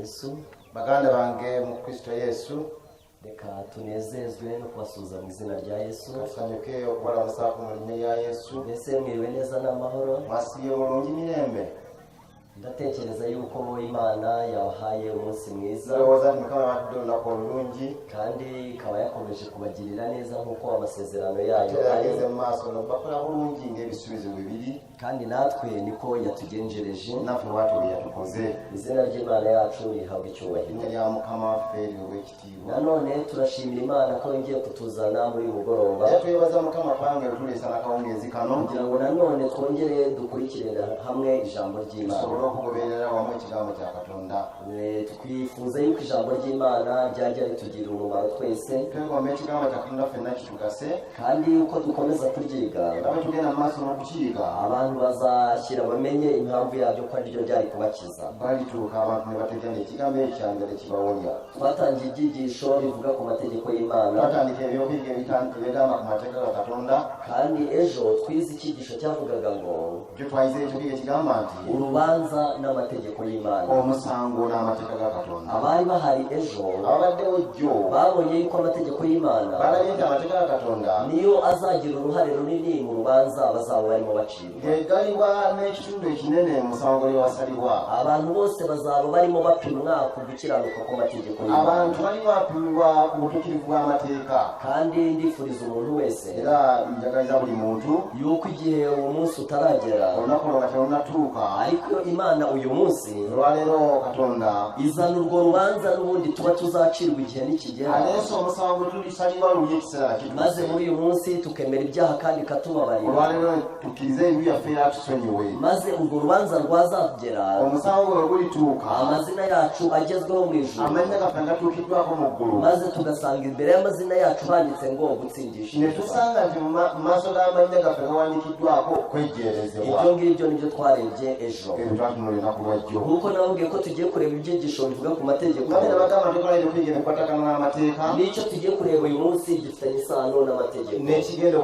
Yesu, baganda bange mu Kristo Yesu, reka tunezezwe no kubasuhuza mu izina rya Yesu. kasanyuke okubala musaku mu linnya ya Yesu. Mbese mwiriwe neza n'amahoro? Mwasibiye bulungi mirembe? Ndatekereza yuko Imana yabahaye umunsi mwiza Ndowooza nti Mukama yawadde olunaku olulungi kandi ikaba yakomeje kubagirira neza nk'uko amasezerano yayo ate ari, yageze mu maaso n'obakola bulungi ng'ebisuubizo bwe biri, kandi natwe niko yatugenjereje. naffe bw'atyo bwe yatukoze. Izina ry'Imana yacu rihabwe icyubahiro. Linnya lya Mukama waffe liweebwe ekitiibwa. Nanone turashimira Imana ko yongeye kutuzana muri uyu mugoroba Era twebaza Mukama kubanga tuleesa n'akawungeezi kano kugira ngo nanone twongere dukurikirane hamwe ijambo ry'Imana. tusobole okugoberera wamu ekigambo kya Katonda. Twifuza yuko ijambo ry'Imana ryajya ritugirira umumaro twese, Twegomba ekigambo kya Katonda ffenna kitugase, kandi uko dukomeza kuryiga nga bwe tugenda mu maaso n'okukiyiga abantu bazashyira bamenye impamvu yabyo ko ariryo ryari kubakiza. balituuka abantu ne bategana ekigambo ekyo kya mbere kibawonya. Twatangiye ibyigisho bivuga ku mategeko y'Imana, Twatandika eby'okuyiga ebigamba ku mateeka ga Katonda, kandi ejo twize icyigisho cyavugaga ngo ekyo twayize ekiyiga ekigamba nti urubanza n'amategeko y'Imana. omusango n'amateeka ga Katonda. Abari bahari ejo Ababaddewo jjo babonye yuko amategeko y'Imana balabye nti amateeka ga Katonda niyo azagira uruhare runini mu rubanza bazaba barimo bacibwa. gegaliwa n'ekitundu ekinene mu musango gwe wasalibwa. Abantu bose bazaba barimo bapimwa ku gukiranuka kw'amategeko y'Imana, Abantu bali bapimibwa ku butuukirivu bw'amateeka. kandi ndifuriza umuntu wese Era njagaliza buli muntu yuko igihe uwo munsi utaragera, olunaku olwo nga terunatuuka, ariko Imana uyu munsi olwaleero Katonda izana urwo rubanza n'ubundi tuba tuzacirwa igihe nikigera, aleese omusango tulisalibwa luli ekiseera maze kituuse. muri uyu munsi tukemera ibyaha kandi ikatubabarira, Olwaleero tukkirize ebibi byaffe era tusonyiwe. maze urwo rubanza rwazagera Omusango gwe gulituuka, amazina yacu agezweho mu ijuru, amannya gaffe gatuukiddwako mu ggulu, maze tugasanga imbere y'amazina yacu handitse ngo gutsindisha. ne tusanga nti mu maaso g'amannya gaffe gawandiikiddwako kwejjeerezebwa. Ibyo ngibyo nibyo twarebye ejo, Ebyo twatunula olunaku lwajjo. nk'uko nababwiye ko tugiye kureba ibyigisho bivuga ku mategeko, Nga bwe nabagamba tukola ebyokuyiga ebikwatagana n'amateeka, n'icyo tugiye kureba uyu munsi gifitanye isano n'amategeko,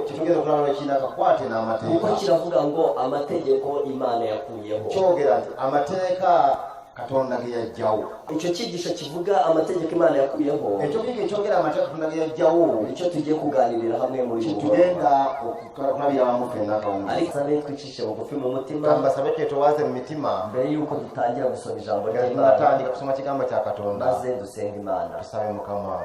kitugenda okulaba lwe kirina akakwate kuko n'amateeka. kiravuga ngo amategeko Imana yakuyeho. Kyogera nti amateeka Katonda ge yaggyawo. Icyo cyigisho kivuga amategeko Imana yakuyeho Ekyo kiga ekyogera amateeka Katonda ge yaggyawo, nicyo tugiye kuganirira hamwe muri uyu mugoroba. kitugenda okulabira wamu ffenna akawungeezi. Ariko sabe twicishe bugufi mu mutima Kambasabe twetoowaze mu mitima mbere y'uko dutangira gusoma ijambo nga ry'Imana, tunatandika kusoma kigambo kya Katonda. maze dusenga Imana. Tusabe Mukama.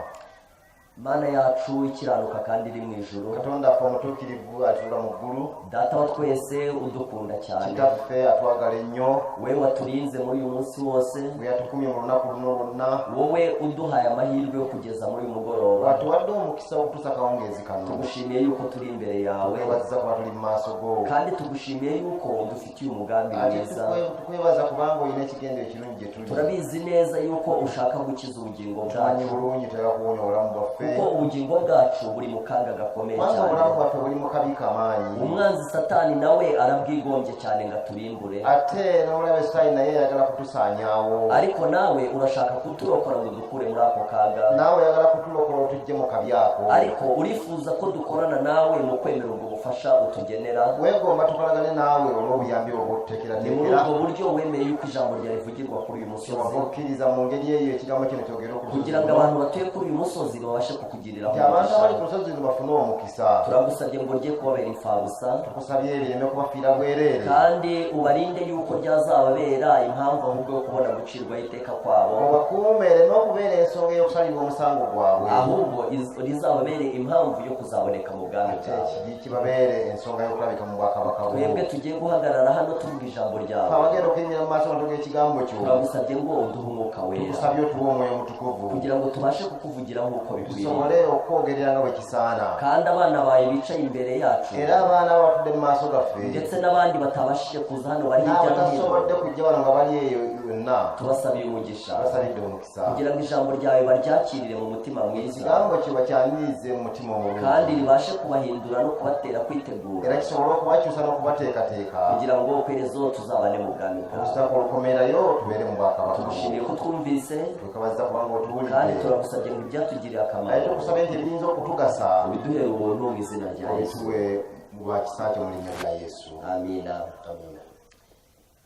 Mana yacu ikiranuka kandi iri mu ijuru, Katonda affe omutuukirivu atuula mu ggulu, Data wa twese udukunda cyane, kitaffe atwagala ennyo, we waturinze muri uyu munsi wose, bwe yatukumye mu lunaku luno lwonna, wowe uduhaye amahirwe yo kugeza muri uyu mugoroba. watuwadde omukisa okutuusa akawungeezi kano. Tugushimiye yuko turi imbere yawe, Twebaziza kuba tuli mu maaso go. kandi tugushimiye yuko udufitiye umugambi Ate mwiza. tukwebaza kubanga olina ekigendo ekirungi gye tuli. Turabizi neza yuko ushaka gukiza ubugingo Tumanyi bwacu, bulungi tera kuwonya obulamu bwaffe, kuko ubugingo bwacu buri mu kaga gakomeye kubanga cyane. obulamu bwaffe buli mu kabi kamaanyi. Umwanzi Satani nawe arabwigombye cyane ngo aturimbure, Ate n'omulabe Sitaani naye yagala kutusaanyaawo. ariko nawe urashaka kuturokora ngo dukure muri ako kaga. Naawe oyagala kutulokola otujje mu kabi ako. Ariko urifuza ko dukorana nawe mu kwemera ubwo bufasha utugenera. Weegomba tukolagane naawe olw'obuyambi Ni muri obwotuteekerateekera. ubwo buryo wemeye yuko ijambo ryawe rivugirwa kuri uyu musozi, Kyova okkiriza mu ngeri eyo ekigambo kino kyogera kugira ngo abantu batuye kuri uyu musozi babashe kukugiriraho nti abantu abali ku umugisha. lusozi luno bafune omukisa. Turagusabye ngo rye kubabera imfabusa, Tukusabye bireme kubafiira bwereere. kandi ubarinde yuko ryazababera impamvu ahubwo yo kubona gucirwaho iteka kwabo, Obakuumere n'okubeera ensonga ey'okusalirwa omusango gwabwe. ahubwo rizababere impamvu yo kuzaboneka mu bwami Ate bwawe. kibabeere ensonga y'okulabika mu bwakabaka bwo. Twebwe tugiye guhagarara hano tuvuga ijambo ryawe, Abagenda okuyimirira mu maaso g'abantu g'ekigambo kyo. turagusabye ngo uduhe umwuka wera, Tukusabye otuwe omwoyo mutukuvu. kugira ngo tubashe kukuvugira nk'uko bikwiriye, Tusobole okwogerera nga bwe kisaana. kandi abana bawe bicaye imbere yacu, Era abaana abatudde mu maaso gaffe, ndetse n'abandi batabashije kuza hano bari hirya no n'abatasobodde hino, kujja wano nga bali eyo yonna, tubasabiye umugisha basalidde omukisa. kugira ngo ijambo ryawe baryakirire mu mutima mwiza, Ekigambo kyo bakyanirize mu mutima kandi omulungi, ribashe kubahindura no kubatera kwitegura, era kisobole okubakyusa n'okubateekateeka, kugira ngo kwerezo tuzabane mu bwami bwawe. okusitaka olukomerayo tubeere mu bwakabaka bwo. Tugushimiye ko twumvise, Tukabaza kubanga kandi otuwulidde, turagusabye ngo ibyatugirire aye akamaro tukusabye nti ebiyinza okutugasa ubiduhere ubuntu mu izina rya Yesu. obituwe mu lwa kisa kyo mu linnya lya Yesu. Amina. Amina.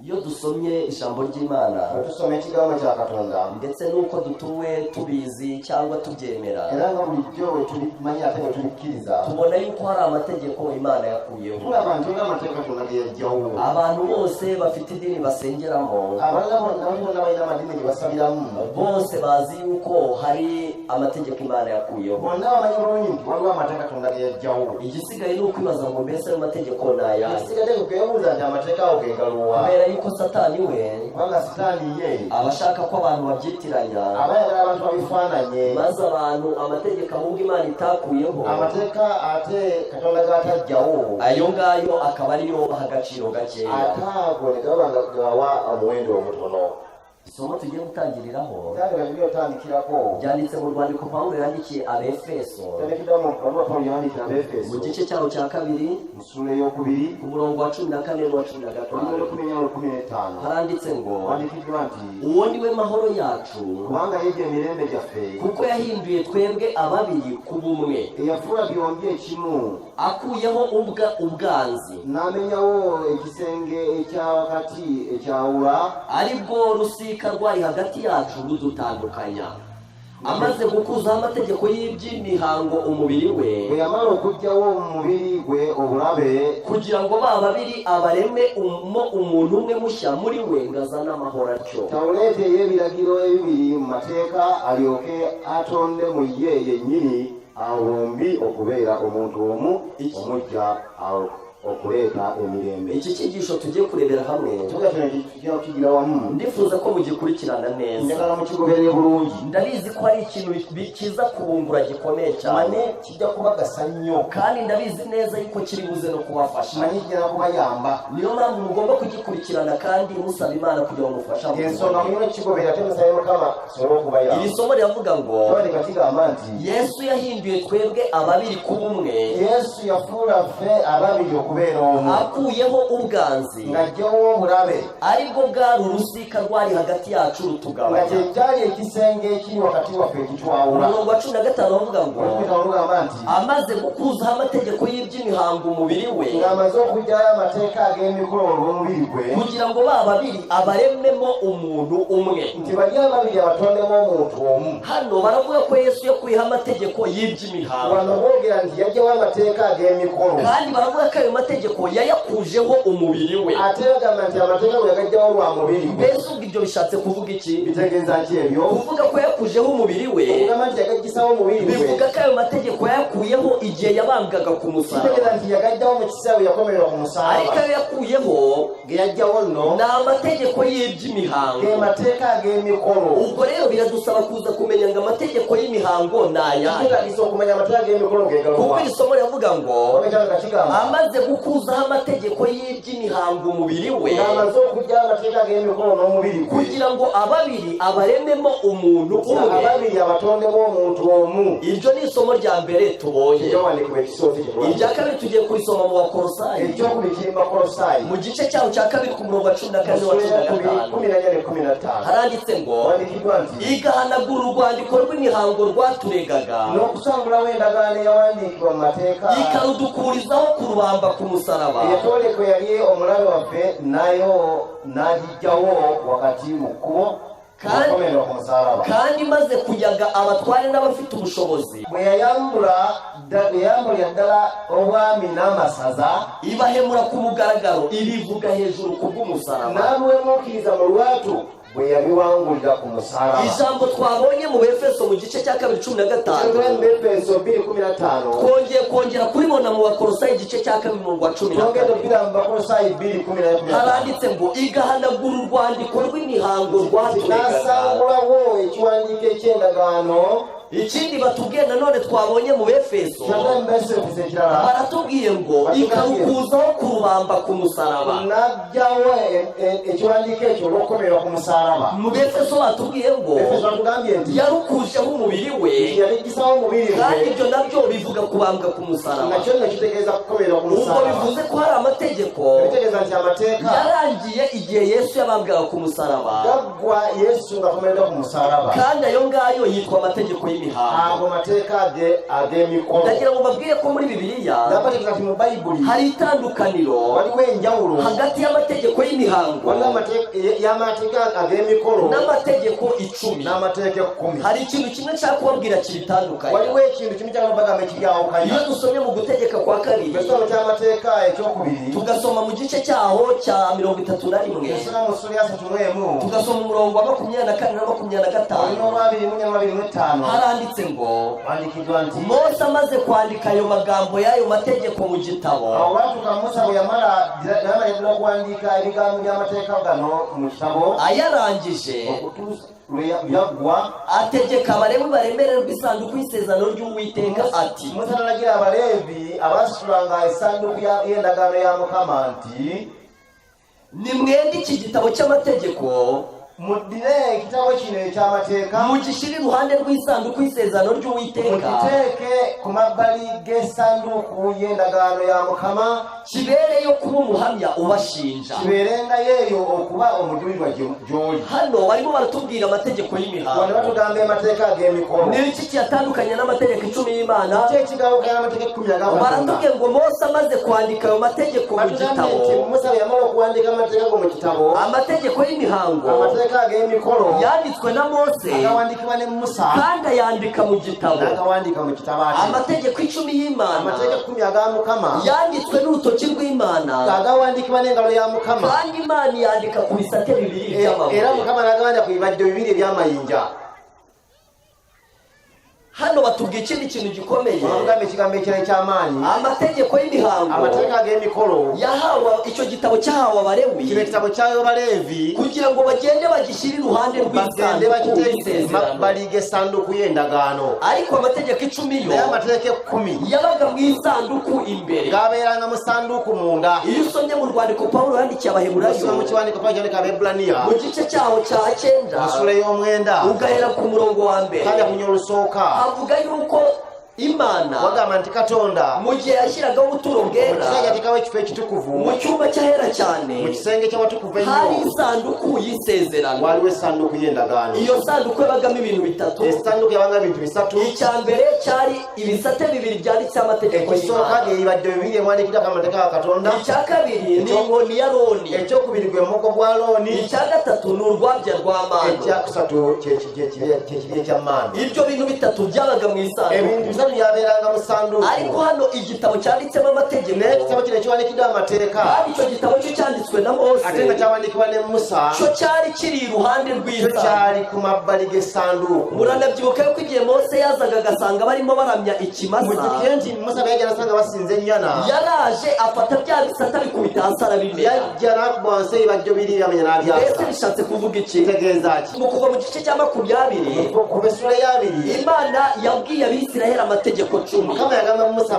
iyo dusomye ijambo ry'Imana tusomye ikigambo cya Katonda ndetse nuko dutuwe tubizi cyangwa tubyemera era nga bulijjo tubimanya ate tubikiriza tubona yuko hari amategeko Imana yakuyeho abantu n'amategeko Katonda yajyaho abantu bose bafite idini basengeramo abantu n'abayina amadini basabiramu bose bazi yuko hari amategeko Imana yakuyeho bonna bamanyi bulungi waliwo amateeka Katonda yajjaho igisigaye ni ukwibaza ngo mbese ayo mategeko ni ayahe igisigadde kwebuuza nti amateeka ago gegaluwa kubera yuko Satani we kubanga Sitaani ye aba ashaka ko abantu babyitiranya abayagala abantu babifaananye maze abantu amategeko ahubwo Imana itakuyeho amateeka ate Katonda gatajjawo ayo ngayo akaba ariyo baha agaciro gakeya ate ago ne gaba nga gawa omuwendo omutono isomo tugiye gutangiriraho kandi bagiye otandikirako byanditse mu rwandiko Pawulo yandikiye Abefeso tandikira mu Pawulo yandikira Abefeso mu gice cyaho cya kabiri mu sura y'okubiri ku murongo wa 14 n'uwa 15 haranditse ngo wandikirwa nti uwo ni we mahoro yacu kubanga yegera emirembe gyaffe kuko yahinduye twebwe ababiri ku bumwe eyafuula byombi ekimu akuyeho ubwanzi n'amenyawo ekisenge ekya wakati ekyawula ari bwo rusika rwari hagati yacu rudutandukanya amaze gukuzaho amategeko y'iby'imihango umubiri we bwe yamala okuggyawo mu mubiri gwe obulabe kugira ngo ba babiri abareme umuntu umwe mushya muri we ngazane amahoro atyo tawuleeteyo ebiragiro ebibiri mu mateeka alyoke atonde mu ye yennyini awo bombi okubeera omuntu omu omujja okuleeta emirembe iki cyigisho tugiye kurebera hamwe tugatujya kukigira wamu ndifuza ko mugikurikirana neza njagala mukigoberere bulungi ndabizi ko hari ikintu kiza kubungura gikomeye cyane kijja kubagasa nnyo kandi ndabizi neza yuko kiri buze no kubafasha manyi kijja kubayamba niyo mpamvu mugomba kugikurikirana kandi musaba Imana kugira ngo mufashe ensonga mulina kigoberera ate musabe Mukama asobole okubayamba iri somo riravuga ngo twadika kigamba nti Yesu yahinduye twebwe ababiri ku bumwe Yesu yafuula ffe ababiri okubeera omu akuyeho ubwanzi ng'aggyawo obulabe ari bwo bwari urusika rwari hagati yacu nga rutugabanya kyekyali ekisenge ekiri wakati waffe ekitwawula umurongo wa 15 bavuga ngo olugamba nti amaze gukuzaho amategeko y'iby'imihango umubiri we ng'amaze okuggyayo amateeka ag'emikolo olw'omubiri gwe kugira ngo ba babiri abarememo umuntu umwe nti bali ababiri abatondemu omuntu omu hano baravuga ko Yesu yakuyeho amategeko y'iby'imihango wano boogera nti yaggyawo amateeka ag'emikolo kandi baravuga ko ayo mategeko yayakujeho umubiri we ate bagamba nti amateeka bwe yagaggyawo lwa mubiri gwe mbese ubwo ibyo bishatse kuvuga iki bitegeeza ki ebyo kuvuga ko yakujeho umubiri we okugamba nti yagaggisawo omubiri gwe bivuga ko ayo mategeko yakuyeho igihe yabambwaga ku musaraba kitegeeza nti yagaggyawo mu kiseera bwe yakomererwa ku ariko musalaba ayo yakuyeho ge yaggyawo nno ni amategeko y'iby'imihango ge mateeka ag'emikolo ubwo rero biradusaba kuza kumenya ngo amategeko y'imihango ni ayahe kitugandisa okumanya amateeka ag'emikolo kuko gegaluwa iri somo riravuga ngo obekyanga kigamba amaze gukuzaho amategeko y'iby'imihango umubiri we ng'amaze okuggyawo amateeka ag'emikolo n'omubiri gwe kugira ngo ababiri abarememo umuntu umwe ababiri abatondemu omuntu omu iryo ni isomo rya mbere tubonye ekyawandikibwa ekisoozi irya kabiri tugiye kurisoma mu Bakolosayi ekyokubiri kiri mu Bakolosayi mu gice cyaho cya kabiri ku murongo wa 14 n'uwa 15 14 ne 15 haranditse ngo wandikibwa nti igahanagura urwandiko rw'imihango rwaturegaga n'okusangulawo endagaano eyawandiikibwa mu mateeka ikarudukurizaho kurubamba ku musaraba eyatoleko yali omulabe waffe nayo n'agiggyawo wakati mu kkubo akomererwa ku musalaba kandi maze kunyaga abatware n'abafite ubushobozi bwe yayambulira ddala obwami n'amasaza ibahemura ku mugaragaro ibivuga hejuru ku bw'umusaraba n'abiwemuukiriza mu lwatu bwe yabiwangulira ku musalaba ijambo twabonye mu Befeso mu gice cya kabiri 15 Befeso 2:15 kongera kuribona mu Bakolosayi igice cya kabiri mu wa 10 haranditse ngo igahanagura urwandiko rw'imihango rwaturegaga nasangulawo ekiwandiiko eky'endagaano ikindi batubwiye nanone twabonye mu Befeso baratubwiye ngo ikarukuzaho kurubamba ku musaraba n'aggyawo ekiwandiiko ekyo olw'okukomererwa ku musalaba mu Befeso batubwiye ngo yarukujeho umubiri we yaligisawo omubiri kandi ibyo nabyo bivuga kubambwa ku musaraba nakyo nekitegeeza kukomererwa ku ubwo musalaba bivuze ko hari amategeko bitegeeza nti amateeka yarangiye igihe Yesu yabambwaga ku musaraba gaggwa Yesu ng'akomereddwa ku musalaba kandi ayo ngayo yitwa amategeko y'imihango y'imihango. mateka ag'emikolo. Ndagira ngo mbabwire ko muri Bibiliya Ati mu Bayibuli hari itandukaniro waliwo enjawulo hagati y'amategeko y'imihango y'amateeka ag'emikolo n'amategeko 10. n'amateeka 10. Hari ikintu kimwe cya kubabwira kibitandukanye. Waliwo ekintu kimu ky'abagamba ekiryawukanya. Iyo dusomye mu Gutegeka kwa kabiri Ekitabo ky'amateeka ekyokubiri tugasoma mu gice cyaho cya 31, esoma mu ssula ya 31 tugasoma umurongo wa 24 na 25, haranditse ngo wandikidwa nti Mose amaze kwandika ayo magambo y'ayo mategeko mu gitabo, awo batuuka Musa bwe yamala okuwandiika ebigambo by'amateeka gano mu kitabo ayarangije byaggwa ategeka Abalewi baremererwa isanduku y'isezerano ry'Uwiteka ati, Musa n'alagira Abaleevi abasulanga essanduku y'endagaano ya Mukama nti nimwende iki gitabo cy'amategeko muddire ekitabo kino eky'amateeka mugishyire iruhande rw'isanduku y'isezerano ry'Uwiteka, mugiteeke ku mabbali g'essanduku y'endagaano ya Mukama, kibereyo kuba umuhamya ubashinja. kibeerengayo eyo okuba omujulirwa gy'oli. Hano barimo baratubwira amategeko Wano y'imihango. batugamba amateeka ag'emikolo. N'iki cyatandukanye n'amategeko 10 y'Imana? Ki ekigawukana n'amateeka 10 aga Katonda? Baratubwiye ngo Mose amaze kwandika ayo mategeko mu Batugambye nti gitabo, Musa bwe yamala okuwandiika amateeka go mu kitabo, amategeko y'imihango amateeka ag'emikolo yanditswe na Mose agawandiikibwa ne Musa kandi ayandika mu gitabo. n'agawandiika mu kitabo ate. Amategeko 10 y'Imana Amateeka 10 aga Mukama yanditswe n'urutoki rw'Imana agawandiikibwa n'engalo ya Mukama, kandi Imana yandika ku bisate 2 era by'amabuye. Mukama n'agawandiika ku bibajjo 2 eby'amayinja. Hano batubwiye ikindi kintu gikomeye. Bagamba ekigambo ekirala eky'amaanyi. Amategeko y'imihango Amateeka ag'emikolo yahawe, icyo gitabo cyahawe Abalewi kino ekitabo kyayo Baleevi kugira ngo bagende bagishyire iruhande bagende rw'isanduku bakiteeke y'isezerano. mabbali g'essanduku y'endagaano. Ariko amategeko 10 Naye yo amateeka 10 yabaga mu isanduku imbere. gabeeranga mu ssanduku munda. Iyo usomye mu rwandiko Pawulo yandikiye Abaheburayo Osoma mu kiwandiiko ky'abakyandika Abaebbulaniya mu gice cyaho cya 9 mu ssula y'omwenda ugahera ku murongo wa mbere, kandi akunya olusooka avuga yuko Imana wagamba nti Katonda mu gihe yashyiragaho ubuturo bwera kiseera yatekawo ekifo ekitukuvu mu cyumba cy'ahera mu cyane kisenge ky'awatukuvu hari ennyo isanduku y'isezerano. waliwo essanduku y'endagaano. Iyo sanduku yabagamo ibintu bitatu. essanduku yabanga ebintu bisatu. Icya mbere cyari ibisate 2 byanditseho amategeko ekisooka y'Imana. byebibajjo 2 ebyandiikiddwako amateeka ga Katonda. Icya kabiri ni inkoni ya Aroni. ekyokubiri gwe mugo gwa Alooni. Icya gatatu ni urwabya rwa mano. ekyakusatu kyekibya ekyammaani. Ibyo bintu bitatu byabaga mu isanduku. ebintu bisatu byabeeranga mu ssanduku. Ariko hano igitabo cyanditsemo amategeko, n'ekitabo kino ekiwandiikiddwa amateeka kandi icyo gitabo cyo cyanditswe na Mose, ate nga kyawandiikibwa ne Musa, cyo cyari kiri iruhande kyo rw'isanduku. kyali ku mabbali g'essanduku. Muranabyibuka yuko igihe Mose yazaga agasanga barimo baramya ikimasa, mujjukire nti Musa bwe yajja nasanga basinza ennyana, yaraje afata bya bisate abikubita hasi arabimena. yajja n'akuba wansi ebibajjo 2 yamenya n'abyasa. Mbese bishatse kuvuga iki? kitegeeza ki? Mu kuva mu gice cya 20 ku b'essula y'abiri Imana yabwiye Abisirayeli amategeko 10. Mukama yagamba Musa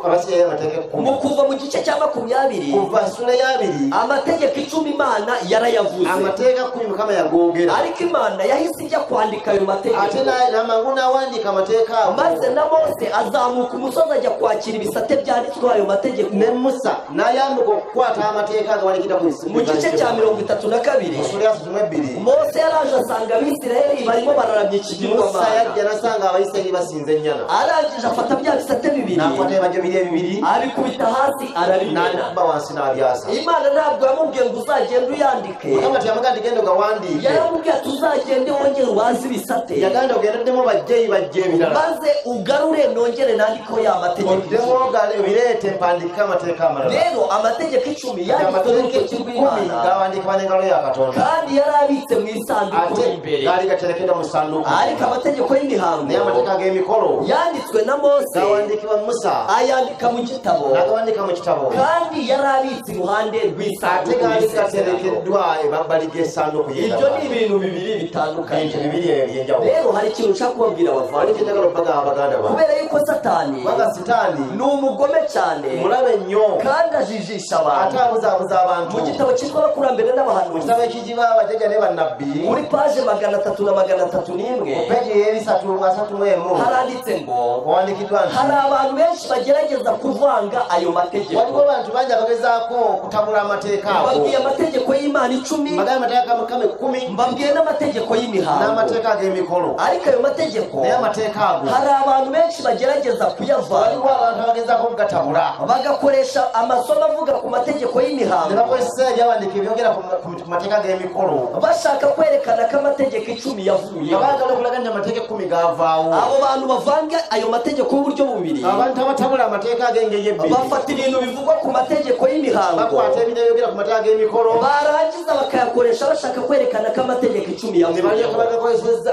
abasirayiri amateeka 10. Mu kuva mu gice cya 20 kuva ssula y'abiri amategeko 10 Imana yarayavuze, amateeka 10 Mukama yagoogera, ariko Imana yahise ijya kwandika ayo mategeko. ate n'amangu n'awandiika amateeka ago. Maze na Mose azamuka umusozi ajya kwakira ibisate byanditsweho ayo mategeko. ne Musa n'ayambuka okukwata amateeka agawandiikidwa ku Mu gice cya 32 ssula ya 32 Mose yaraje asanga Abisirayeli barimo bararamya Musa ikigirwamana. yajja nasanga abayisirayiri basinza ennyana, Arangije afata bya bisate 2 n'akwata ebibajjo 2 abikubita hasi arabimena. n'akuba wansi n'abyasa. Imana ntabwo yamubwiye ngo uzagende uyandike, Mukama teyamugamba nti genda ogawandiike, yaramubwiye ati uzagende wongere ubaze ibisate, yagamba ogendeddemu bajjeeyi bajje ebirala, maze ugarure nongere nandikeho ya mategeko. oddemu obireete mpandiike amateeka amalala. Rero amategeko 10 yanditswe amateeka n'urutoki 10 rw'Imana, gawandiikibwa n'engalo ya Katonda, kandi yari abitse mu isanduku ate imbere. gaali gaterekeddwa mu ssanduku. Ariko amategeko y'imihango naye amateeka g'emikolo yanditswe na Mose gawandiikibwa Musa ayandika mu gitabo, n'agawandiika mu kitabo, kandi yari abitse iruhande ate rw'isanduku gaali y'isezerano. gaterekeddwa emabbali g'essanduku Ibyo ni y'endagaano. ibintu bibiri bitandukanye. Ebintu bibiri ebyo eby'enjawulo. Rero hari ikintu nshaka kubabwira wali abavandimwe, kyendagala okubagamba baganda bange, kubera yuko Satani kubanga Sitaani ni umugome cyane mulabe nnyo kandi ajijisha ate abantu. abuzaabuza abantu. Mu gitabo cyitwa Abakurambere mu n'Abahanuzi kitabo ekigiba abajjajja ne bannabbi muri paje 331 peegi ey'ebisatu nga 31 haranditse ngo wandikidwa nti hari abantu benshi bagerageza kuvanga ayo mategeko. waliwo abantu bangi abagezaako okutabula amateeka ago. Mbabwiye amategeko y'Imana 10, mbagambye amateeka Mukama 10 mbabwiye n'amategeko y'imihango, n'amateeka ag'emikolo. ariko ayo mategeko naye amateeka ago hari abantu benshi bagerageza kuyavanga, waliwo abantu abagezaako okugatabula bagakoresha amasomo avuga ku mategeko ne y'imihango, bakozesa ebyawandiika ebyogera ku mateeka g'emikolo bashaka kwerekana ko amategeko 10 yavuye. nga baagala okulaga nti amateeka 10 gaavaawo. Abo bantu bavanga ayo mategeko y'uburyo bubiri, abantu abatabula amateeka ag'engeri ebbiri bafata ibintu bivugwa ku mategeko y'imihango, bakwata ebintu ebyogera ku mateeka g'emikolo barangiza bakayakoresha bashaka kwerekana ko amategeko 10 ne yavuye. balyoka bagakozesa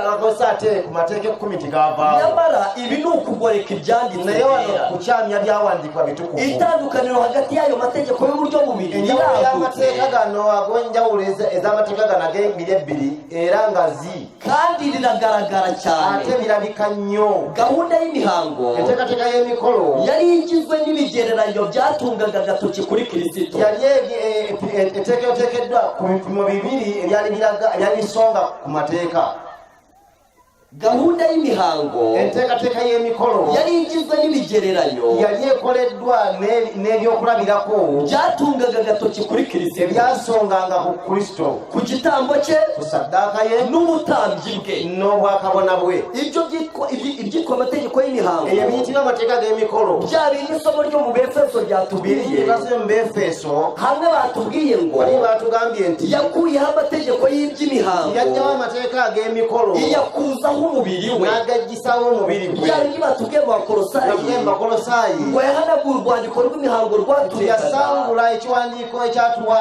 ate ku mateeka 10 tigaavaawo. Nyamara ibi ni ukugoreka ibyanditse naye wano byera. kukyamya byawandiikibwa bitukuvu. Itandukaniro hagati y'ayo mategeko y'uburyo bubiri enjawulo iragutse y'amateeka gano ag'enjawulo ez'amateeka gano ag'engeri ebbiri era nga kandi riragaragara cyane. ate birabika nnyo. Gahunda y'imihango enteekateeka y'emikolo yari igizwe n'ibigereranyo byatungaga agatoki kuri Kristo. yali eteekeddwa ku bipimo bibiri ebyali bisonga ku mateeka. Gahunda y'imihango enteekateeka y'emikolo yari igizwe n'ibigereranyo yali ekoleddwa n'ebyokulabirako byatungaga agatoki kuri Kristo, ebyasonganga ku Kristo, ku gitambo cye ku saddaaka ye n'ubutambyi bwe. n'obwakabona bwe. Ibyo ibyitwa amategeko y'imihango ebyo biyitibwa amateeka g'emikolo. bya bindi isomo ryo mu Befeso ryatubwiye, biriye mu Befeso hamwe batubwiye ngo bali batugambye nti yakuyeho amategeko y'iby'imihango, yajjawo amateeka ag'emikolo yakuzaho umubiri we, n'agagisawo omubiri gwe. bya bindi batubwiye mu Bakolosayi naye mu Bakolosaayi ngo yahanaguye urwandiko rw'imihango rwaturegaga, yasangula ekiwandiiko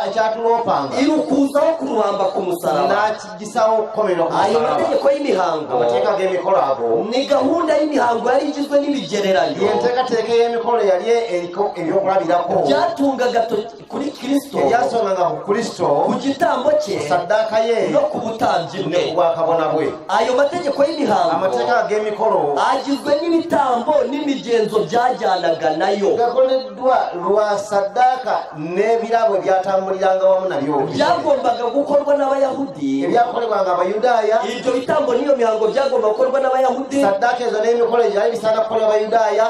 ekyatuloopanga irukuzaho kurubamba ku musaraba. n'akigisawo okukomerwa ku Ayo musaraba. mategeko y'imihango amateeka g'emikolo ago ni gahunda y'imihango yari igizwe n'ibigereranyo yenteekateeka y'emikolo yali eriko ebyokulabirako byatunga agatoki kuri Kristo, ebyasonganga ku Kristo, ku gitambo cye ku saddaaka ye no ku butambyi ne bwe. ku bwakabona bwe. Ayo mategeko y'imihango amateeka ag'emikolo agizwe n'ibitambo n'imigenzo byajyanaga nayo, gakoleddwa lwa saddaaka n'ebirabo ebyatambuliranga wamu nabyo byagombaga gukorwa n'Abayahudi. ebyakolebwanga Abayudaaya. Ibyo bitambo n'iyo mihango byagomba gukorwa n'Abayahudi saddaaka ezo n'emikolo byali bisaana kukolebwa Abayudaaya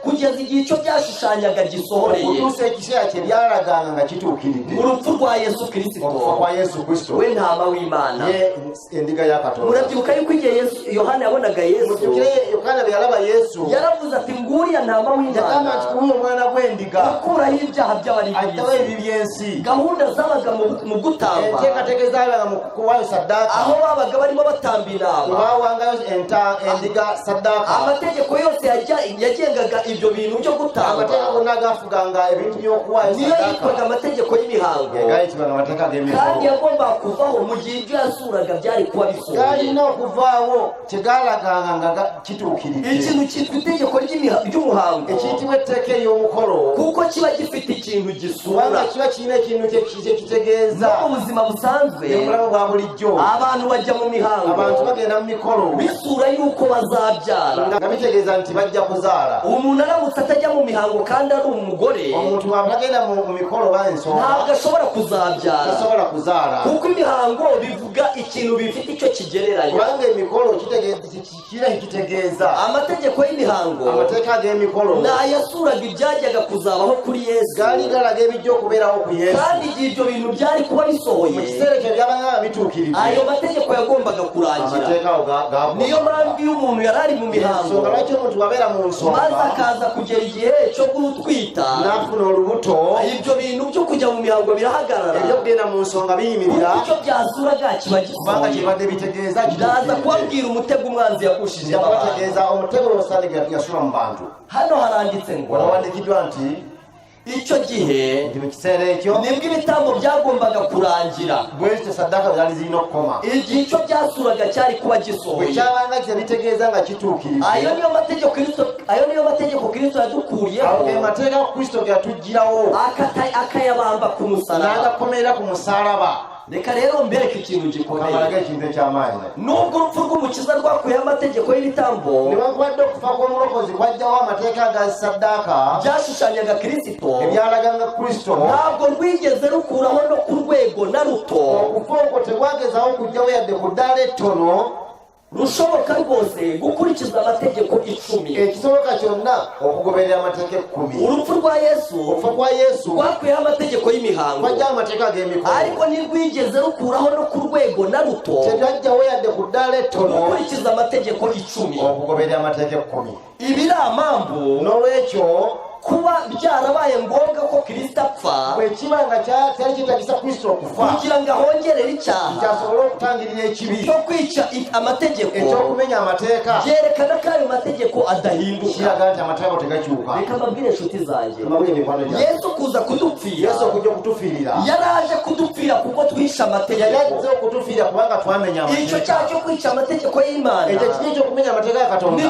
kugeza igihe icyo byashushanyaga gisohoreye, okutuusa ekiseera kye byalaganga nga kituukiridde, mu rupfu rwa Yesu Kristo, okufa kwa Yesu Kristo, we ntama w'Imana. ye endiga ya Katonda. Murabyibuka yuko igihe Yohana yabonaga Yesu, Mukyukire Yokaana bwe yalaba Yesu yaravuze ati nguriya ntama yagamba nti w'Imana kuba omwana gw'endiga ukuraho ibyaha by'abari ku attawo isi. ebibi by'ensi. Gahunda zabaga mu gutamba, enteekateeka ezaalanga mu kuwaayo saddaaka aho babaga barimo batamba inama, baawangayo endiga saddaaka. amategeko yose yagengaga ibyo bintu byo gutamba amateeka gonna agaafuganga ebintu by'okuwaayo niyo saddaaka yitwaga amategeko y'imihango, gayitibwanga amateeka kandi g'emikolo. yagombaga kuvaho mu gihe ibyo yasuraga byari kuba bisohoye. galina okuvaawo kyegaalaganga nga kituukiridde. Ikintu cyitwa itegeko ry'umuhango ekiyitibwa etteeka ery'omukolo kuko kiba gifite ikintu gisura, kubanga kiba kirina ekintu kyekitegeeza no mu buzima busanzwe obulamu bwa bulijjo. abantu bajya mu mihango abantu bagenda mu mikolo bisura yuko bazabyara. nga bitegeeza nti bajja kuzaala. Umuntu aramutse atajya mu mihango kandi ari umugore, omuntu bw'atagenda mu mikolo oba ensonga ntabwo ashobora kuzabyara, tasobola kuzaala, kuko imihango bivuga ikintu bifite icyo kigereranya. kubanga emikolo kira kitegeeza. Amategeko y'imihango amateeka g'emikolo nayasuraga ibyajyaga kuzabaho kuri Yesu, gaali galaga ebijja okubeerawo ku Yesu. kandi igihe ibyo bintu byari kuba mu bisohoye, kiseera ekyo byabanga bituukiridde, ayo mategeko yagombaga kurangira. amateeka ago Niyo mpamvu iyo umuntu yari ari mu mihango ensonga lwaki omuntu wabeera mu maze nsonga akaza kugera igihe cyo gutwita, n'afuna olubuto, ibyo bintu byo kujya mu mihango birahagarara, ebyokugenda mu nsonga biyimirira kuko icyo byasuraga kiba kubanga gisohoye. kyebadde bitegeeza Ndaza kubabwira umutego umwanzi yakushije abantu. bategeeza omutego lwosani yasula mu bantu. Hano haranditse ngo wanawandikiddwa nti icyo gihe nti mu kiseera ekyo nibwo ibitambo byagombaga kurangira, bwekyo saddaaka byali zirina okukoma, igihe icyo byasuraga cyari kuba gisohoye. bwekyabanga kyebitegeeza nga kituukiridde. Ayo niyo mategeko Kristo awo yadukuriyeho, ge mateeka Kristo ge yatugirawo akayabamba ku musaraba. n'agakomerera ku musaalaba. Reka rero mbereke ikintu gikomeye. kamalaga ekintu ekyamaanyi. Nubwo urupfu rw'umukiza rwakuyeho amategeko y'ibitambo newankubadde okufa kw'omulokozi kwajjawo amateeka ga saddaaka byashushanyaga Kristo, ebyalaganga Kristo, ntabwo rwigeze rukuraho no ku rwego na ruto okufa okwo tegwagezawo kujjawo yadde ku ddaala ettono rushoboka rwose gukurikiza amategeko 10 ekisoboka kyonna okugoberera amategeko 10 urupfu rwa Yesu okufa kwa Yesu rwakwiye amategeko y'imihango kwajja amategeko ag'emikono ariko ntirwigeze rukuraho no ku rwego na ruto teryajjawo yadde ku ddala ettono gukurikiza amategeko 10 okugoberera amategeko 10 ibi ni amambu n'olwekyo kuba byarabaye ngombwa ko Kristo apfa bwe kibanga cyari kitagisa Kristo okufa kugira ngo ahongerere icyaha kyasobola okutangirira ekibi cyo kwica amategeko ekyokumenya amateeka byerekana ko ayo mategeko adahinduka kiraga nti amateeka tegakyuka reka mbabwire inshuti zanjye amabwire mikwano gyange Yesu kuza kudupfira Yesu okujja okutufiirira yaraje kudupfira kuko twishe amategeko yajja okutufiirira kubanga twamenya icyo amateeka cyaha cyo kwica amategeko y'Imana ekyo kibi ekyokumenya amateeka ya Katonda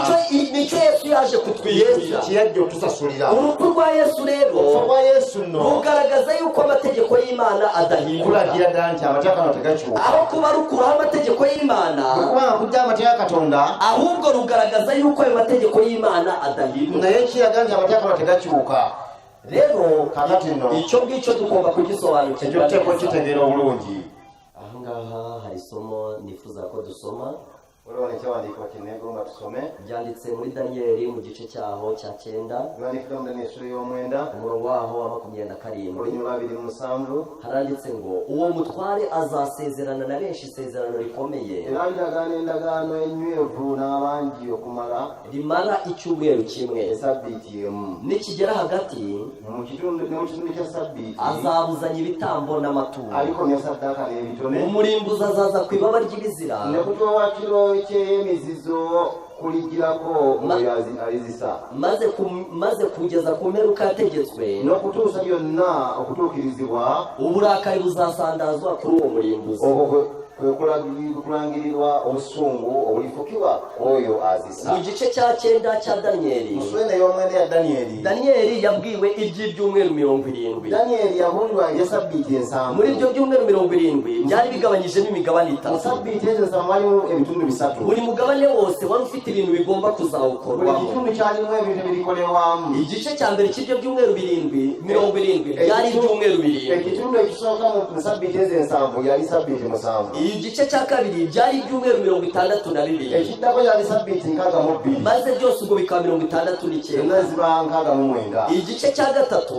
nicyo Yesu yaje Yesu kutwishyurira kiyajja okutusasulira urupfu rwa Yesu rero okufa kwa Yesu nno rugaragaza yuko amategeko y'Imana adahinduka kulagira ddala nti amateeka gano tegakyuka aho kuba rukuraho amategeko y'Imana kubanga kujja amateeka ya Katonda ahubwo rugaragaza yuko ayo mategeko y'Imana adahinduka naye kiraga nti amateeka gano tegakyuka rero kakati nno icyo ngicyo tugomba kugisobanukirwa ekyo tuteekwa kitegeera obulungi ahangaha hari isomo nifuza ko dusoma olabona ekyawandiikibwa kinegomba tusome byanditse muri Daniyeli mu gice cyaho cya 9 biwandiikibwa mu Daniyeli essula y'omwenda umurongo waho wa 27 olunyuma 27 haranditse ngo uwo mutware azasezerana na benshi isezerano rikomeye era aliragaana endagaano enywevu n'abangi okumala rimara icyumweru kimwe esabbiiti emu nikigera hagati mu kitundu kya sabbiiti azabuzanya ibitambo n'amaturo alikomya saddaaka n'ebitone umurimbuzi azaza ku ibaba ry'ibizira ne ku kiwakiro ky'emizizo kuligirako oyo alizisa maze kugeza ku mperuka yategetswe n'okutuusa byonna okutuukirizibwa uburakari buzasandazwa kuri uwo murimbuzi okwo kulangirirwa obusungu obulifukibwa oyo azisa mu gice cya 9 cya Daniyeli muswena y'omwenda ya Daniyeli yabwiwe iby'ibyumweru 70 Daniyeli yabulwa esabbiiti ensanvu muri ibyo byumweru 70 byari bigabanyijemo imigabane itatu esabbiiti ezo ensanvu walimu ebitundu bisatu buri mugabane wose wari ufite ibintu bigomba buli kuzawukorwamo kitundu kyalimu ebintu ebirikolebwamu igice cya mbere cy'ibyo byumweru 70 byari ibyumweru 7 ekitundu ekisooka mu sabbiiti ezo ensanvu yali sabbiiti musanvu igice cya kabiri byari ibyumweru 62 ekiddako yali sabbiiti 62 maze byose ubwo bikaba 69 zonna ziba 69 igice cya gatatu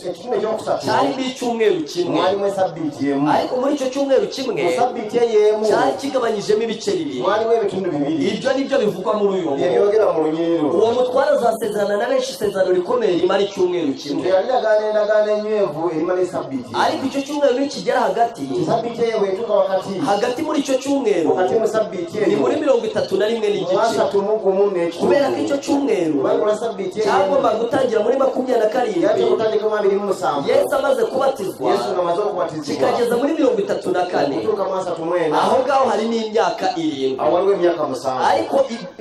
ekitundu ekyokusatu cyarimo icyumweru kimwe mwalimu esabbiiti emu ariko muri icyo cyumweru kimwe mu sabbiiti eyo emu cyari kigabanyijemo ibice bibiri mwalimu ebitundu bibiri ibyo nibyo bivugwa muri uyu murongo ebyogera mu lunyiriro uwo mutware azasezerana na benshi isezerano rikomeye rimara icyumweru kimwe teyaliragaana endagaano enywevu erimala esabbiiti ariko icyo cyumweru nikigera hagati esabbiiti eyo bwetuuka hagati muri icyo cyumweru wakati mu sabbiiti ni eyo muri 31 n'igice mwasatu mu gumu n'ekitundu kubera ko icyo cyumweru bayikola sabbiiti eyo cyagomba gutangira muri 27 yajja kutandika mu 27 Yesu amaze kubatizwa Yesu ng'amaze okubatizibwa kikageza muri 34 kutuuka mwasatu mwena aho ngaho hari n'imyaka 7 aho waliwo emyaka 7 ariko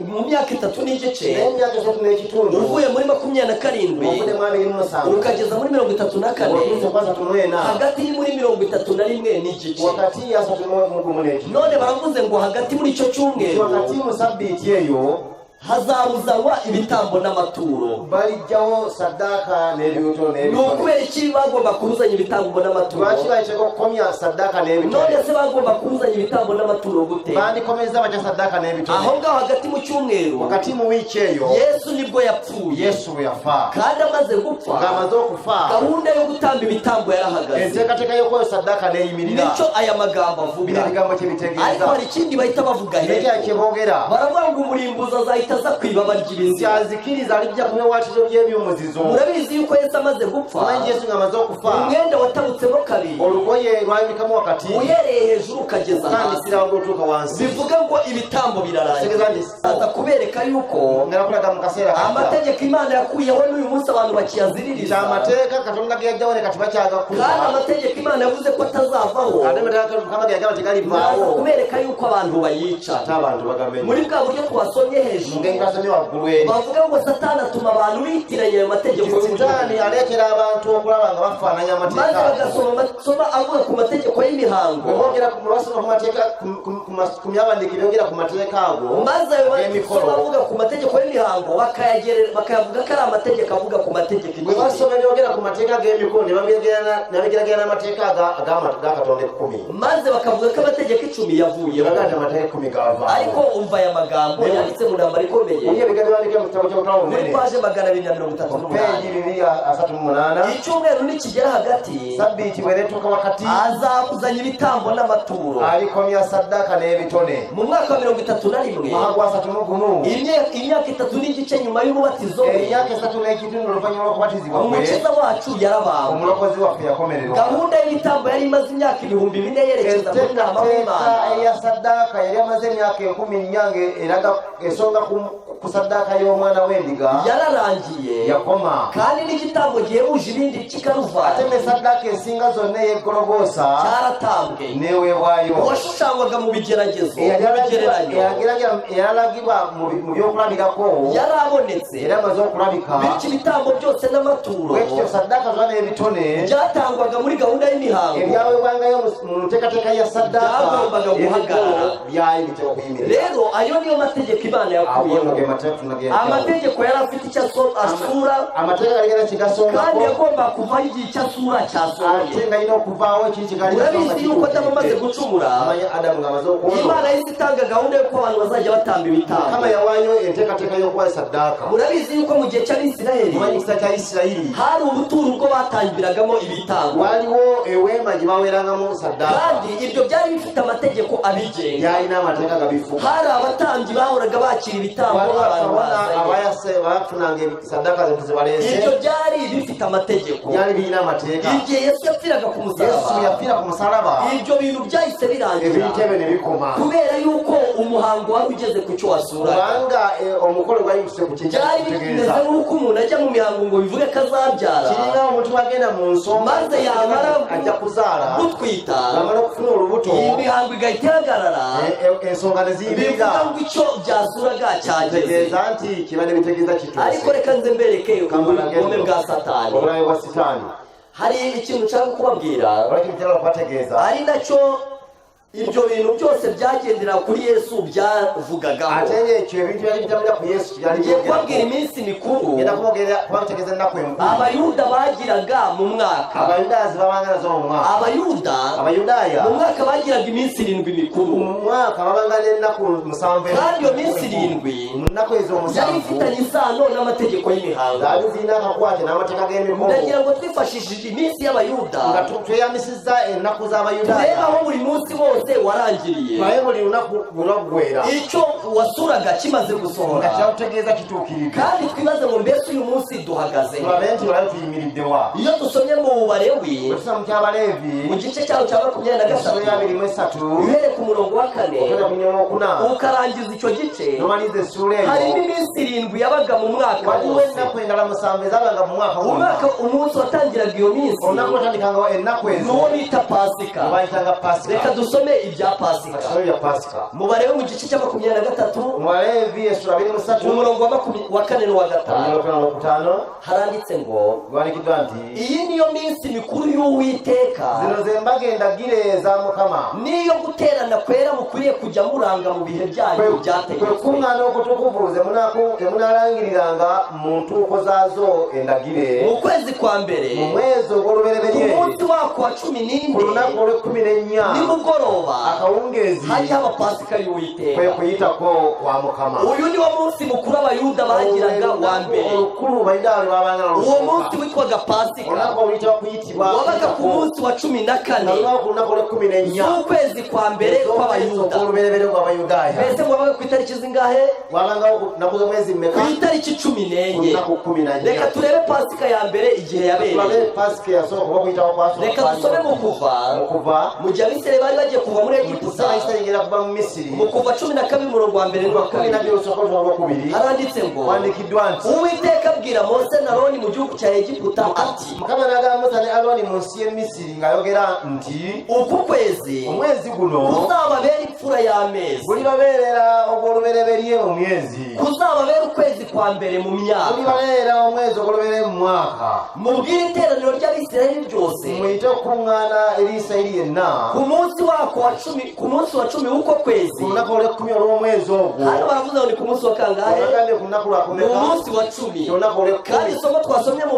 mu myaka 3 n'igice n'emyaka 3 n'ekitundu uvuye muri 27 ovude mu 27 ukageza muri 34 okutuusa kwasatu mwena hagati ni muri 31 n'igice wakati yasatu mu gumu n'ekitundu none baravuze ngo hagati muri icyo cyumweru wakati mu sabbiiti eyo hazabuzanywa ibitambo n'amaturo balijjawo saddaaka n'ebiwuto ni ukubera iki bagomba kubuzanya ibitambo n'amaturo lwaki bayiteka okukomya saddaaka n'ebitone none se bagomba kubuzanya ibitambo n'amaturo gute bandikomeza batya saddaaka n'ebitone aho ngaho hagati mu cyumweru wakati mu wiiki eyo Yesu nibwo yapfuye Yesu bwe yafa kandi amaze gupfa ng'amaze okufa gahunda yo gutamba ibitambo yarahagaze enteekateeka y'okwoyo saddaaka n'eyimirira nicyo aya magambo bino avuga ebigambo kye ariko bitegeeza hari ikindi bahita bavuga nekya hepfo kye boogera baravuga ngo umurimbuzi azahita aza ku ibaba ry'ibizira kyazikiriza alijja ku biwatizo by'eby'omuzizo murabizi yuko Yesu amaze gupfa omanyi Yesu ng'amaze okufa umwenda watabutsemo kabiri olugoye lwayimikamu wakati uhereye hejuru ukageza kandi hasi sirawo ng'otuuka wansi bivuga ngo ibitambo birarangiye tegeza nti aza kubereka yuko ngala kulaga mu kaseera kata amategeko Imana yakuyeho n'uyu munsi abantu bakiyaziririza kyamateeka katonda ge yajjawo ne kati bakyagakuza kandi amategeko Imana yavuze ko atazavaho ate amateeka Mukama ge yagamba aza tegalivaawo kubereka yuko abantu bayica ate abantu bagamenya muri bwa buryo twasomye hejuru bavuga ngo Satani atuma abantu bitiranya ayo mategeko maze bagasoma avuga ku mategeko y'imihango maze bavuga ku mategeko y'imihango bakayavuga ko ari amategeko avuga ku mategeko maze bakavuga ko amategeko 10 yavuye ariko umva aya magambo yanditse mu ntambara ikomeye muri paje 238 icyumweru nikigera hagati azakuzanya ibitambo n'amaturo mu mwaka wa 31 imyaka 3 n'igice nyuma y'umubatizo umukiza wacu yarabambwe gahunda y'ibitambo yari imaze imyaka 4,000 yerekeza muri nama y'Imana yararangiye kandi n'igitambo gihebuje ibindi kikaruva cyaratambwe uwashushanywaga mu bigeragezo yarabonetse bityo ibitambo byose n'amaturo byatangwaga muri gahunda y'imihango byagombaga guhagarara. Rero ayo niyo mategeko Imana yakuyeho. Amategeko yari afite icyo asura kandi yagomba kuvaho igihe icyo asura cyasohoye. Urabizi yuko Adamu amaze gucumura Imana yahise itanga gahunda yuko abantu bazajya batamba ibitambo. Murabizi yuko mu gihe cy'Abisirayeli hari ubuturo ubwo batangiragamo ibitambo kandi ibyo byari bifite amategeko abigenga. Hari abatambyi bahoraga bakira ibitambo abantu ibyo byari bifite amategeko. Igihe Yesu yapfiraga ku musaraba ibyo bintu byahise birangira kubera yuko umuhango wari ugeze ku cyo wasura. Byari bimeze nk'uko umuntu ajya mu mihango ngo bivuge ko azabyara maze yamara gutwita iyi mihango igahita ihagarara bivuga ngo icyo byasuraga cyageze. Ariko reka nze mbereke ubugome bwa Satani. Hari ikintu nshaka kubabwira ari nacyo ibyo bintu byose byagendera kuri Yesu byavugagaho. Ngiye kubabwira iminsi mikuru Abayuda bagiraga mu mwaka. Abayuda mu mwaka bagiraga iminsi 7 mikuru kandi iyo minsi 7 yari ifitanye isano n'amategeko y'imihango. Ndagira ngo twifashishije iminsi y'Abayuda turebe aho buri munsi wose warangiriye icyo wasuraga kimaze gusohora kandi twibaze ngo mbese uyu munsi duhagaze. Iyo dusomye mu Balewi mu gice cyaho cya 23 uhereye ku murongo wa 4 ukarangiza icyo gice harimo iminsi 7 yabaga mu mwaka wose. Umunsi watangiraga iyo minsi n'uwo bita Pasika. Reka dusome ibya Pasika mu Balewi mu gice cya 23 umurongo wa 4 n'uwa 5 haranditse ngo iyi niyo minsi mikuru y'Uwiteka niyo guterana kwera mukwiriye kujya muranga mu bihe byanyu byategetswe. Mu kwezi kwa mbere umunsi wako wa 14 nimugoroba hajya haba Pasika y'Uwiteka. Uyu ni wo munsi mukuru Abayuda bagiraga wa mbere. Uwo munsi witwaga Pasika wabaga ku munsi wa 14 z'ukwezi kwa mbere kw'Abayuda. Mbese wabaga ku itariki zingahe? Ku itariki 14. Reka turebe Pasika ya mbere igihe yabereye. Reka dusome mu Kuva mu gihe Abisirayeli bari bagiye kuva muri Egiputa mu Kuva 12 umurongo wa 1 n'uwa 2 haranditse ngo Uwiteka abwira Mose na Aroni mu gihugu cya Egiputa ati Mukama n'agamba Musa ne Aroni mu nsi y'e Misiri ng'ayogera nti uku kwezi omwezi guno kuzababera imfura y'amezi gulibabeerera ogw'olubereberye mu myezi kuzababera ukwezi kwa mbere mu myaka gulibabeerera omwezi ogw'olubereberye mu mwaka mubwire iteraniro ry'Abisirayeli ryose muyite okukuŋŋaana eri Isirayiri yenna ku munsi wa cumi w'uko kwezi ku lunaku olw'ekkumi olw'omwezi ogwo hano baravuze ngo ni ku munsi wa kangahe bagambye ku lunaku lwakumeka mu munsi wa 10 olunaku olw'ekkumi kandi isomo twasomye mu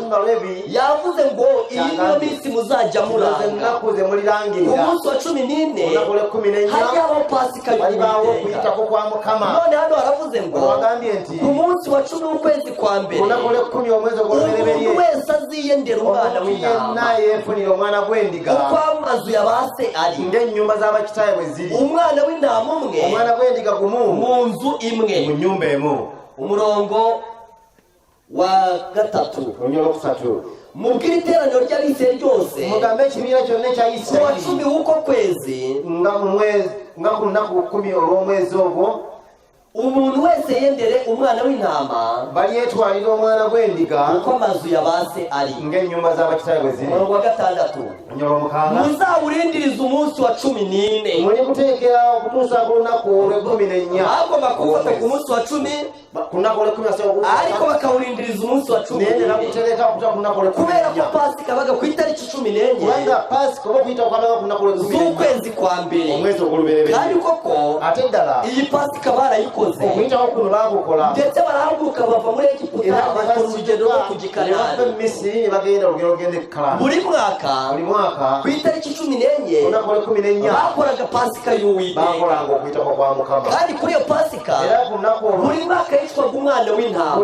Balewi yavuze ngo iyi niyo minsi muzajya muranga ennaku ze mulirangirira ku munsi wa 14 olunaku olw'ekkumi n'ennya hajyaho pasika walibaawo y'Uwiteka okuyitako kwa Mukama none hano haravuze ngo bagambye nti ku munsi wa 10 w'ukwezi kwa mbere olunaku olw'ekkumi omwezi ogw'olubereberye umuntu wese aziyendera umwana omuntu yenna w'intama yeefunira omwana gw'endiga uko amazu ya ba se ari ng'ennyumba z'abakitaabwe bwe ziri umwana w'intama umwe omwana gw'endiga gumu mu nzu imwe mu nnyumba emu umurongo wa 3 olw'okusatu mubwire iteraniro ry'Abisirayeli ryose mugambe ekibiina kyonna ekya ku wa Isirayiri 10 w'uko kwezi nga ku lunaku 10 olw'omwezi ogwo umuntu wese yendere umwana w'intama balyetwalira omwana gw'endiga uko amazu ya ba se ari ng'ennyumba z'abakitaabwe bwe ziri umurongo wa 6 onyola omukaaga muzawurindiriza umunsi wa 14 muli kuteekera okutuusa ku lunaku olw'ekkumi bagomba kuwufata ku munsi wa 10 ku lunaku olw'ekkumi ariko bakawurindiriza umunsi wa 10 naye nakutereka okuta ku lunaku kubera ko olw'ekkumi pasika baga ku itariki 14 kubanga pasika oba okuyita okwabaga ku lunaku olw'ekkumi z'ukwezi kwa mbere omwezi ogw'olubereberye kandi koko ate ddala iyi pasika barayikoze okuyitaho kuno baakukola ndetse barahaguruka bava muri Egiputa bakora urugendo rwo ku bava Gikanani e Misiri ne bagenda olugendo lugenda e Kanaani buri mwaka buli mwaka ku itariki 14 olunaku olw'ekkumi n'ennya bakoraga pasika y'Uwiteka baakolanga okuyitako kwa Mukama kandi kuri iyo pasika era ku lunaku olwo buri mwaka yitwaga umwana w'intama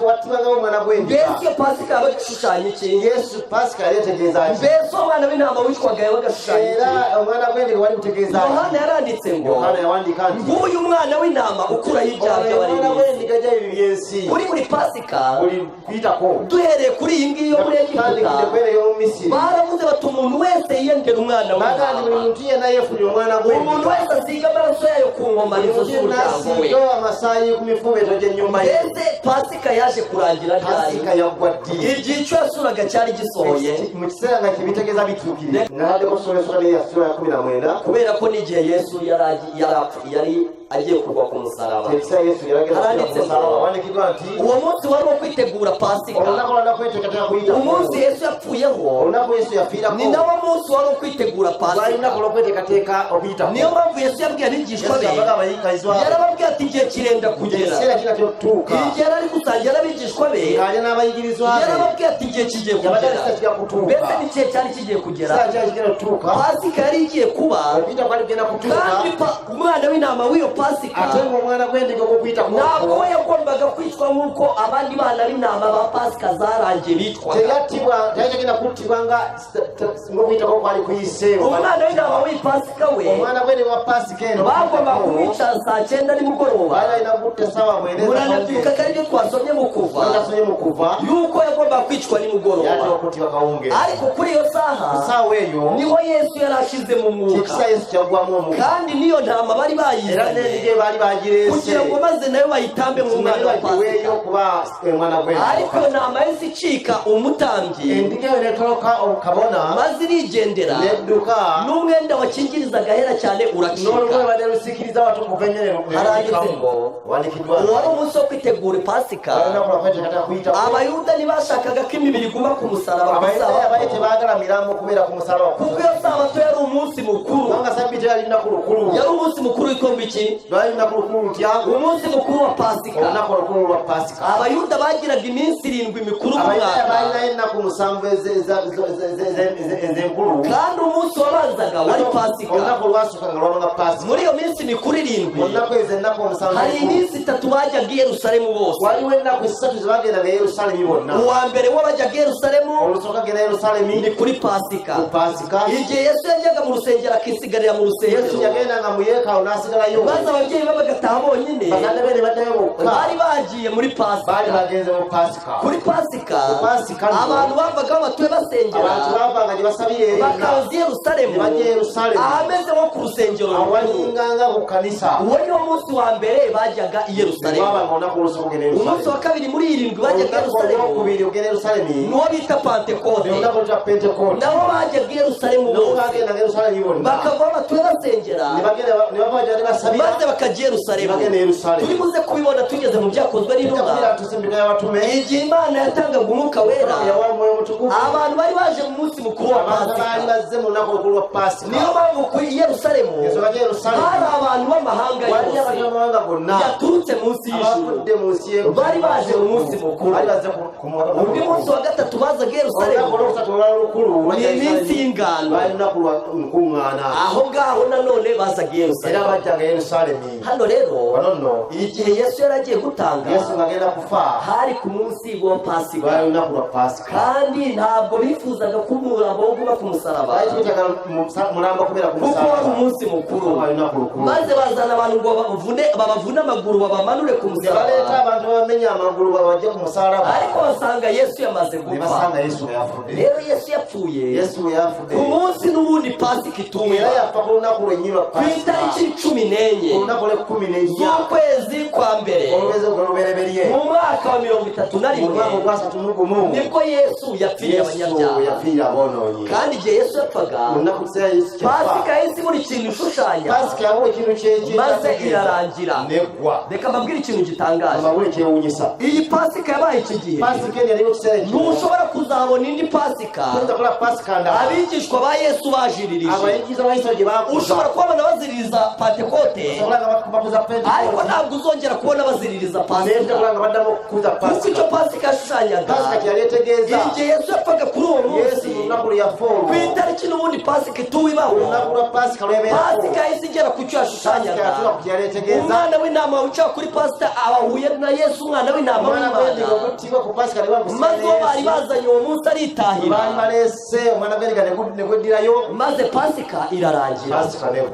wattibwagaho omwana gw'endiga mbese iyo pasika yabaga ishushanya iki Yesu pasika yali etegeeza ki mbese umwana w'intama witwaga yabaga ashushanya iki era omwana gw'endiga wali gutegeeza Yohana yaranditse ngo Yohana yawandiika nti nguyu umwana w'intama ukuraho ibyaha omwana by'abari gw'endiga gy'ebibi by'ensi kuri buri pasika buli kuyitako duhereye kuri iyi ngiyi yo muri Egiputa tandikidde kwere y'omu Misiri baravuze bati umuntu wese yiyendera umwana bagandi buli w'intama muntu yenna yeefunira omwana umuntu gw'endiga wese asiga amaraso yayo ku nkomanizo z'umuryango we nasiiga amasaayi ku mifumeto gy'ennyumba ye mbese pasika yaje kurangira pasika ryari yaggwa ddi igihe icyo yasuraga cyari gisohoye mu kiseera nga kibitegeeza bituukire nahaddeko sulesula ya sura ya 19 kubera ko n'igihe Yesu yari agiye kugwa ku musaraba ekiseera Yesu Haranditse ngo, yawandikiddwa nti uwo munsi wari uwo kwitegura pasika olunaku lwonna kweteekateka kuyitako umunsi Yesu yapfuyeho olunaku Yesu yafiirako ni nawo munsi wari uwo kwitegura lwali pasika lunaku lw'okweteekateeka okuyitako niyo mpamvu Yesu yabwiye abigishwa be yabaga abayigalizwa yarababwiye ati igihe kirenda kugera ekiseera kina ky'okutuuka igihe yari ari gusangira n'abigishwa be ng'alya n'abayigirizwa be yarababwiye ati igihe kigiye yabadde kugera ekisa kijja kutuuka mbese n'igihe cyari kigiye kugera ekiseera kyali kigenda kutuuka pasika yari igiye kuba okuyita kwali kugenda kutuuka kandi umwana w'intama w'iyo pasika ate ng'omwana gw'endiga ogw'okuyitako ntabwo we yagombaga kwicwa nk'uko abandi bana b'intama ba pasika zarangiye bitwaga teyattibwa teyali kyagenda kuttibwa ng'okuyitako kwali kuyiseewo umwana w'intama w'iyi pasika we omwana gw'endiga wa pasika eno bagomba kumwica saa 9 nimugoroba baali alina kutta essaawa mwenda muranabyibuka ko aribyo twasomye mu kuva gasomye mu kuva yuko yagombaga kwicwa nimugoroba yatera okuttibwa kawungeezi ariko kuri iyo saha essaawa eyo niho Yesu yari ashize mu mwuka kyekiseera Yesu kyaggwamu omukka kandi niyo ntama bari era bayizanye n'endiga baali bagireese kugira ngo maze nayo bayitambe mu mwana wa bagiweeyo pasika okuba omwana ariko gw'endiga ntama yahise icika umutambyi endiga eyo netoloka okabona maze irigendera nedduka n'umwenda wakingirizaga ahera cyane uracika n'olugoye badde lusikiriza watukuva ennyo haranditse ngo wandikiddwa wari umunsi wo kwitegura pasika olunaku lwakweteekateka kuyitako abayuda ntibashakaga ko imibiri iguma ku musaraba ku abayisirayiri baali Sabato. tebaagala mirambo kubeera ku musalaba kuko iyo sabato yari umunsi mukuru kubanga sabbiiti yali lunaku lukulu yari umunsi mukuru w'ikombe iki lwali lunaku lukulu lutya umunsi mukuru wa pasika olunaku olukulu lwa pasika abayuda bagiraga iminsi 7 mikuru mu abayisirayiri mwaka baalinayo ennaku 7 ez'enkulu kandi umunsi wabanzaga wari pasika olunaku olwasooka nga lwabanga pasika muri iyo minsi mikuru 7 mu nnaku ezo ennaku 7 hari iminsi 3 bajyaga i Yerusalemu bose waliwo ennaku 3 zebagendanga e Yerusaalemi bonna uwa mbere wabajyaga i Yerusalemu olusooka genda Yerusaalemi ni kuri pasika ku pasika igihe Yesu yajyaga mu rusengero akisigarira mu Yesu rusengero yagendanga mu yeekaalu n'asigalayo maze ababyeyi be bagataha bonyine baganda be ne baddayo bokka bari bagiye mu muri Pasika bari bagenze mu Pasika kuri Pasika abantu bavaga batuye basengera abantu bavaga basabire bakaza Yerusalemu ahameze nko ku rusengero awanyinganga ku kanisa uwo niwo munsi wa mbere bajyaga i Yerusalemu umunsi wa kabiri muri irindwi bajyaga i Yerusalemu nuwo bita Pentekote nabo bajyaga i Yerusalemu bakava batuye basengera maze bakajya i Yerusalemu turi muze kubibona tugeze mu byakozwe n'intumwa igihe Imana yatangaga umwuka wera abantu bari baje mu munsi mukuru wa Pasika niyo mpamvu kuri Yerusalemu hari abantu b'amahanga yose yaturutse munsi y'ijuru bari baje mu munsi mukuru undi munsi wa gatatu bazaga i Yerusalemu ni iminsi y'ingano aho ngaho nanone bazaga i Yerusalemu hano rero igihe Yesu yaragiye gutanga hari ku munsi wa Pasika kandi ntabwo bifuzaga ko umurambo wo kuba ku musaraba kuko wari umunsi mukuru maze bazana abantu ngo babavune amaguru babamanure ku musaraba ariko basanga Yesu yamaze gupfa rero Yesu yapfuye ku munsi n'ubundi Pasika ituwe ku itariki 14 z'ukwezi kwa mbere mu mwaka wa 31 nibwo Yesu yapfiriye abanyabyaha kandi igihe Yesu yapfaga Pasika yahise buri kintu ishushanya maze irarangira reka mbabwire ikintu gitangaje iyi Pasika yabaye iki gihe ntushobora kuzabona indi Pasika abigishwa ba Yesu bajiririje ushobora kubona baziririza Pentekote ariko ntabwo uzongera kubona baziririza Pasika kuko icyo Pasika yashushanyaga igihe Yesu yapfaga kuri uwo munsi ku itariki n'ubundi Pasika ituwibaho Pasika yahise igera ku cyo yashushanyaga umwana w'intama wicaye kuri Pasika abahuye na Yesu umwana w'intama w'Imana maze uwo bari bazanye uwo munsi aritahira maze Pasika irarangira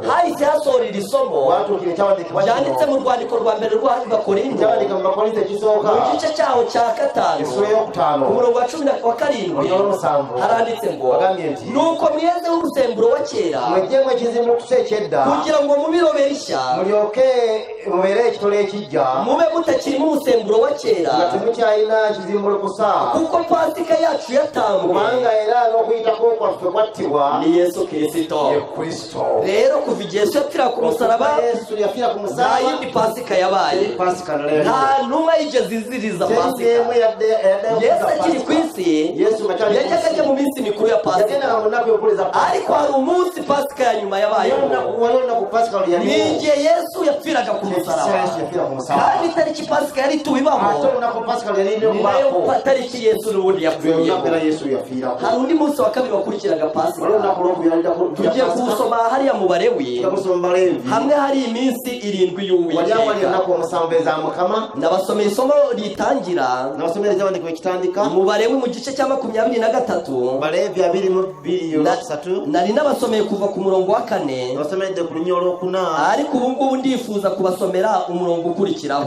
hahise hasorera isomo ryanditse mu rwandiko rwa mbere rw'Abakorinto mu gice cyaho cya 5 ku murongo wa 17 haranditse ngo nuko mweze w'urusemburo wa kera kugira ngo mubirobere ishya mube mutakirimo umusemburo wa kera kuko Pasika yacu yatambwe ni Yesu Kristo rero kuva igihe Yesu yapfira ku musaraba nta yindi Pasika yabaye nta ntumwa yigeze iziriza Pasika Yesu akiri ku isi yajyaga ajya mu minsi mikuru ya Pasika ariko hari umunsi Pasika ya nyuma yabayeho ni igihe Yesu yapfiraga ku musaraba kandi itariki Pasika yari tuwibaho ni nayo tariki Yesu n'ubundi yapfuyeho hari undi munsi wa kabiri wakurikiraga Pasika tugiye kuwusoma hariya mu Balewi hamwe hari iminsi 7 y'Uwiteka nabasomeye isomo ritangira mu Balewi mu gice cya 23 nari nabasomeye kuva ku murongo wa 4 ariko ubu ngubu ndifuza kubasomera umurongo ukurikiraho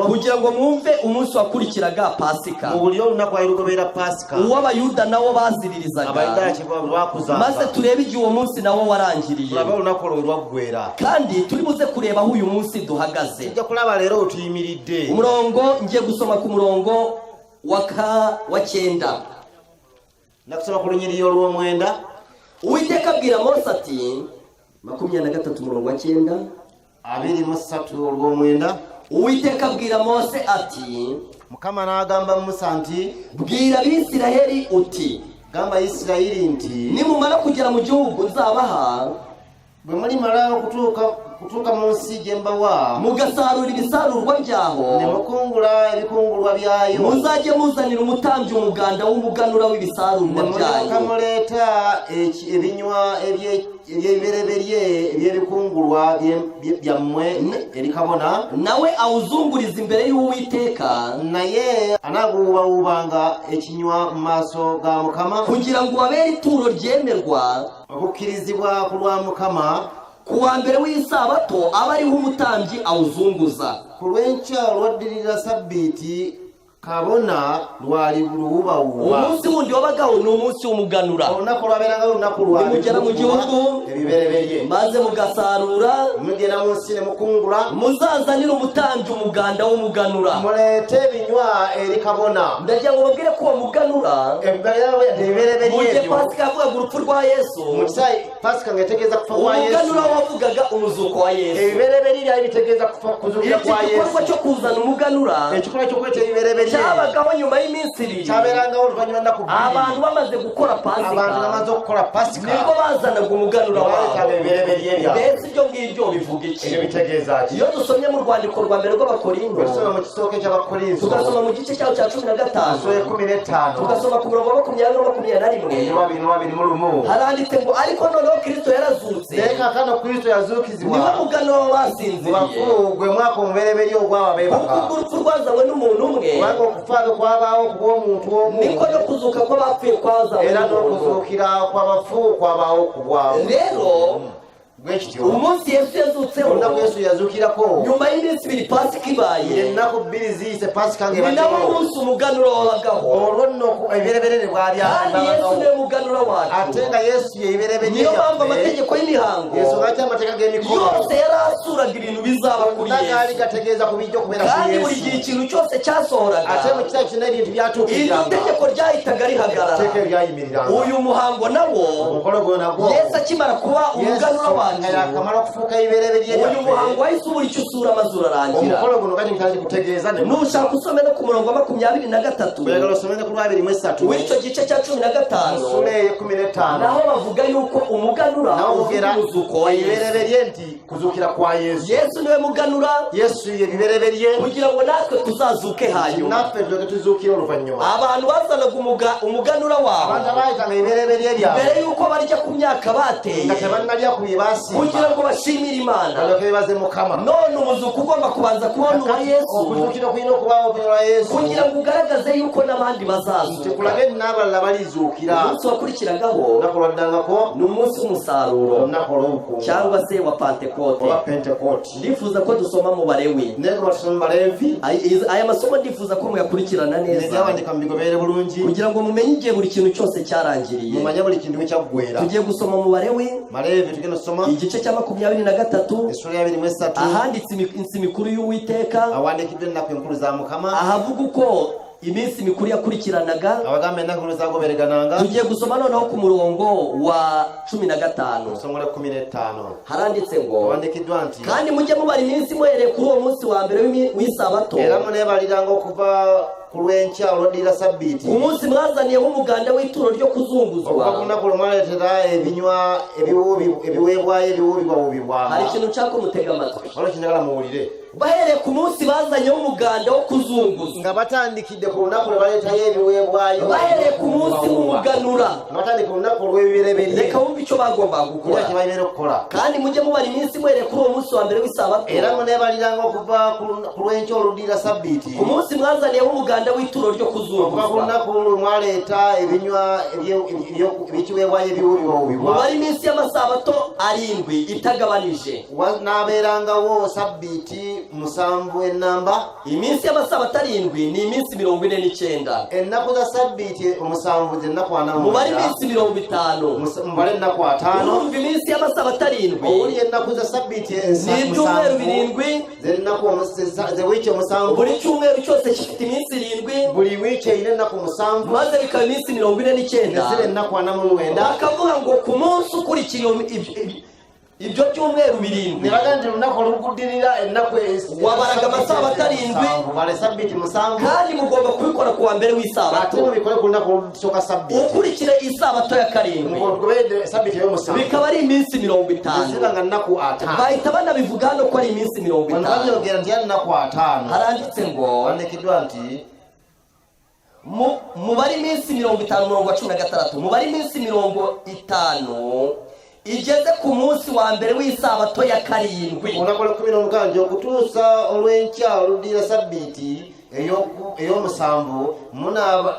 kugira ngo mwumve umunsi wakurikiraga Pasika uw'Abayuda nawo baziririzaga maze turebe igihe uwo munsi nawo warangiriye kandi turi buze kureba aho uyu munsi duhagaze umurongo ngiye gusoma ku murongo wa 9 nakusoma ku runyiriro rwo mwenda Uwiteka abwira Mose ati 23 umurongo wa 9 23 rwo mwenda Uwiteka abwira Mose ati Mukama nagamba Musa nti bwira Abisirayeli uti gamba Isirayeli nti nimumara kugera mu gihugu nzabaha bwe muri mara kutuka munsi jemba wa mugasarura ibisarurwa byaho nemukungura ibikungurwa byayo muzajye muzanira umutambyi umuganda w'umuganura w'ibisarurwa byayo kamureta ebinywa ebyeberebeye ebyebikungurwa byamwe erikabona nawe awuzunguriza imbere y'Uwiteka naye anaguba ekinywa mu maso ga Mukama kugira ngo abere ituro ryemerwa okukirizibwa kulwa Mukama kuwa mbere w'isabato aba ariho umutambyi awuzunguza. Kulwencha olwaddirira sabbiiti kabona lwali luwubawuba. Umunsi wundi wabagaho ni umunsi w'umuganura. Olunaku lwabeeranga olunaku lwa nimugera mu gihugu ebibereberye maze mugasarura mugenda mu nsi ne mukungula muzazanira umutambyi umuganda w'umuganura muleete ebinywa eri kabona. ndagira ngo babwire ko uwo muganura ebibereberye mu gihe pasika yavugaga urupfu rwa Yesu mu kisayi pasika ngategeeza kufa kwa Yesu umuganura wavugaga umuzuko wa Yesu. ebibereberye byali bitegeeza kuzuukira kwa Yesu. igikorwa cyo kuzana umuganura ekikolwa ky'okweta ebibereberye cyabagaho nyuma y'iminsi ibiri kyabeerangaho oluvannyuma nnaku bbiri. abantu bamaze gukora abantu pasika bamaze okukola pasika nibwo bazanaga umuganura baleetaga wabo. ebibereberye byabwe. mbese ibyo ngibyo bivuga iki? ebyo bitegeeza ki? iyo dusomye mu rwandiko rwa mbere rw'Abakorinto tusoma mu kisooka eky'Abakorinto tugasoma mu gice cyaho cya 15 Soye 15 tugasoma ku murongo wa 20 na 21 haranditse ngo ariko noneho Kristo yarazutse leka kano Kristo yazuukizibwa niba muganura w'abasinziriye gwe mwaka omubereberye ogw'ababeebaka kuko urupfu rwazanywe n'umuntu umwe kubanga okufaaga kwabaawo ku bw'omuntu omu niko no kuzuka kw'abapfuye kwazanywe era n'umuntu. n'okuzuukira kw'abafu kwabaawo ku bwawo. rero bwekityo umunsi Yesu yazutseho olunaku Yesu yazuukirako nyuma y'iminsi ibiri pasika ibaye ennaku bbiri ziyise pasika ni nawo ng'ebaddewo munsi umuganura wabagaho olwo nno ebibereberye kandi Yesu niwe muganura wacu. ate nga Yesu ye ebibereberye niyo mpamvu amategeko y'imihango ensonga ki amateeka g'emikolo yose yari asuraga ibintu bizaba kuri gaali Yesu gategeeza ku bijja okubeera ku kandi buri gihe Yesu ikintu cyose cyasohoraga ate mu kiseera kyonna ebintu iryo byatuukiriranga tegeko ryahitaga rihagarara. etteeka eryayimiriranga uyu muhango nawo omukolo gwo nagwo Yesu akimara kuba umuganura wacu yakamala okufuuka ebibereberye uyu muhango wahise ubura icyo usura maze urarangira. omukolo guno kati nkazi kutegeeza ne nushaka usome no ku murongo wa 23 oyagala osomene ku 23 w'icyo gice cya 15 sula eye 15 naho bavuga yuko umuganura nawo bugera umuzuko wa Yesu. ebibereberye nti kuzuukira kwa Yesu. Yesu niwe muganura Yesu ye ebibereberye kugira ngo natwe tuzazuke hanyuma. naffe tulyoke tuzuukire oluvannyuma. abantu bazanaga umuganura wabo abantu abaayitanga ebibereberye byabwe mbere yuko barya ku myaka bateye nga tebannalya ku bye basimba kugira ngo bashimire Imana. balyoke bebaze Mukama. none umuzuko ugomba kubanza kubona uwa Yesu okuzuukira kulina okubaawo oluvannyuma lwa Yesu kugira ngo ugaragaze yuko n'abandi bazazuka. tekulage n'abalala balizuukira. umunsi wakurikiragaho olunaku lwaddangako ni umunsi w'umusaruro olunaku olw'obukungu cyangwa se wa Pentekote. oba pentekooti. ndifuza ko dusoma mu Balewi naye nga batusoma mu Baleevi aya masomo ndifuza ko muyakurikirana neza nebyawandika mu bigoberere bulungi kugira ngo mumenye igihe buri kintu cyose cyarangiriye. mumanye buli kintu ekyaggwera. tugiye gusoma mu Balewi Baleevi tugenda osoma igice cya 23 essula ya 23 ahanditse iminsi mikuru y'Uwiteka awandikiddwa ennaku enkulu za Mukama ahavuga uko iminsi mikuru yakurikiranaga. abagamba ennaku enkulu zagoberegananga. tugiye gusoma noneho ku murongo wa 15 osongola 15 haranditse ngo awandikiddwa nti kandi mujye mubara iminsi muhereye kuri uwo munsi wa mbere w'isabato era muneebaliranga okuva ku lw'enkya olw'oddirira sabbiiti umunsi mwazaniyeho umuganda w'ituro ryo kuzunguzwa. okuva ku lunaku lwe mwaleetera ebinywa ebiweebwayo ebiwuubibwawuubibwa. hari ikintu nshaka mutega amatwi. waliwo kinjagala muwulire. bahereye ku munsi bazanyeho umuganda wo kuzunguzwa nga batandikidde ku lunaku lwe baleetayo ebiweebwayo bahereye ku munsi w'umuganura nga batandika olunaku olw'ebibereberye reka wumve icyo bagombaga era gukora. kyebalina okukola. kandi mujye mubara iminsi muhereye kuri uwo munsi wa mbere w'isabato era muneebaliranga okuva ku lw'enkya oluddirira sabbiiti ku munsi mwazaniyeho umuganda w'ituro ryo okuva ku kuzunguzwa. lunaku lwe mwaleeta ebinywa eby'ekiweebwayo ebiwuubibwawuubibwa. mubare iminsi y'amasabato 7 itagabanije. n'abeerangawo sabbiiti 7 ennamba. iminsi y'amasabato 7 ni iminsi 49. ennaku za sabbiiti 7 zennaku 40. mubare iminsi 50. mubale ennaku 5. urumva iminsi y'amasabato 7 owuli ennaku za sabbiiti ni ibyumweru 7 zennaku zewiiki 7. buri cyumweru cyose gifite iminsi 7 buli wiiki erina ennaku 7 maze bikaba iminsi 49. ziba ennaku 49. bakavuga ngo ku munsi ukurikira ibyo byumweru 7 nebaga nti olunaku oluguddirira ennaku wabaraga amasabato 7 bale sabbiiti 7 kandi mugomba kubikora ku wa mbere ate w'isabato mubikole ku lunaku olusooka sabbiiti ukurikira isabato ya 7 ng'ogoberere sabbiiti ey'omusanvu bikaba ari iminsi 50. ziba nga nnaku 5. bahita banabivuga hano ko ari iminsi 50. banyogera nti ya nnaku 5 haranditse ngo wandikiddwa nti mubare iminsi 50 murongo wa 16 mubare iminsi 50 igeze ku munsi wa mbere w'isabato ya 7 onakola 16 okutuusa olw'enkya oluddirira sabbiiti ey'omusanvu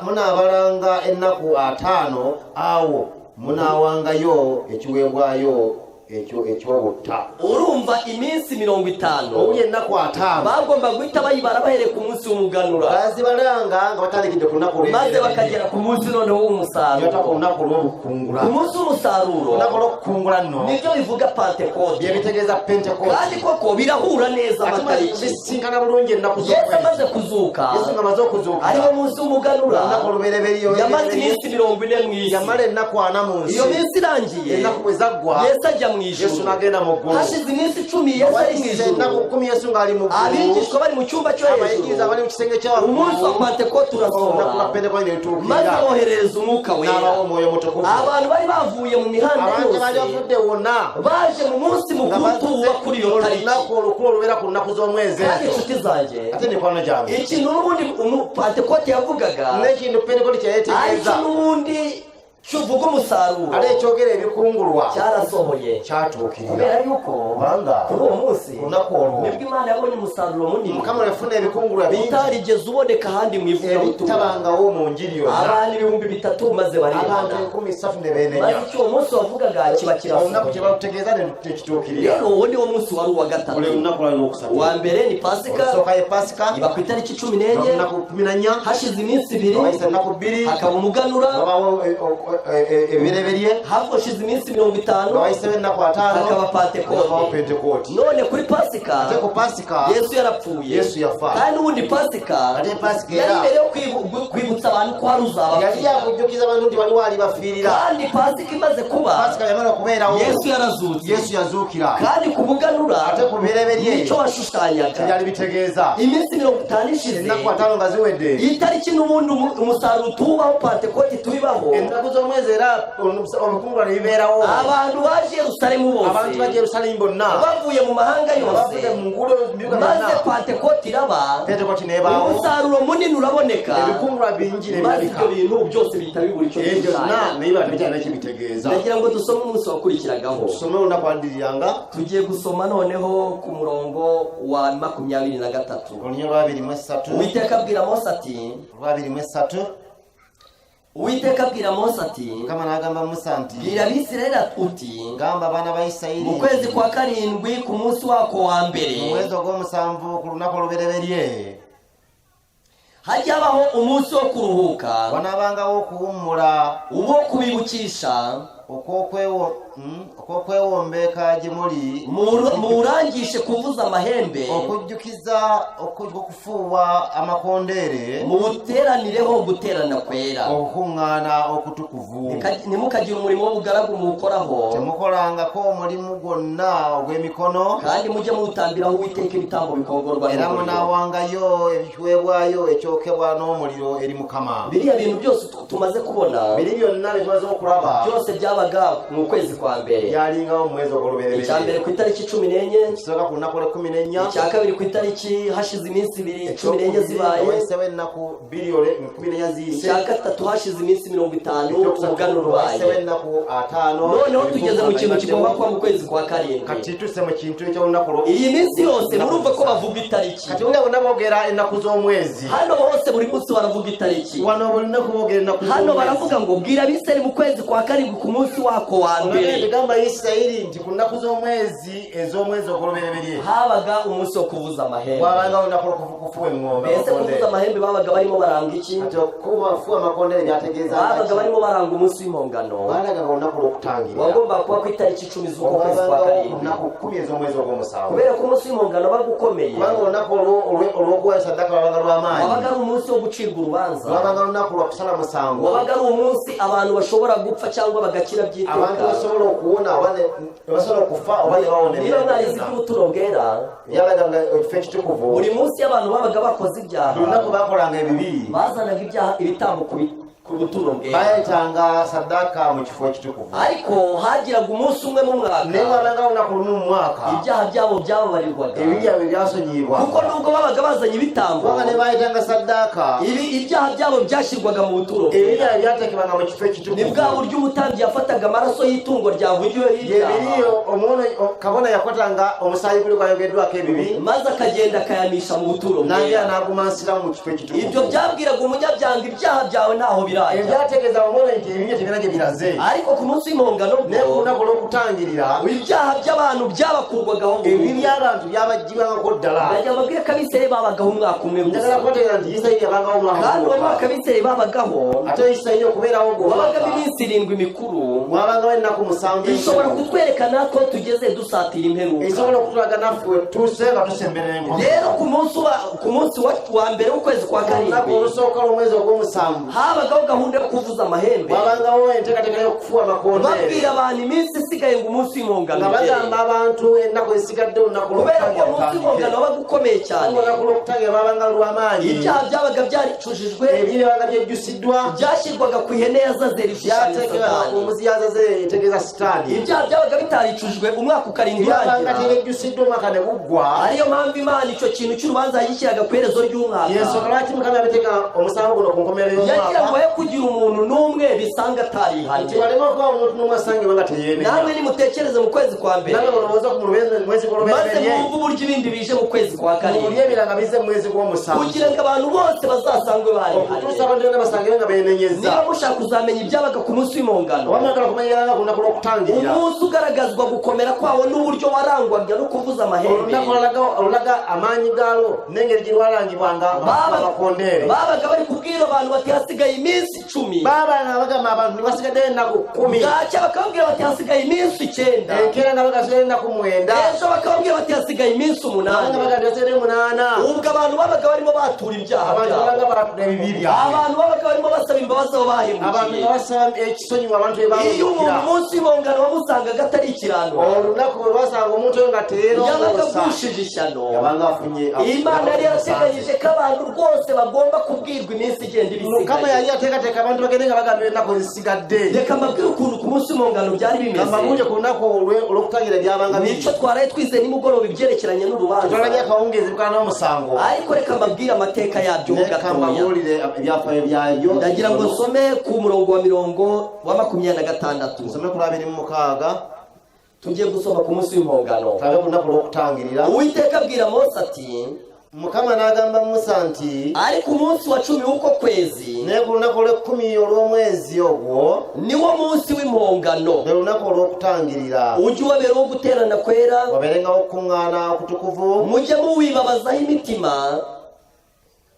munaabalanga ennaku 5 awo munaawangayo ekiweebwayo ekyobutta urumva iminsi 50 obuye ennaku 5 bagomba guhita bayibara bahere ku munsi w'umuganura bazibalanga nga batandikidde ku nnaku maze bakagera ku munsi noneho w'umusaruro ku nnaku lw'obukungula ku munsi w'umusaruro nnaku lw'okukungula nno nibyo bivuga Pentecote byebitegeeza Pentecote kandi koko birahura neza amatariki bisinkana bulungi ennaku Yesu amaze kuzuka Yesu ngamaze okuzuuka ariwo munsi w'umuganura ennaku olubereberyo yamaze iminsi 40 mu isi yamala ennaku 4 mu nsi iyo minsi irangiye ennaku bwe zaggwa Yesu ajya mu Yesu ijuru n'agenda mu ggulu hashize iminsi 10 Yesu ari mu ijuru ennaku 10 Yesu ng'ali mu ggulu abigishwa bari mu cyumba cyo abayigiriza hejuru bali mu kisenge ky'awaggulu umunsi wa Pentecote urasohora ennaku ya Pentecote maze netuukirira boherereza umwuka wera n'abawo omwoyo mutukuvu abantu bari bavuye mu mihanda abantu bali yose bavudde wonna baje mu munsi mukuru tuba kuri iyo tariki olunaku olukulu olubeera ku nnaku z'omwezi kandi ezo inshuti zanjye ate mikwano gyange ikintu n'ubundi Pentecote yavugaga n'ekintu Pentecote kyeyetegeeza ariko n'ubundi cyuvuga umusaruro ate ekyogera ebikungulwa cyarasohoye kyatuukirira kubera yuko kubanga kuri uwo munsi olunaku olwo nibwo Imana yabonye umusaruro munini Mukama yafuna ebikungulwa bingi utarigeze uboneka ahandi mu ivugabutumwa ebitabangawo mu njiri yonna abantu 3,000 maze abantu barihana 13 ne beenenya maze icyo uwo munsi wavugaga kiba olunaku kirasohoye kye balutegeeza ne tekituukirira rero uwo ni wo munsi wari uwa gatatu ole olunaku lwali lwokusatu uwa mbere ni pasika olusooka ye pasika iba ku itariki 14 olunaku 14 hashize iminsi 2 wayise ennaku 2 hakaba umuganura wabawo ebireberye hashize iminsi 50 wayisewo ennaku 5 hakaba wabawo Pentecote Pentecote none kuri pasika ate ku pasika Yesu yarapfuye Yesu yafa kandi ubundi pasika ate pasika yari era mbere yo kwibutsa abantu ko hari uzaba yali yakujjukiza abantu nti waliwo alibafiirira kandi pasika imaze kuba pasika yamala okubeerawo Yesu yarazutse Yesu yazuukira kandi ku muganura ate ku bireberye nicyo washushanyaga tebyali bitegeeza iminsi 50 ishize ennaku 5 nga ziwedde itariki n'ubundi umusaruro tubaho Pentecote tubibaho ennaku z'omwezi era obukungula ne bibeerawo abantu baje Yerusalemu abantu bose bajja Yerusalemu bonna bavuye mu mahanga bavuye yose mu nguudo mbibuga maze byonna Pentecote iraba Pentecote n'ebaawo umusaruro munini uraboneka ebikungula bingi ne maze birabika ibyo bintu byose bihita bibura icyo ebyo byonna bishushanya naye bantu bijyana n'ekibitegeeza ndagira ngo dusome umunsi wakurikiragaho tusome olunaku lwaddiriranga tugiye gusoma noneho ku murongo wa 23 olunya lwa 23 Uwiteka abwira Mose ati lwa 23 Uwiteka abwira Mose ati Mukama n'agamba Musa nti bwira Abisirayeli uti gamba abaana ba Isirayiri mu kwezi kwa karindwi ku munsi wako wa mbere mu mwezi ogw'omusanvu ku lunaku olubereberye hajya habaho umunsi wo kuruhuka wanaabangawo okuwummula uwo kubibukisha okw'okwewombeeka gye muli murangishe kuvuza amahembe okujjukiza okufuuwa amakondeere mubuteranireho guterana kwera okukuŋŋaana okutukuvu ntimukagira umurimo w'ubugaragu muwukoraho temukolangako omulimu gwonna ogw'emikono kandi mujye muwutambiraho Uwiteka ibitambo bikongorwa era n'umuriro munaawangayo ebiweebwayo ekyokebwa n'omuliro eri Mukama biriya bintu byose tumaze kubona biri byonna bitumaze okulaba byose byabaga mu kwezi kwa mbere byalingawo mu mwezi ogw'olubereberye icya mbere ku itariki 14 kisooka ku lunaku lw'e14 icya kabiri ku itariki hashize iminsi 14 zibaye wayisewo ennaku 14 ziyise icya gatatu hashize iminsi 50 umuganura wayisewo ubaye ennaku 5 noneho tugeze mu kintu kigomba kuba mu kwezi kwa karindwi kati tuse mu kintu eky'olunaku iyi minsi yose murumva ko bavuga itariki kati buli bonna boogera ennaku z'omwezi hano hose buri munsi baravuga itariki wano buli nnaku boogera ennaku hano baravuga ngo bwira Abisirayeli mu kwezi kwa karindwi ku munsi wako wa mbere gamba Isirayiri nti ku nnaku z'omwezi ez'omwezi ogw'olubereberye habaga umunsi wo kuvuza amahembe wabanga olunaku lw'okufuuwa eŋŋombe mbese kuvuza amahembe babaga barimo baranga iki kati okufuuwa amakondeere byategeeza babaga barimo baranga umunsi w'impongano balagaga olunaku lw'okutangira wagomba kuba ku itariki 10 z'uko kwezi kwa karindwi olunaku 10 ez'omwezi ogw'omusanvu kubera ko umunsi w'impongano bagukomeye kubanga olunaku olw'okuwa sadaka lwabanga lw'amaanyi wabaga ari umunsi wo gucirwa urubanza lwabanga olunaku lwa kusala musango wabaga ari umunsi abantu bashobora gupfa cyangwa bagakira abantu by'iteka basobola okuwona basobola okufa oba ne bawona niba mwarizi ko ubuturo bwera yalaganga ekifo ekitukuvu buri munsi y'abantu babaga bakoze ibyaha buli lunaku bakolanga ebibi bazanaga ibyaha ibitambo ku buturo bwera bayetanga sadaka mu kifo ekitukuvu ariko hagiraga umunsi umwe mu mwaka naye wabangawo olunaku lumu mu mwaka ibyaha byabo byababarirwaga ebibi byabwe byasonyiyibwa kuko nubwo babaga bazanye ibitambo kubanga ne bayetanga sadaka ibyaha byabo byashyirwaga mu buturo ebibi byabwe byatekebwanga mu kifo ekitukuvu ni bwa buryo umutambyi yafataga amaraso y'itungo ryavugiwe yebiriyo y'ibyaha omuwono kabona yakwatanga omusaayi guli gwayogeddwako ebibi maze akagenda akayamisha mu buturo nagera bwera n'agumansiramu mu kifo ekitukuvu ibyo byabwiraga umunyabyanga ibyaha byawe ntaho birahurira byaje byategeza abamona nti ebinye tebirage biraze ariko ku munsi w'impongano ne kunako lokutangirira ibyaha by'abantu byabakurwagaho ebibi abantu byabagibwako ddala najya babwiye ko abisirayeli babagaho umwaka umwe njagala kubategeeza nti isirayiri yabagaho kandi uwo mwaka abisirayeli babagaho ate isirayiri okubeerawo wabagamo iminsi 7 mikuru mwabangaho ennaku 7 ishobora kutwerekana ko tugeze dusatira imperuka isobola okutulaga naffe tuse nga tusemberera enkono rero ku munsi wa mbere w'ukwezi kwa karindwi olusooka lw'omwezi ogw'omusanvu habagaho gahunda yo kuvuza amahembe wabangaho enteekateeka y'okufuwa amakondeere babwira abantu iminsi isigaye ngo umunsi w'impongano nga bagamba abantu ennaku ezisigadde olunaku kubera ko umunsi w'impongano wabaga ukomeye cyane olunaku lw'okutangira babanga lw'amaanyi ibyaha byabaga byaricujijwe ebyabaga byejjusiddwa byashyirwaga ku ihene ya zazeri byateekebwa ku mbuzi ya zazeri etegeeza sitaani ibyaha byabaga bitaricujijwe umwaka ukarindwi byabanga urangira tebejjusiddwa omwaka ne guggwa ariyo mpamvu imana icyo kintu cy'urubanza yishyiraga ku iherezo ry'umwaka yensonga lwaki mukama yabiteeka omusango guno ku nkomerero yagira ngo y'omwaka he kugira umuntu n'umwe bisanga atarihanye nti walema okuba omuntu n'omu asangibwa nga teyeemenya namwe nimutekereze mu kwezi kwa mbere nange olowooza ku mwezi maze gw'olubereberye mwumve uburyo ibindi bije mu kwezi kwa karindwi mulye ebiranga bize mu mwezi gw'omusanvu kugira ngo abantu bose bazasangwe barihanye okutuusa abantu bonna basangire nga beenenyeza niba mushaka kuzamenya ibyabaga ku munsi w'impongano wamagala kumenyeranga ku lunaku lw'okutangirira umunsi ugaragazwa gukomera kwawo n'uburyo warangwaga no kuvuza amahembe olunaku olulaga amaanyi gaalwo n'engeri gye lwalangibwanga amakondeere babaga bari kubwira abantu bati hasigaye iminsi 10 baabanga bagamba abantu ne basigadde ennaku 10 bwacya bakababwira bati hasigaye iminsi 9 enkeera nga bagasigadde ennaku 9 ejo bakababwira bati hasigaye iminsi 8 abanga bagamba basigadde 8 ubwo abantu babaga barimo batura ibyaha abantu byabo balanga baatula ebibi byabwe abantu babaga barimo basaba imbabazi abo abantu bahemukiye nga basaba ekisonyiwa abantu iyo bebamukira umuntu umunsi w'impongano wamusangaga atari ikirano olunaku lwe basanga omuntu oyo nga yabaga teerongoosa agushije ishyano yabanga afunye imana yari yarateganyije ko abantu rwose bagomba kubwirwa iminsi igenda mukama ibisigaye yali yateekateeka abantu bagende nga bagamba ennaku ezisigadde reka mbabwire ukuntu ku munsi w'impongano byari gamba bungi bimeze ku lunaku olw'okutangira byabanga nicyo twaraye twize nimugoroba ibyerekeranye n'urubanza twalabye akawungeezi bukana n'omusango ariko reka mbabwire amateka yabyo ho leka gatoya mbabuulire ebyafaayo byabyo ndagira ngo nsome ku murongo wa 26 nsome ku 26 tugiye gusoma ku munsi w'impongano tulabe ku lunaku lw'okutangirira uwiteka abwira mose ati mukama n'agamba musa nti ariko umunsi wa 10 w'uko kwezi naye ku lunaku olw'ekkumi olw'omwezi ogwo niwo munsi w'impongano lwe lunaku olw'okutangirira ujye ubabera wo guterana kwera wabeerengawo okuŋŋaana okutukuvu mujye muwibabazaho imitima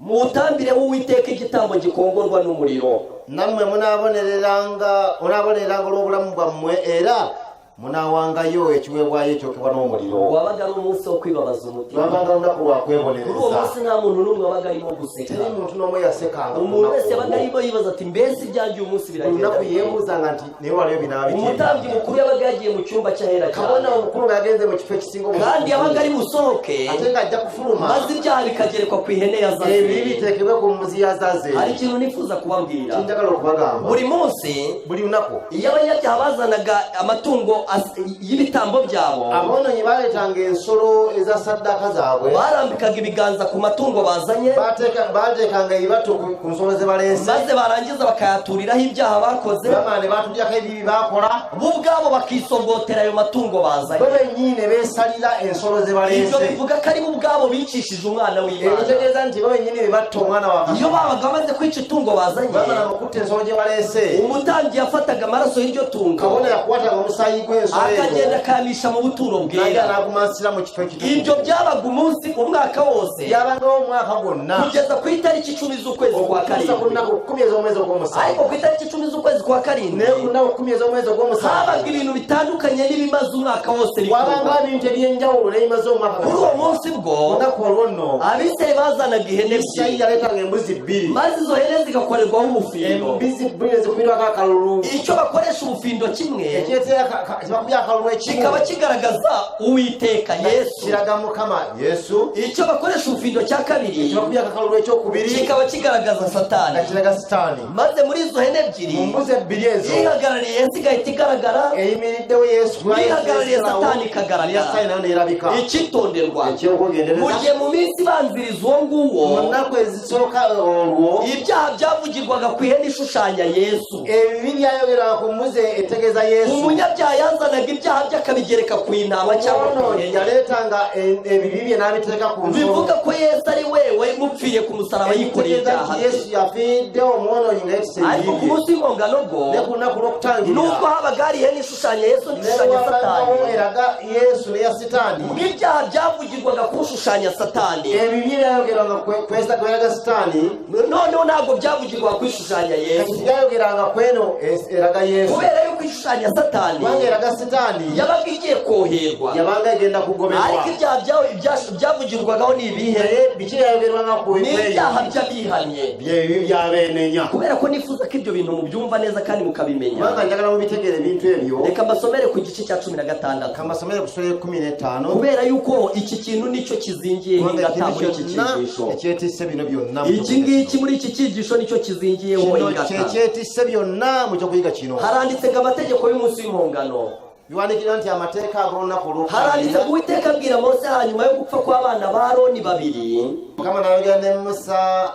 muwutambireho uwiteka igitambo gikongorwa n'umuriro nammwe munaabonereranga olw'obulamu bwammwe era munawangayo ekiweebwayo ekyokebwa n'omuliro wabaga ari umunsi wo kwibabaza umutima lwabanga lunaku kuri uwo lwakwebonereza munsi nta muntu n'umwe wabaga arimo guseka teri muntu n'omu yasekanga umuntu wese yabaga arimo yibaza ati mbese ibyanjye uyu munsi biragenda olunaku bite?" yeebuuzanga nti naye waliyo binaabiki umutambyi mukuru yabaga yagiye mu cyumba cy'ahera kabona cyane omukulu nga yagenze mu kifo ekisinga kandi yabaga ari busohoke ate ng'ajja kufuluma maze ibyaha bikagerekwa ku ihene ya ebibi zazeri biteekebwe ku mbuzi ya zazeeri hari ikintu nifuza kubabwira kinjagala okubagamba buri munsi buli lunaku iyo abanyabyaha bazanaga amatungo y'ibitambo byabo aboononyi baleetanga ensolo eza saddaaka zaabwe barambikaga ibiganza ku matungo bazanye baateekanga ebibato ku nsolo ze baleese maze barangiza bakayaturiraho ibyaha bakoze bamala ne baatulyako ebibi baakola bo ubwabo bakisogotera ayo matungo bazanye bo bennyini ne beesalira ensolo ze ibyo baleese bivuga ko ari bo ubwabo bicishije umwana w'imana ebitegeeza nti bo bennyini be batta omwana wa iyo babaga bamaze kwica itungo bazanye bamala okutta ensolo gye baleese umutambyi yafataga amaraso y'iryo tungo kabona yakwataga omusaayi gw'ensolo akagenda akamisha mu buturo naye bwera n'agumansira mu kifo ekitukuvu ibyo byabaga umunsi umwaka wose byabangawo omwaka gwonna kugeza ku itariki 10 z'ukwezi kwa okutuusa ku karindwi nnaku 10 ez'omwezi ogw'omusanvu ariko ku itariki 10 z'ukwezi kwa karindwi naye ku nnaku 10 ez'omwezi ogw'omusanvu habaga ibintu bitandukanye n'ibimaze umwaka wose bikorwa wabanga ebintu ebyenjawulo n'ebimaze omwaka kuri uwo munsi bwo olunaku olwo nno abisirayeli bazanaga ihene isirayiri ebyiri yaleetanga embuzi 2 maze izo hene zigakorerwaho ubufindo embuzi 2 ezikubirwako akalulu icyo bakoresha ubufindo kimwe kibakubya akalulu kikaba ekimu kigaragaza uwiteka yesu kiraga mukama yesu icyo bakoresha ubufindo cya kabiri kibakubya akalulu ekyokubiri kikaba kigaragaza nga satani kiraga sitaani maze muri izo hene mu ebyiri mbuzi 2 ezo ihagarariye yesu igahita igaragara eyimiriddewo yesu ihagarariye satani ikagaragara satani nayo nerabika icyitonderwa mu ekyokugendereza gihe mu minsi ibanziriza uwo nguwo mu nnaku ezisooka olwo ibyaha byavugirwaga ku ihene ishushanya yesu ebibi byayogerwaga ku mbuzi etegeeza yesu umunyabyaha yazanaga ibyaha by'akabigereka ku intama cyangwa yaletanga ebibi n'abiteka ku nzu bivuga ko Yesu ari wewe mupfiye ku musaraba yikoreye ibyaha Yesu yafide omwono yingetse ariko ku munsi w'ingongano go nekuna kurokutangira nuko habaga hariho n'ishushanya Yesu n'ishushanya Satani eraga Yesu ne ya Satani ibyaha byavugirwaga kushushanya Satani ebibi yayogeranga kwesta kweraga Satani noneho ntabwo byavugirwaga kwishushanya Yesu yayogeranga kweno eraga Yesu kubera yuko ishushanya Satani wangeraga Satani yabaga igiye koherwa yabanga igenda kugomerwa ariko ibyaha byavugirwagaho nibihe biki yayogeranga ku ibyaha by'abihanye byabenenya kubera ko nifuza ko ibyo bintu mubyumva neza kandi mukabimenya banga njagala mu bitegere bintu ebyo reka mbasomere ku gice cya 16 kamasomere kusore 15 kubera yuko iki kintu nicyo kizingiye ingata muri iki cyigisho cyetise bino byonna iki ngiki muri iki cyigisho nicyo kizingiyeho ingata cyetise byonna mu cyo kuyiga kino haranditse ngo amategeko y'umunsi w'impongano biwandikira nti amateka agona ku haranditse ngo Uwiteka abwira Mose hanyuma yo gupfa kw'abana ba Aroni babiri kama nayo ne Musa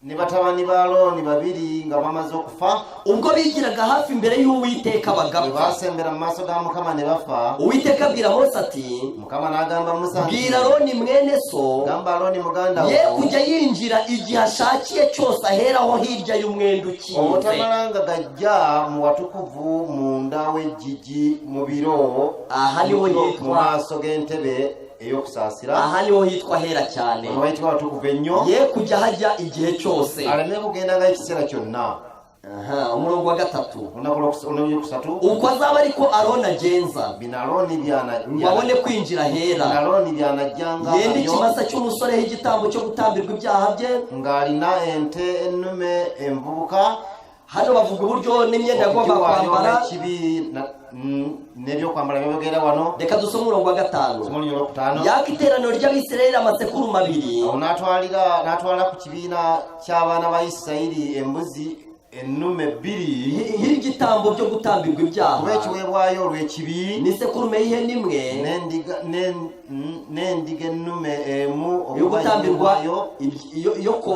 ni batabani ba Aroni babiri nga bamaze okufa ubwo bigiraga hafi imbere y'Uwiteka bagapfa basembera mu maso ga Mukama ne bafa Uwiteka abwira Mose ati Mukama nagamba Musa bwira Aroni mwene so gamba Aroni muganda ye kujya yinjira igihe ashakiye cyose aheraho hirya y'umwenda ukinze omutamalanga gajja mu watukuvu mu ndawe jiji mu biro aha niho mu yitwa maso g'entebe eyokusasira aha niho hitwa hera cyane abayitwa watukuvu ennyo ye kujya hajya igihe cyose aleme kugendanga ekiseera kyonna umurongo wa 3 unakusatu uko azaba ariko Aroni agenza binaroni byana babone kwinjira hera binaroni byana janga yenda ikimasa cy'umusore h'igitambo cyo gutambirwa ibyaha bye ngalina ente ennume emvubuka hano bavuga uburyo n'imyenda yagomba kwambara kibi nebyo kwambara byogera wano reka dusome umurongo wa 5 yakiteraniro ry'Abisirayeli amasekuru 2 natwala ku kibiina cy'abana ba Isirayeli embuzi ennume 2 h'igitambo byo gutambirwa ibyaha kubekiwebwayo olw'ekibi n'isekurume y'ihene imwe n'endiga ennume emu yo gutambirwa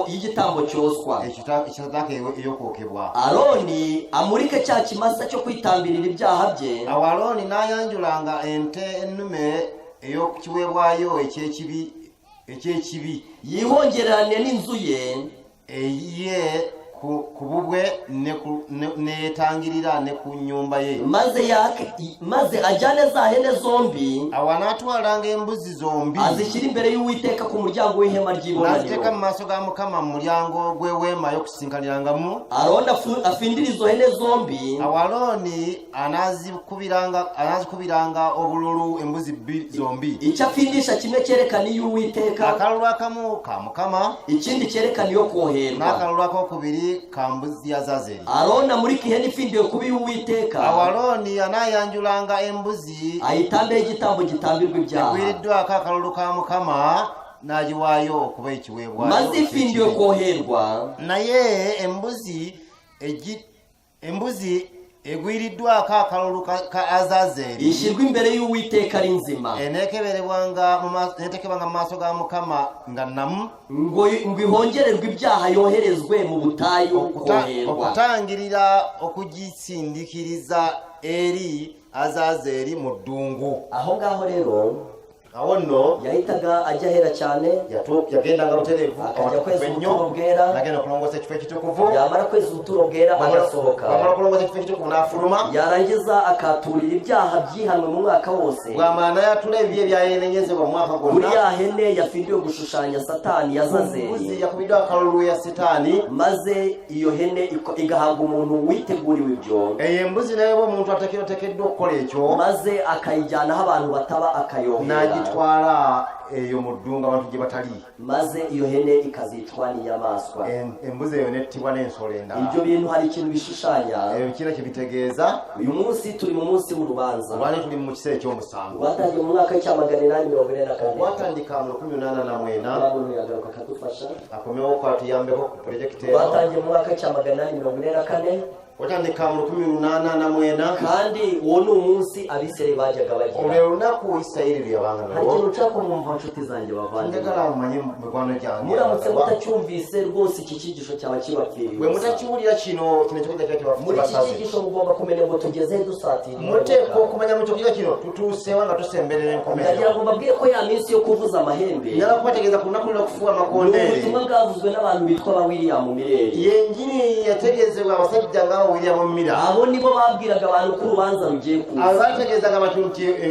y'igitambo cyoswa ekitaka eyokwokebwa Aroni amurike cya kimasa cyo kwitambirira ibyaha bye awo Aroni nayanjulanga ente ennume eyokiwebwayo ekyekibi yihongererane n'inzu ye ye kububwe netangirira ne ku nyumba ye maze ajyane za hene zombi awanatwalanga embuzi zombi azishyira imbere y'Uwiteka ku muryango w'ihema ry'ibonaniro naziteka mu maso ga Mukama mu muryango gw'ewema yo kusinkanirangamo Aroni afindira izo hene zombi Aroni anazikubiranga obululu embuzi zombi icyo afindisha kimwe cyerekana y'Uwiteka akalulu akamu ka Mukama ikindi cyerekana yo koherwa n'akalulu akokubiri kambuzi ya Zazeri Aroni amurika ihene ifindiwe kubi y'Uwiteka Aroni anayanjulanga embuzi ayitambe igitambo gitambirwa ibyaha egwiridwa akalulu ka Mukama nagiwayo okuba ekiweebwayo maze ifindiwe koherwa naye embuzi egwiridwa akalulu ka Azazeri ishyirwa imbere y'Uwiteka ari nzima netekebanga mu maso ga Mukama nga namu ngo ihongererwe ibyaha yoherezwe mu butayu koherwa okutangirira okugisindikiriza eri Azazeri mu ddungu aho ngaho rero aho no yahitaga ajya hera cyane yagendaga ruterevu akajya kweza ubuturo bwera nagenda kulongoza ekifo ekitukuvu yamara kweza ubuturo bwera agasohoka bamara kulongoza ekifo ekitukuvu n'afuluma yarangiza akaturira ibyaha byihanwe mu mwaka wose bwamana yatula ebiye byayenenyezebwa mu mwaka gwonna kuri ya hene yafindiwe gushushanya Satani ya Zazeri yakubiddwa akalulu ya Satani maze iyo hene igahabwa umuntu witeguriwe ibyo eyo embuzi nayo omuntu atekeddwa okukola ekyo maze akayijyanaho abantu bataba akayohera twala eyo muddunga abantu gye batali maze iyo hene ikazicwa n'inyamaswa embuzi eyo nettibwa n'ensolo endala ibyo bintu hari ikintu bishushanya kino kibitegeeza uyu munsi turi mu munsi w'urubanza lwani tuli mu kiseera eky'omusango rwatangiye mu mwaka w'A844 rwatandika mu 1884 abantu yagaruka akadufasha akomewo kwatuyambeko ku projekiti rwatangiye mu mwaka w'A844 watandika mu 1884 kandi uwo ni umunsi Abisirayeli bajyaga bagira ule lunaku Isirayeli lyabanga hari ikintu nshaka kumva nshuti zanjye bavandimwe muramutse mutacyumvise rwose iki cyigisho cyaba kibapfiriye we mutacyurira kino muri iki cyigisho mugomba kumenya ngo tugeze dusatira muteko kumenya mu cyo kino tutusewa nga tusemberere nkomeza ndagira ngo mbabwire ko ya minsi yo kuvuza amahembe narakubategeza kunakurira kufuwa makondere ubutumwa bwavuzwe n'abantu bitwa ba William Mireri yengiri yategezebwa abasajja ngabo William Mireri abo nibo babwiraga abantu ko urubanza rugiye kuza abategezaga abantu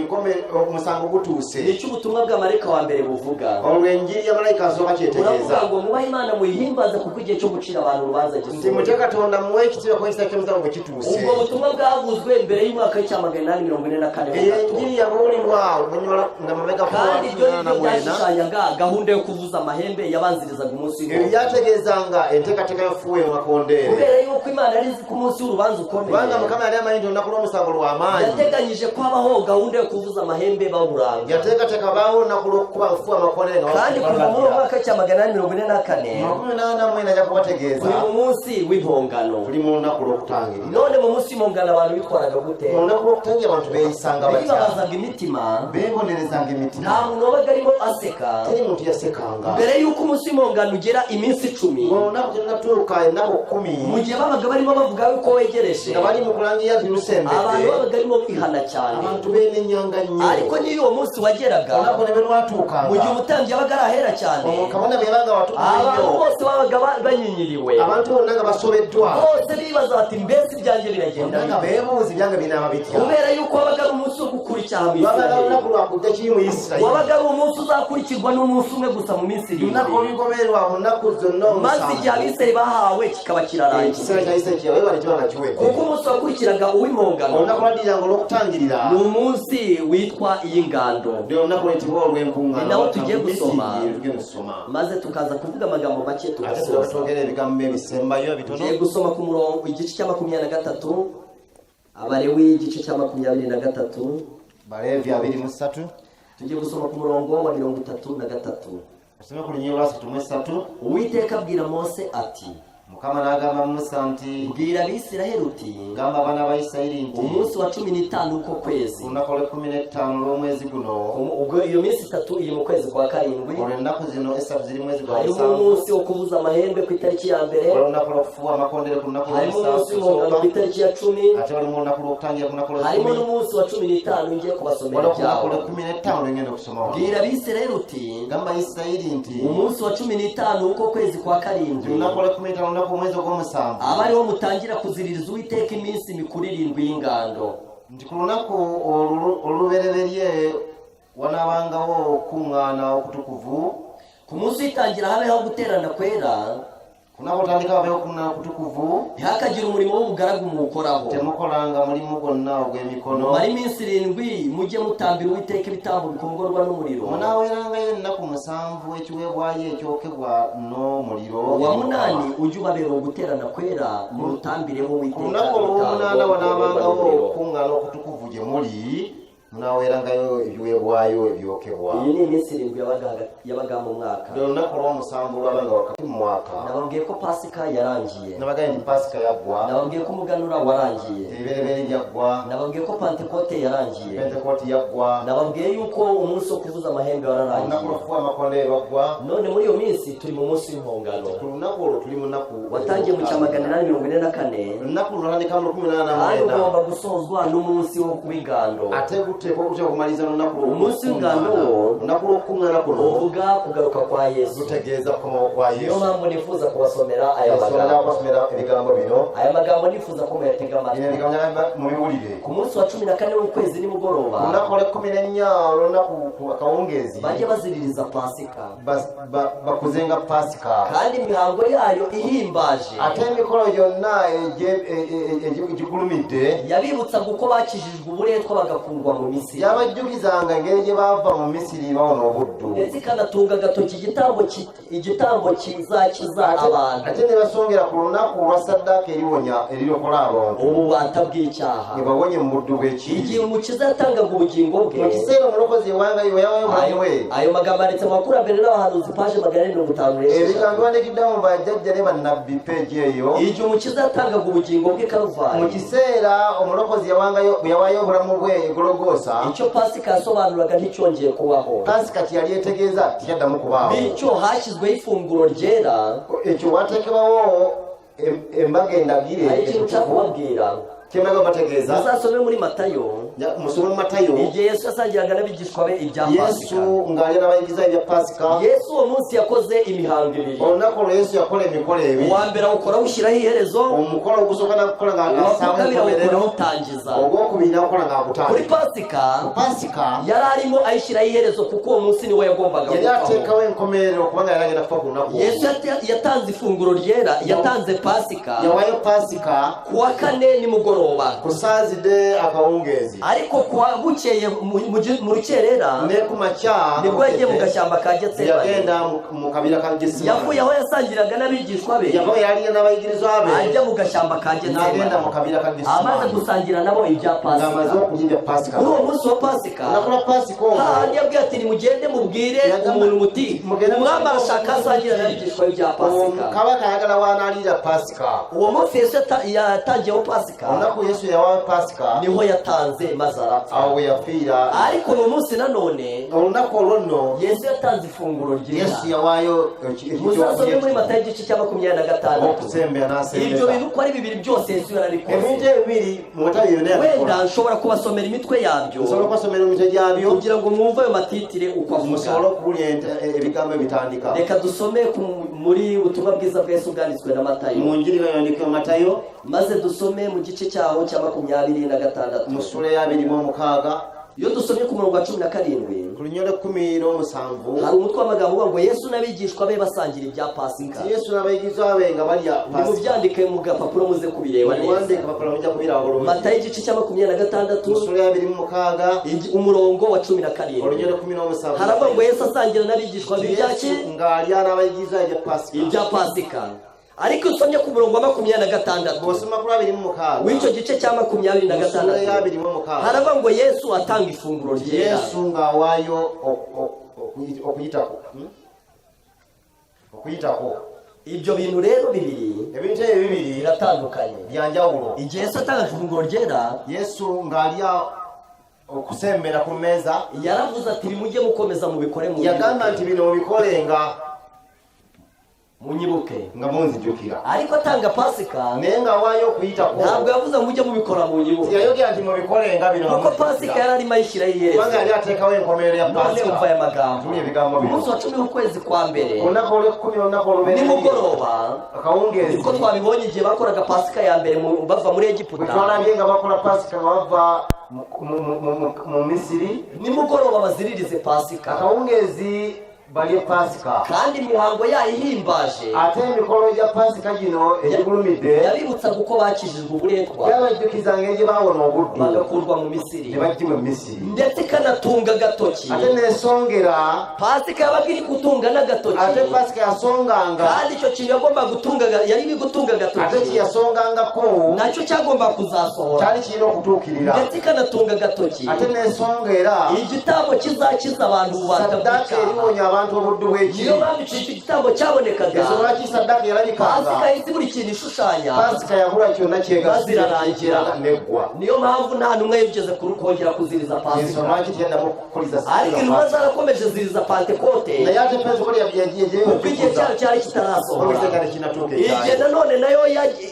nkome umusango gutuse nicyo ubutumwa bw'amareka wa mbere buvuga olwengiri y'amareka asoka cyetegeza ngo muba Imana muyihimbaza kuko igihe cyo gucira abantu urubanza gisohoye ndi muteka tonda muwe kitira ko isake musango kituse ubwo butumwa bwavuzwe mbere y'umwaka w'844 yengiri yaburi rwawe munyora ndamabega kandi ibyo byashushanyaga gahunda yo kuvuza amahembe yabanzirizaga umunsi w'imana byategezanga entekateka yofuwe makondere kubera yuko Imana yari ku munsi w'urubanza ukomeye banga mukama yari amayindo nakuru umusango rw'amani yateganyije ko habaho gahunda yo kuvuza amahembe bawuranga yatekateka baho nakuru kuba fuwa makondere kandi kuva mu mwaka w'844 mwena ajya kubategeza uri mu munsi w'impongano uri mu nakuru okutangira none mu munsi w'impongano abantu bitwaraga gute mu nakuru okutangira abantu beyisanga babazaga imitima bebonerezanga imitima nta muntu wabaga arimo aseka teri muntu yasekanga mbere y'uko umunsi w'impongano ugera iminsi 10 ngo naturuka nako 10 mu gihe babaga barimo bavuga yuko wegereje abari mu kurangira y'urusembere abantu babaga barimo kwihana cyane abantu bene nyanganye ariko niyo uwo munsi wageraga nako nebe rwatukanga mu gihe umutambyi yabaga arahera cyane ukabona bebanga abantu bose babaga banyinyiriwe abantu bonanga basobeddwa bose bibaza bati mbese ibyanjye biragenda nanga bebuzi byanga binaba bitya kubera yuko wabaga ari umunsi wo gukurikira mu Isirayeli wabaga ari umunsi uzakurikirwa n'umunsi umwe gusa mu minsi 7 maze igihe abisirayeli bahawe kikaba kirarangiye kuko umunsi wakurikiraga uw'impongano ni umunsi witwa iy'ingando ni nawo tugiye gusoma maze tukaza kuvuga amagambo make tugasoza tugiye gusoma ku murongo igice cya 23 Abalewi igice cya 23 Balevi 23 tugiye gusoma ku murongo wa 33 asema kuri nyirasi tumwe Uwiteka abwira Mose ati Mukama nagamba Musa nti bwira Abisirayeli uti ngamba abana ba Isirayeli nti umunsi wa 15 uko kwezi unakole 15 l'omwezi guno ubwo iyo minsi 3 iri mu kwezi kwa 7 ore ndako zino esatu ziri mwezi gwa Gatanu harimo umunsi wo kuvuza amahembe ku itariki ya mbere ore ndako kufuwa makondere kunako harimo umunsi wo ku itariki ya 10 ate ore ndako kutangira kunako harimo n'umunsi wa 15 ngiye kubasomera cyao ore 15 ngende kusoma bwira Abisirayeli uti ngamba Isirayeli nti umunsi wa 15 uko kwezi kwa 7 unakole 15 ndako mwezi gwa musanvu abari wo mutangira kuziririza Uwiteka iminsi mikuru 7 y'ingando ndikulunako olubereberye wanabangawo kumwana okutukuvu ku munsi itangira habeho guterana kwera kunakotandika babeho kumwana okutukuvu ntihakagira umurimo w'ubugaragu muwukoraho temukolanga mulimo gwonna ogw'emikono mumara iminsi 7 mujye mutambira Uwiteka ibitambo bikongorwa n'umuriro munaawerangayo ennaku 7 ekiweebwayo ekyokebwa n'omuliro wa 8 ujye ubabera guterana kwera murutambireho Uwiteka lunaku olw'omunaana wanaabangawo okungana okutukuvu gye muli munaawerangayo ebiweebwayo ebyokebwa iyi ni iminsi 7 yabaga mu mwaka lunaku olw'omusanvu lwabanga wakati mu mwaka nababwiye ko pasika yarangiye nabagaye nti pasika yaggwa nababwiye ko umuganura warangiye ebiberebere byaggwa nababwiye ko pentekote yarangiye pentekote yaggwa nababwiye yuko umunsi wo kuvuza amahembe wararangiye lunaku lwokufuwa amakondere baggwa none muri iyo minsi turi mu munsi w'impongano ku lunaku olwo tuli mu nnaku watangiye mu cya 844 lunaku lwatandika mu 18 kandi ugomba gusozwa n'umunsi wo w'ingando kumaliza lunaku umunsi w'ingando wo lunaku lw'okungana kuno uvuga kugaruka kwa Yesu gutegeeza kukomawo kwa Yesu niyo mpamvu nifuza kubasomera aya magambo ebigambo bino aya magambo nifuza ko muyatega amatwi mu biwulire ku munsi wa 14 w'ukwezi nimugoroba lunaku lwa 14 lunaku akawungezi bajye baziririza pasika bakuzenga pasika kandi imihango yayo ihimbaje ate emikolo gyonna egigulumidde yabibutsaga uko bakijijwe uburetwa bagakurwa mu Misiri yabajjukizanga engeri gye bava mu Misiri bawona obuddu ndetse ikanatunga agatoki igitambo kizakiza abantu ate ne basongera ku lunaku lwa saddaaka eriwonya erirokola abantu ububata bw'icyaha ne bawonye mu buddu bw'ekibi igihe umukiza yatangaga ubugingo bwe mu kiseera omulokozi yewangayo yawayo omulamu we ayo magambo aretse mu bakurambere n'abahanuzi paje 450 ebigambo biwandiikiddwa mu bajjajja ne bannabbi peegi eyo igihe umukiza yatangaga ubugingo bwe Kaluvari mu kiseera omulokozi yawayo obulamu bwe Gologoosa musa icyo pasika yasobanuraga nticyongeye kubaho. pasika kyali etegeeza tiyaddamu kubaawo bityo hashyizweho ifunguro ryera. ekyo wateekebwawo embaga endagire hari ikintu nshaka kubabwira. kyembaga bategeeza muzasome muri Matayo musome mu Matayo igihe Yesu yasangiraga n'abigishwa be ibya pasika. Yesu ng'ali n'abayigiza ebya pasika. Yesu uwo munsi yakoze imihango ibiri. olunaku olwo Yesu yakola emikolo ebiri. uwa mbere awukora awushyiraho iherezo, omukolo ogusooka nagukola uwakukabiri awukora awutangiza. ogwokubiri nawukola ng'agutangiza. kuri pasika yari arimo ayishyiraho iherezo kuko uwo munsi niwe yagombaga yari ateekawo enkomerero kubanga yari agenda kufa ku lunaku. Yesu yatanze ifunguro ryera, yatanze pasika yawayo pasika ku wa kane nimugoroba, ku saa zide akawungeezi, ariko bukeye mu rukerera ne ku makya nibwo yagiye mu gashyamba ka Getsemani. yagenda mu kabira ka Getsemani. yavuye aho yasangiraga n'abigishwa be, yavuye yariye n'abayigirizwa be, ajya mu gashyamba ka n'agenda mu Getsemani kabira ka Getsemani amaze gusangira nabo ibya ng'amaze pasika. okulya ebya pasika. kuri uwo munsi wa pasika nakula pasika ogwo hahandi yabwiye ati nimugende mubwire umuntu muti umwami arashaka asangira n'abigishwa ibya pasika. kabaka ayagala w'anaalira pasika. uwo munsi Yesu yatangiyeho pasika, olunaku Yesu yawayo pasika niho yatanze maze arapfa. awo we yafiira. ariko uwo munsi nanone olunaku olwo nno Yesu yatanze ifunguro ryera. Yesu yawaayo muzasome muri Matayo igice cya 26. okusembera ibyo n'asembeza bintu uko ari bibiri byose Yesu yarabikoze. ebintu ebibiri mu Matayo yonna yabikola. wenda nshobora kubasomera imitwe yabyo osobola okubasomera emitwe gyabyo kugira ngo mwumve ayo matitire uko musobole avuga. okuwulira ebigambo ebitandika. reka dusome muri ubutumwa bwiza bwa Yesu bwanditswe na Matayo, mu njiri yandikibwa Matayo maze dusome mu gice cyaho cya 26. mu sura ya 26 iyo dusomye ku murongo wa 17 ku lunyole 17 hari umutwe w'amagambo uvuga ngo Yesu n'abigishwa be basangira ibya pasika. Yesu n'abayigirizwa be nga balya pasika. nimubyandike mu gapapuro muze kubireba wandika neza. amapapuro mujja kubiraba Matayo igice cya mu 26 sura ya 26 umurongo wa 17 olunyole 17 haravuga ngo Yesu asangira n'abigishwa be ibyaki ng'alya n'abayigirizwa ebya pasika. ibya pasika. ariko usomye ku murongo wa 26 bw'osoma ku 26 w'icyo gice cya 26 haravuga ngo Yesu atanga ifunguro ryera. Yesu ng'awaayo okuyitako. ibyo bintu rero bibiri ebintu ebyo bibiri biratandukanye. byanjawulo. igihe Yesu atanga ifunguro ryera Yesu ng'alya okusembera ku mmeeza yaravuze ati nimujye mukomeza mubikore mu yagamba nti bino mubikolenga munyibuke nga munzijukira. ariko atanga pasika naye ng'awaayo okuyitako ntabwo yavuze ngo mujye mubikora mu nyibuke, yayogera nti mubikolenga bino kuko pasika yari arimo ayishyiraho iherezo. kubanga yali ateekawo enkomerero ya none umva pasika. aya magambo. tuli ebigambo bino umunsi wa 10 w'ukwezi kwa mbere olunaku olw'ekkumi olunaku olubeerera nimugoroba akawungeezi niko twabibonye igihe bakoraga pasika ya mbere bava muri bwe Egiputa. twalabye nga bakola pasika nga bava mu Misiri. nimugoroba baziririze pasika, akawungeezi balye pasika. kandi imihango yayo ihimbaje ate emikolo gya pasika gino egigulumidde yabibutsaga uko bakijijwe uburetwa yabajjukizanga engeri gye baawona obuddu bagakurwa mu Misiri, ne bajjibwa e Misiri. ndetse ikanatunga agatoki. ate n'esongera pasika yabaga iri gutunga n'agatoki, ate pasika yasonganga kandi icyo kintu yagombaga gutunga yari iri gutunga ate agatoki kiyasongangako nacyo cyagomba kuzasohora, kyali kirina okutuukirira. ndetse ikanatunga agatoki ate n'ensongera igitambo kizakiza abantu bubata saddaaka eriwonya abantu obuddu niyo bw'ekibi. mpamvu icyo gitambo cyabonekaga. ezo lwaki saddaaka yalabikanga. pasika yahise buri kintu ishushanya, pasika yabula kyonna bazirarangira. neggwa. niyo mpamvu nta n'umwe yigeze kongera kuziriza enso pasika. lwaki tyendamu okukuliza ariko intumwa zarakomeje ziriza pantekote naye ate pentekote kuko igihe cyayo cyari kitarasohora. obitegane kinatuuka igihe ekyayo nanone nayo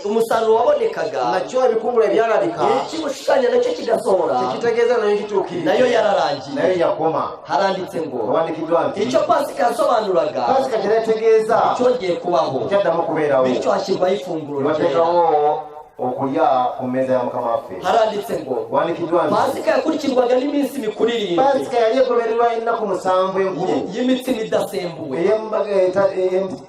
umusaruro wabonekaga, nakyo ebikungula ebyalabika ikimushukanya nacyo kigasohora, tekitegeeza nayo kituukirira nayo yararangiye. nayo yakoma. haranditse ngo owandikiddwa nti icyo pasika yasobanuraga pasika kyetegeeza cyongeye kubaho, kyaddamu kubeerawo. bityo hashyirwaho ifunguro ryera. bateekawo okulya ku mmeeza ya mukama waffe. haranditse ngo owandikiddwa nti pasika yakurikirwaga n'iminsi mikuru 7 pasika yali egobererwa ennaku 7 enkulu y'imitsima idasembuwe.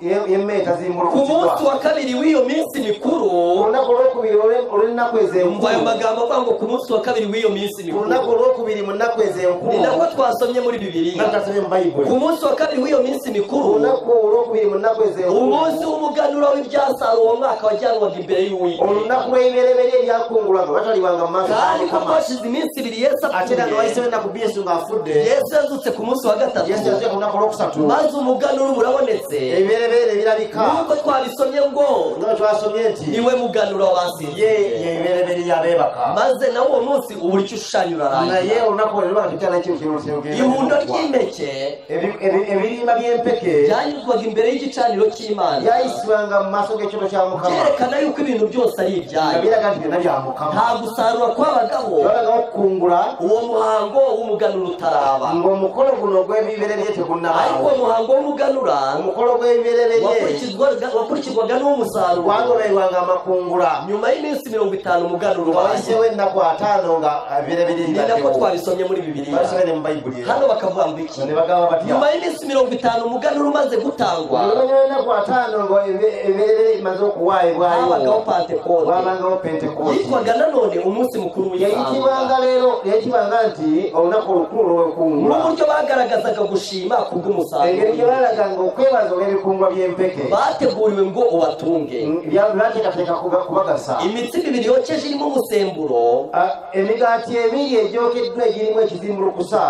ey'emmere ku etazimbulukukiddwa. munsi wa kabiri w'iyo minsi mikuru, olunaku olwokubiri olw'ennaku umva ayo ezenkulu magambo avuga ngo ku munsi wa kabiri w'iyo minsi olunaku mikuru, olwokubiri mu nnaku ezenkulu ni nako twasomye muri Bibiliya. natasomye mu bayibuli. ku munsi wa kabiri w'iyo minsi mikuru, olunaku olwokubiri mu nnaku ezenkulu umunsi w'umuganura w'ibyasaruwe uwo mwaka wajyanwaga imbere y'Uwiteka. olunaku amakuru y'ebibereberye byakungulwaga batalibanga mu maaso kandi kuko hashize iminsi ibiri Yesu ate nga wayise apfuye wenda ku Yesu ng'afudde Yesu yazutse ku munsi wa gatatu Yesu yazze ku lunaku olwokusatu maze umuganura burabonetse ebibereberye birabika nk'uko twabisomye ngo nga twasomye nti niwe muganura wasinze ebibereberye yabeebaka maze nawo uwo munsi ubura icyo ushushanya urarangira naye olunaku olwo luba tukyala ekintu kirungi ihundo ry'impeke ebirimba by'empeke byanyuzwaga imbere y'igicaniro cy'Imana byayisibwanga mu maaso g'ekyoto kya Mukama byerekana yuko ibintu byose ari nga ibyayo biraga nti byonna bya Mukama nta gusarura kwabagaho twalagawo okukungula uwo muhango w'umuganura utaraba ng'omukolo guno ogw'ebibereberye ariko tegunnabaawo uwo muhango w'umuganura omukolo gw'ebibereberye wakurikizwaga n'umusaruro gwagobererwanga amakungula nyuma y'iminsi 50 umuganura ubaye wayisewo ennaku 5 nga ebibereberye ni nako twabisomye muri Bibiliya basomere mu Bayibuli hano bakavuga ngo iki ne bagamba batya nyuma y'iminsi 50 umuganura umaze gutangwa oluvannyuma lw'ennaku 5 nga ebibereberye bimaze okuwaayibwayo habagaho Pentekote wabangawo pentekote yitwaga nanone umunsi mukuru yayitibwanga leero yayitibwanga nti olunaku olukulu lw'ebikungula n'uburyo bagaragazaga gushima kubw'umusaruro engeri gye balaganga okwebaza olw'ebikungula by'empeke bateguriwe ngo ubatunge byateekateeka kubagasa imitsima ibiri yokeje irimo umusemburo emigaati ebiri egyokeddwa egirimu ekizimbulukusa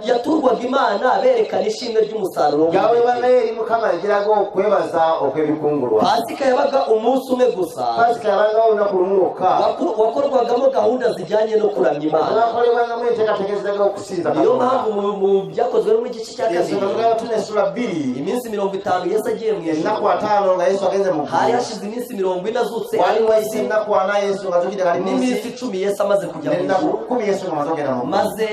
yaturwaga Imana berekana ishimwe ry'umusaruro yaweebanga eri Mukama egiraga okwebaza okw'ebikungulwa pasika yabaga umunsi umwe gusa pasika yabangawo olunaku lumu lwokka wakorwagamo gahunda zijyanye no kuramya Imana bakolebwangamu enteekateeka eziraga okusinza niyo mpamvu mu byakozwe no mu gice cya kabiri tuna essula 2 iminsi 50 Yesu agiye mu ennaku ijuru 5 nga Yesu agenze mu hari hashize iminsi 40 azutse wali wayise ennaku 4 Yesu nga zokidde kali n'iminsi 10 Yesu amaze kujya mu ennaku ijuru 10 Yesu nga amaze okugenda mu maze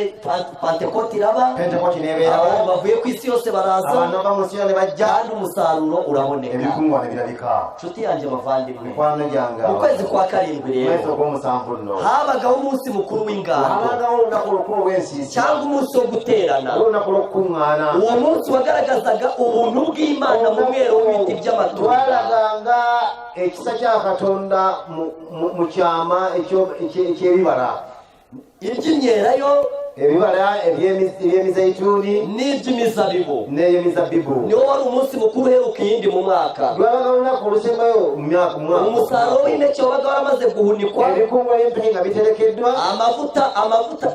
Pentekote iraba pentekote nebeerawo abantu bavuye ku isi yose baraza abantu bava mu nsi ne bajja kandi umusaruro uraboneka ebikungwa ne birabika nshuti yanjye bavandimwe mikwano gyange mu kwezi kwa karindwi mwezi rero ogw'omusanvu nno habagaho umunsi mukuru w'ingando habagawo olunaku olukulu olw'ensiisi cyangwa umunsi wo guterana olunaku olw'okukuŋŋaana uwo munsi wagaragazaga ubuntu bw'Imana mu mwero w'ibiti by'amatunda twalaganga ekisa kya Katonda mu kyama eky'ebibala iby'imyelayo ebibala eby'emizeyituuni n'iby'imizabibu n'eby'emizabibu niwo wari umunsi mukuru uheruka iyindi mu mwaka lwabaga olunaku olusembayo mu myaka umusaruro w'impeke wabaga waramaze guhunikwa ebikungwa by'empeke nga biterekeddwa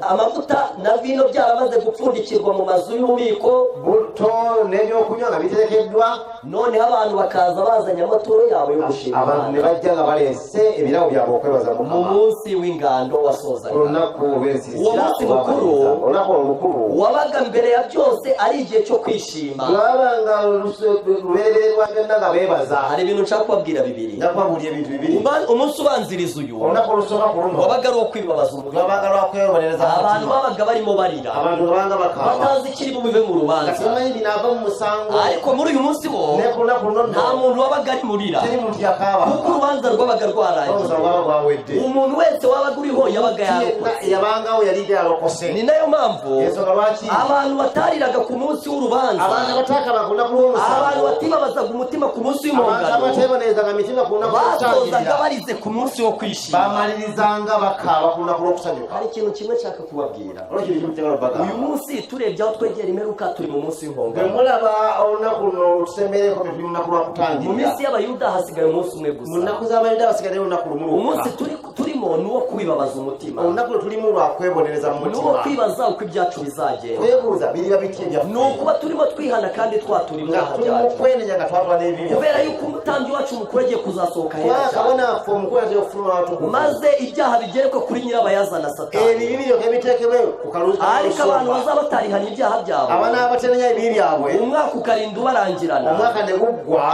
amavuta na vino byaramaze gupfundikirwa mu mazu y'ububiko buto n'ebyokunywa nga biterekeddwa noneho abantu bakaza bazanye amaturo yabo yo gushima abantu ne bajja nga baleese ebirabo byabwe okwebaza mu Mukama munsi w'ingando wasozaga olunaku olw'ensiisi uwo munsi mukuru olunaku olukulu wabaga mbere ya byose ari igihe cyo kwishima lwabanga lubereberye lwa byonna nga beebaza hari ibintu nshaka kubabwira bibiri ndakubabuulya ebintu bibiri umunsi ubanziriza uyu olunaku olusooka ku luno wabaga ari uwo kwibabaza umutima lwabanga lwakweyobereza abantu babaga barimo barira abantu nga banga bakaaba batazi ikiri bubive mu rubanza kasimanyi binaava mu musango ariko muri uyu munsi wo ne ku lunaku luno nta muntu wabaga ari murira teri muntu yakaaba kuko urubanza rwabaga rwarangiye omusalo gwaba gwawedde umuntu wese wabaga uriho yabaga yarokotse yabangawo yali yalokose ni nayo mpamvu ensonga lwaki abantu batariraga ku munsi w'urubanza abantu abatakaba ku lunaku abantu lw'omusango batibabazaga umutima ku munsi abantu w'impongano abateebonerezanga mitima ku lunaku basozaga lw'okutangirira barize ku munsi wo kwishima bamalirizanga bakaaba ku lunaku lw'okusanyuka hari ikintu kimwe nshaka kubabwira olwekyo kimu kyagalabaga uyu munsi turebye aho twegera imperuka turi mu munsi bwe w'impongano mulaba olunaku luno tusembereko tuli mu lunaku mu lwakutangirira minsi y'abayuda hasigaye umunsi umwe mu gusa nnaku z'abayuda basigadde olunaku lumu umunsi lwokka turimo ni uwo kwibabaza umutima olunaku lwe tulimu lwakwebonereza mu ni uwo mutima kwibaza uko ibyacu bizagenda twebuuza biriba bitya ni byaffe ukuba turimo twihana kandi twatura nga ibyaha tuli mu byacu kwenenya nga twatula n'ebibi kubera yuko umutambyi wacu mukuru agiye kuzasohoka hera kubanga cyane kabona affe omukulu agiye okufuluma abatukuvu maze ibyaha bigerekwe kuri nyirabayazana satani ebibi biryoke biteekebwe ku kaluzi ariko abantu bazaba batarihana ibyaha byabo abana abatenenya ebibi byabwe umwaka ukarinda ubarangirana omwaka ne guggwa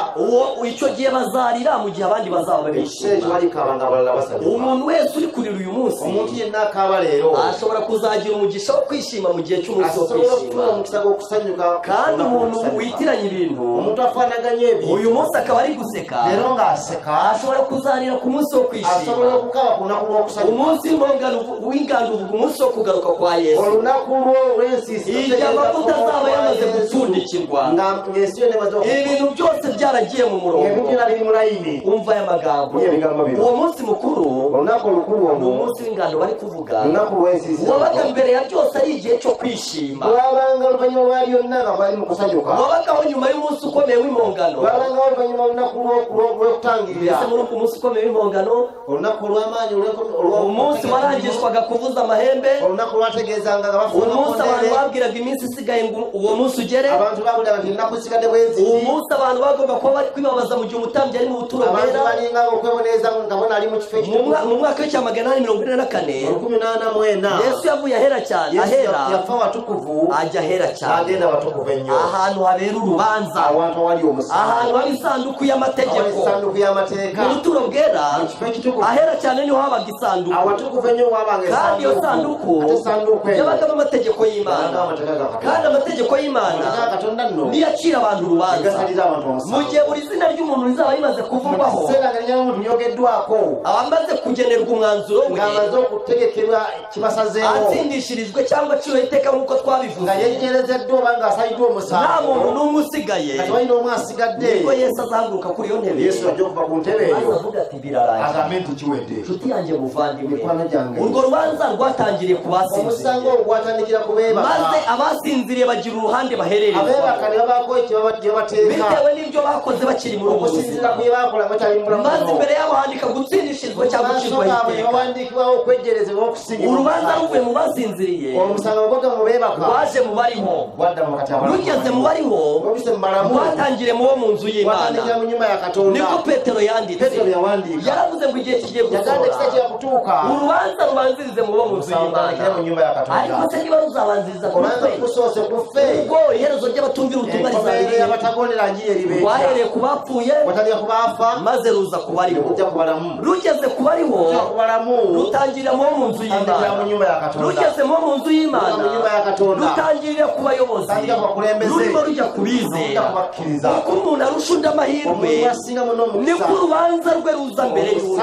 icyo gihe bazarira mu gihe abandi bazaba ekiseera ekyo bishima balikaaba nga abalala basanyuka umuntu wese uri kurira uyu munsi omuntu yenna akaaba leero ashobora kuzagira umugisha wo kwishima mu gihe cy'umunsi wo asobola kwishima okufuna omukisa gw'okusanyuka kandi olunaku umuntu lw'okusanyuka. witiranya ibintu omuntu afaanaganya ebintu uyu munsi akaba ari guseka leero ng'aseka ashobora kuzarira ku munsi wo asobola kwishima okukaaba ku lunaku lw'okusanyuka umunsi w'ingando uvuga umunsi wo kugaruka kwa yesu olunaku lw'ensiisi igihe amavuta azaba yamaze gupfundikirwa ng'ensi yo nemaze ibintu byose byaragiye mu murongo ebintu byona biri mu layini umva aya magambo Buriya bigambo bino. uwo munsi mukuru olunaku umunsi w'ingando bari kuvuga wabaga mbere ya byose ari igihe cyo kwishima wabagaho nyuma y'umunsi ukomeye w'impongano mbese muri uku munsi ukomeye w'impongano umunsi warangishwaga kuvuza amahembe umunsi abantu babwiraga iminsi isigaye ngo uwo munsi ugere umunsi abantu bagomba kuba bari kwibabaza mu gihe umutambyi ari mu buturo bwera mu mwaka w'icyamagana 144 Yesu yavuye ahera cyane ajya ahera cyane ahantu habera urubanza ahantu hari isanduku y'amategeko mu buturo bwera ahera cyane niho habaga isanduku kandi iyo sanduku yabagamo amategeko y'Imana kandi amategeko y'Imana niyo acira abantu urubanza mu gihe buri zina ry'umuntu rizaba rimaze kuvugwaho abamaze kugenerwa umwanzuro we atsindishirijwe cyangwa aciwe iteka nk'uko twabivuze nta muntu n'umwe usigaye nibwo Yesu azahaguruka kuri iyo ntebe azavuga ati birarangiye nshuti yanjye muvandimwe urwo rubanza rwatangiriye ku basinziriye maze abasinziriye bagira uruhande bahererezwa bitewe n'ibyo bakoze bakiri muri ubu buzima maze imbere yabo handika gutsindishirizwa cyangwa gucirwa iteka urubanza ruvuye mu basinziriye rwaje mu bariho rugeze mu bariho rwatangiriye mu bo mu nzu y'Imana niko Petero yanditse yaravuze ngo igihe kigiye gusohora urubanza rubanzirize mu bo mu nzu y'Imana ariko se niba ruzabanziriza ku fe ubwo iherezo ry'abatumvira ubutumwa rizabiriye rwahereye ku bapfuye maze ruza ku bariho rugeze ku bariho rutangirira mu bo mu nzu y'Imana rugeze mu bo mu nzu y'Imana rutangirira ku bayobozi rurimo rujya kubizera uko umuntu arusha undi amahirwe niko urubanza rwe ruza mbere y'undi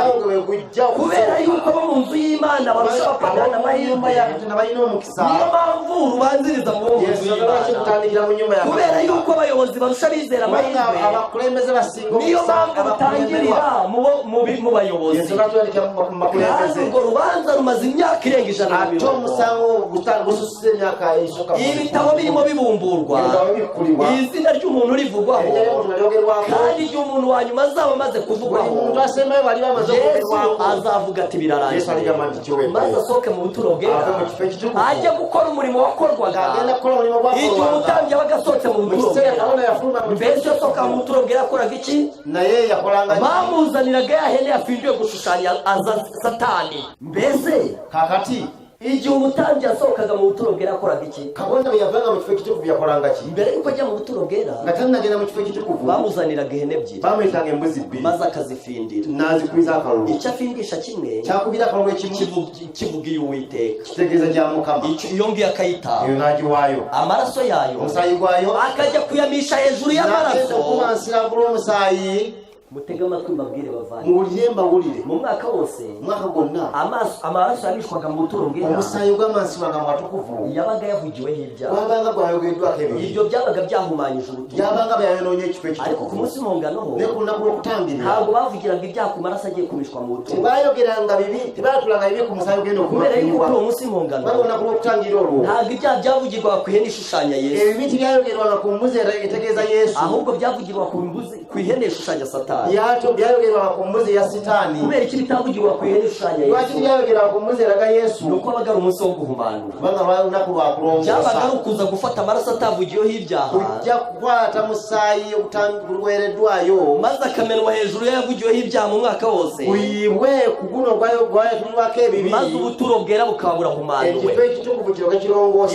kubera yuko abo mu nzu y'Imana barusha abapagani amahirwe niyo mpamvu urubanziriza mu bo mu nzu y'Imana kubera yuko abayobozi barusha abizera amahirwe niyo mpamvu rutangirira mu bayobozi kandi urwo rubanza rumaze imyaka irenga 150 ibitabo birimo bibumburwa izina ry'umuntu rivugwaho kandi igihe umuntu wa nyuma azaba amaze kuvugwaho Yesu azavuga ati birarangiye maze asohoke mu buturo bwera ajya gukora umurimo wakorwaga igihe umutambyi yabaga asohotse mu buturo bwera mbese asohoka mu buturo bwera yakoraga iki bamuzaniraga ya hene yafindiwe gushushanya Satani mbese kakati igihe umutambyi yasohokaga mu buturo bwera yakoraga iki mbere yuko ajya mu buturo bwera bamuzaniraga ihene ebyiri maze akazifindira icyo afindisha kimwe kivugiye Uwiteka iyo ngiyo akayitanga amaraso yayo akajya kuyamisha hejuru y'amaraso mutega amatwi mbabwire bavanye mu mwaka wose amaraso yabishwaga mu buturo bwera yabaga yavugiweho ibyaha ibyo byabaga byahumanyije ubutumwa ariko ku munsi w'impongano ntabwo bavugiraga ibyaha ku maraso agiye kumishwa mu buturo kubera yuko uwo munsi w'impongano ntabwo ibyaha byavugirwaga ku ihene ishushanya Yesu ahubwo byavugirwa ku ihene ishushanya Satani yacho byayogerwa ku mbuzi ya Satani kubera iki bitavugirwa ku ihene ishushanya Yesu byayogerwa ku mbuzi ya Yesu nuko abaga umunsi wo guhumanura bana kurongoza byabaga ukuza gufata amaraso atavugiyeho ibyaha kujya kwata musayi utangurweredwayo maze akamenwa hejuru yavugiyeho ibyaha mu mwaka wose uyibwe kuguno gwayo turwake bibi maze ubuturo bwera bukabura humanuwe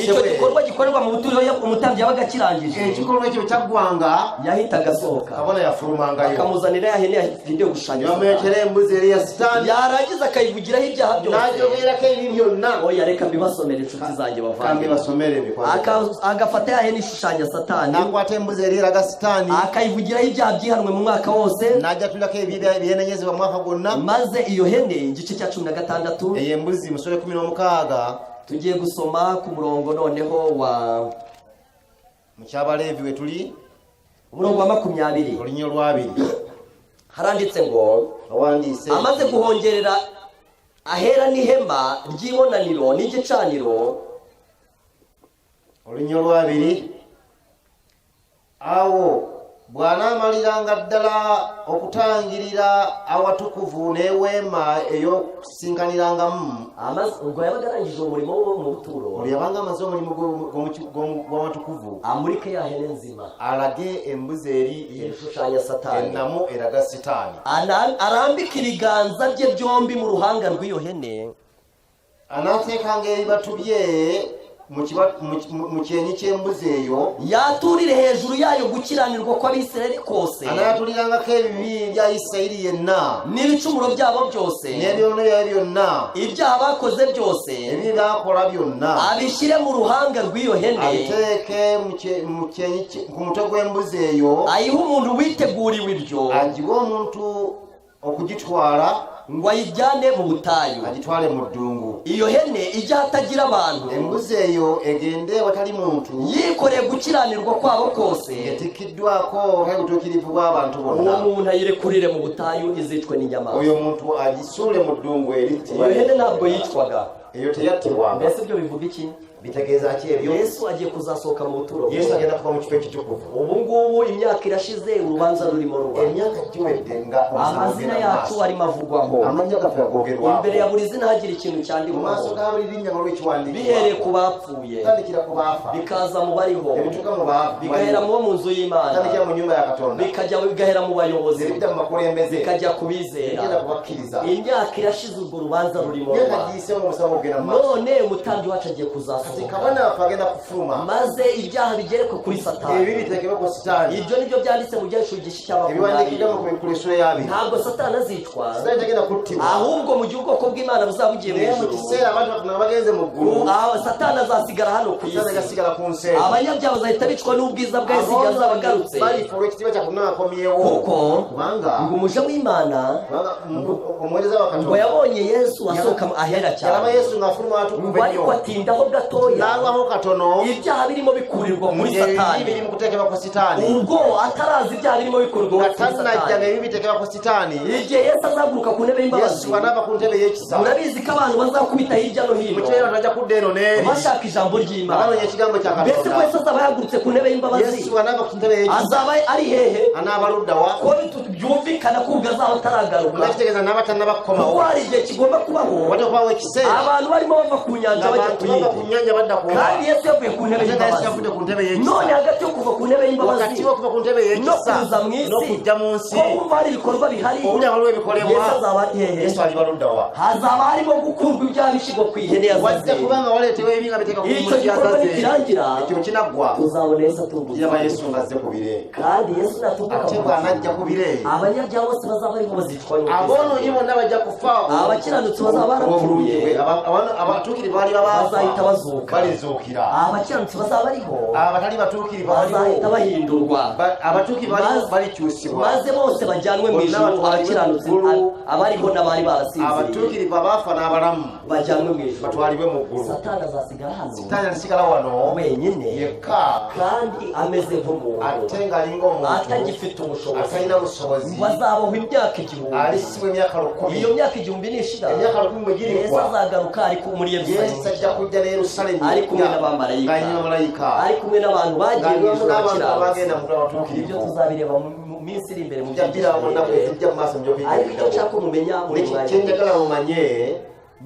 icyo gikorwa gikorerwa mu buturo umutambyi yabaga kirangije igikorwa cyo cyagwanga yahitaga asohoka kabona yafurumanga akamuzanira ya hene yafindiwe gushushanya yamekereye mbuzi ya Satani yarangiza akayivugiraho ibyaha byose najyo birake ibyo na oya reka mbibasomere inshuti zanjye bavanye kandi basomere agafata ya hene ishushanya Satani nakwate mbuzi ya Satani akayivugiraho ibyaha byihanwe mu mwaka wose najya tulake ibihene nyeze ba mwaka gonna maze iyo hene igice cya 16 eye mbuzi musore 16 tugiye gusoma ku murongo noneho wa mucyabalevi we tuli umurongo wa 20 ulinyo rwabiri haranditse ngo awandise amaze guhongerera ahera n'ihema ry'ibonaniro n'igicaniro. Olunnyo lwabiri awo bw'anaamaliranga ddala okutangirira awatukuvu n'eweema ey'okusinkanyirangamu. Ubwo yabaga arangije umurimo wo mu buturo. Olwo yabanga amaze omulimo gw'awatukuvu. Amurike ya hene nzima. Alage embuzi eri yishushanya Satani. Ennamu eraga Sitaani. Arambika ibiganza bye byombi mu ruhanga rw'iyo hene. Anaateekanga ebibatu bye mu kyenyi ky'embuzi eyo. Yaturire hejuru yayo gukiranirwa kw'Abisirayeli kose. Anaatulirangako ebibi bya Isirayiri yenna n'ibicumuro byabo byose, n'ebyono byabo byonna, ibyaha bakoze byose, ebibi bakola byonna, abishyire mu ruhanga rw'iyo hene, abiteeke mu kyenyi ku mutwe gw'embuzi eyo, ayihe umuntu witeguriwe iryo, agiwe omuntu okugitwala ngo ayijyane mu butayu, agitwale mu ddungu. Iyo hene ijya hatagira abantu, embuzi eyo egende watali muntu, yikoreye gukiranirwa kwabo kose, etikiddwako nk'obutuukirivu bw'abantu bonna. uwo muntu ayirekurire mu butayu izicwe n'inyamaswa. Oyo muntu agisuule mu ddungu eritti. Iyo hene ntabwo yicwaga. Eyo teyattibwanga. Mbese ibyo bivuga iki? Bitegeeza ki ebyo? Yesu agiye kuzasohoka mu buturo. Yesu agenda kuva mu kifo ekitukuvu. Ubu ngubu imyaka irashize, urubanza rurimo ruba. Emyaka giwedde nga amazina yacu arimo avugwaho. Amannya gaffe agogerwaho. Imbere ya buri zina hagira ikintu cyandikwaho. Mu maaso ga buli linnya nga lw'ekiwandiikibwa. Bihereye ku bapfuye, tandikira ku baafa, bikaza mu bariho, ebituuka mu baafa, bigahera mu bo mu nzu y'Imana, tandikira mu nyumba ya Katonda, bigahera mu bayobozi, ebidda mu makulembeze, bikajya ku bizera. bigenda ku bakkiriza. Imyaka irashize, urwo rubanza rurimo Imyaka ruba. giyise mu musango gugenda mu maaso. None umutambyi wacu agiye Kati kuzasohoka, kabona afa agenda kufuluma, maze ibyaha bigerekwe kuri Satani. ebibi biteekebwe ku Sitaani. Ibyo nibyo byanditse mu byahishuriwe igice Ebiwandiikiddwa mu cy'Abakorinto. Kuleso y'abiri. Ntabwo Satani azicwa, Sitaani tagenda kuttibwa. ahubwo mu gihe ubwoko bw'Imana buzaba bugiye mu Naye mu ijuru, kiseera abantu bafuna bagenze mu ggulu, Satani azasigara hano ku Sitaani isi. agasigala ku nsi eyo. Abanyabyaha bazahita bicwa n'ubwiza bwa Yesu igihe azaba agarutse, balifa olw'ekitiibwa kya Katonda akomyewo. kuko Kubanga ngo umuja w'Imana omuweereza wa ngo Katonda yabonye Yesu asohoka ahera yalaba cyane, Yesu ng'afuluma atukuvu ngo ariko ennyo. atindaho gatoya, N'alwaho katono, ibyaha birimo bikurirwa kuri ebibi Satani. biri mu kuteekebwa ku Sitaani. Ubwo atarazi ibyaha birimo bikurirwa Nga kuri tannajja Satani, ng'ebibi biteekebwa ku Sitaani, igihe Yesu azaguruka ku ntebe y'imbabazi, Yesu anaava ku ntebe y'ekisa. murabizi ko abantu bazakubita hirya no Mu hino kiseera bajja kudda eno n'eri bashaka ijambo ry'Imana. abanoonya ekigambo kya Mbese Katonda. Yesu azaba yahagurutse ku ntebe y'imbabazi, Yesu anaava ku ntebe y'ekisa, azaba ari hehe? anaaba ludda wa? Ko byumvikana ko ubwo azaba ataragaruka, Nga kitegeeza n'abatannaba kuko kukomawo. hari igihe kigomba kubaho Wajja kubaawo ekiseera abantu barimo bava ku nyanja bajya ng'abantu ku bava ku yindi, nnyanja badda ku kandi nsi. Yesu yavuye ku ntebe Ate nga Yesu y'imbabazi. yavudde ku ntebe y'ekisa. None hagati yo kuva ku ntebe y'imbabazi Wakati w'okuva ku ntebe no y'ekisa kuza mu isi, n'okujja mu nsi, ko wumva hari ibikorwa bihari, obuli waliwo ebikolebwa, Yesu azaba ari hehe? Yesu aliba ludda wa? Hazaba harimo gukurwa ibyaha bishyirwa ku ihene Wajja yazaze. kubanga waleetewo ebibi nga biteeka ku Icyo muntu gikorwa yazaze, nikirangira, ekyo kinaggwa, tuzabona Yesu atungutse. kiraba Yesu ng'azze ku bire. Kandi Yesu natuka Ate bw'anajja ku bire, abanyabyaha bose bazaba barimo bazicwa aboonoonyi bonna bajja kufa. abakiranutsi bazaba barapfuye, abatuukirivu bali babaafa bazahita bazuka, balizuukira. abakiranutsi bazaba bariho Abatali batuukirivu bazahita baliwo, bahindurwa, abatuukirivu balikyusibwa. maze bose bajyanwe mu ijuru. Abakiranutsi abariho n'abari barasinziriye Abatuukirivu abaafa n'abalamu bajyanwe mu ijuru. batwalibwe mu ggulu. Satani azasigara hano Sitaani alisigala wano wenyine, yekka, kandi ameze nk'umuntu ate ng'alinga omuntu atagifite ubushobozi, atalina busobozi, ngo azabaho imyaka igihumbi. alisibwa emyaka 10. Iyo myaka igihumbi nishira, Emyaka 10 bwe Yesu girikwa, azagaruka ari muri Yesu Yerusalemu, ajja kujja ne Yerusalemu ari kumwe n'abamarayika, ng'anyuma abalayika, ari kumwe n'abantu bagiye mu ijuru n'abantu abagenda bakiranutsi. mu abatuukirivu. Ibyo tuzabireba mu minsi iri imbere mu Tujja biraba mu nnaku ezijja mu maaso mu ariko icyo by'okuyigirizawo. nshaka mumenya muri mwanya Kyenjagala mumanye,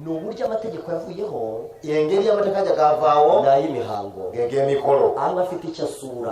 ni uburyo amategeko yavuyeho engeri y'amateeka gavaawo n'ay'imihango. g'emikolo Amwe afite icyo asura.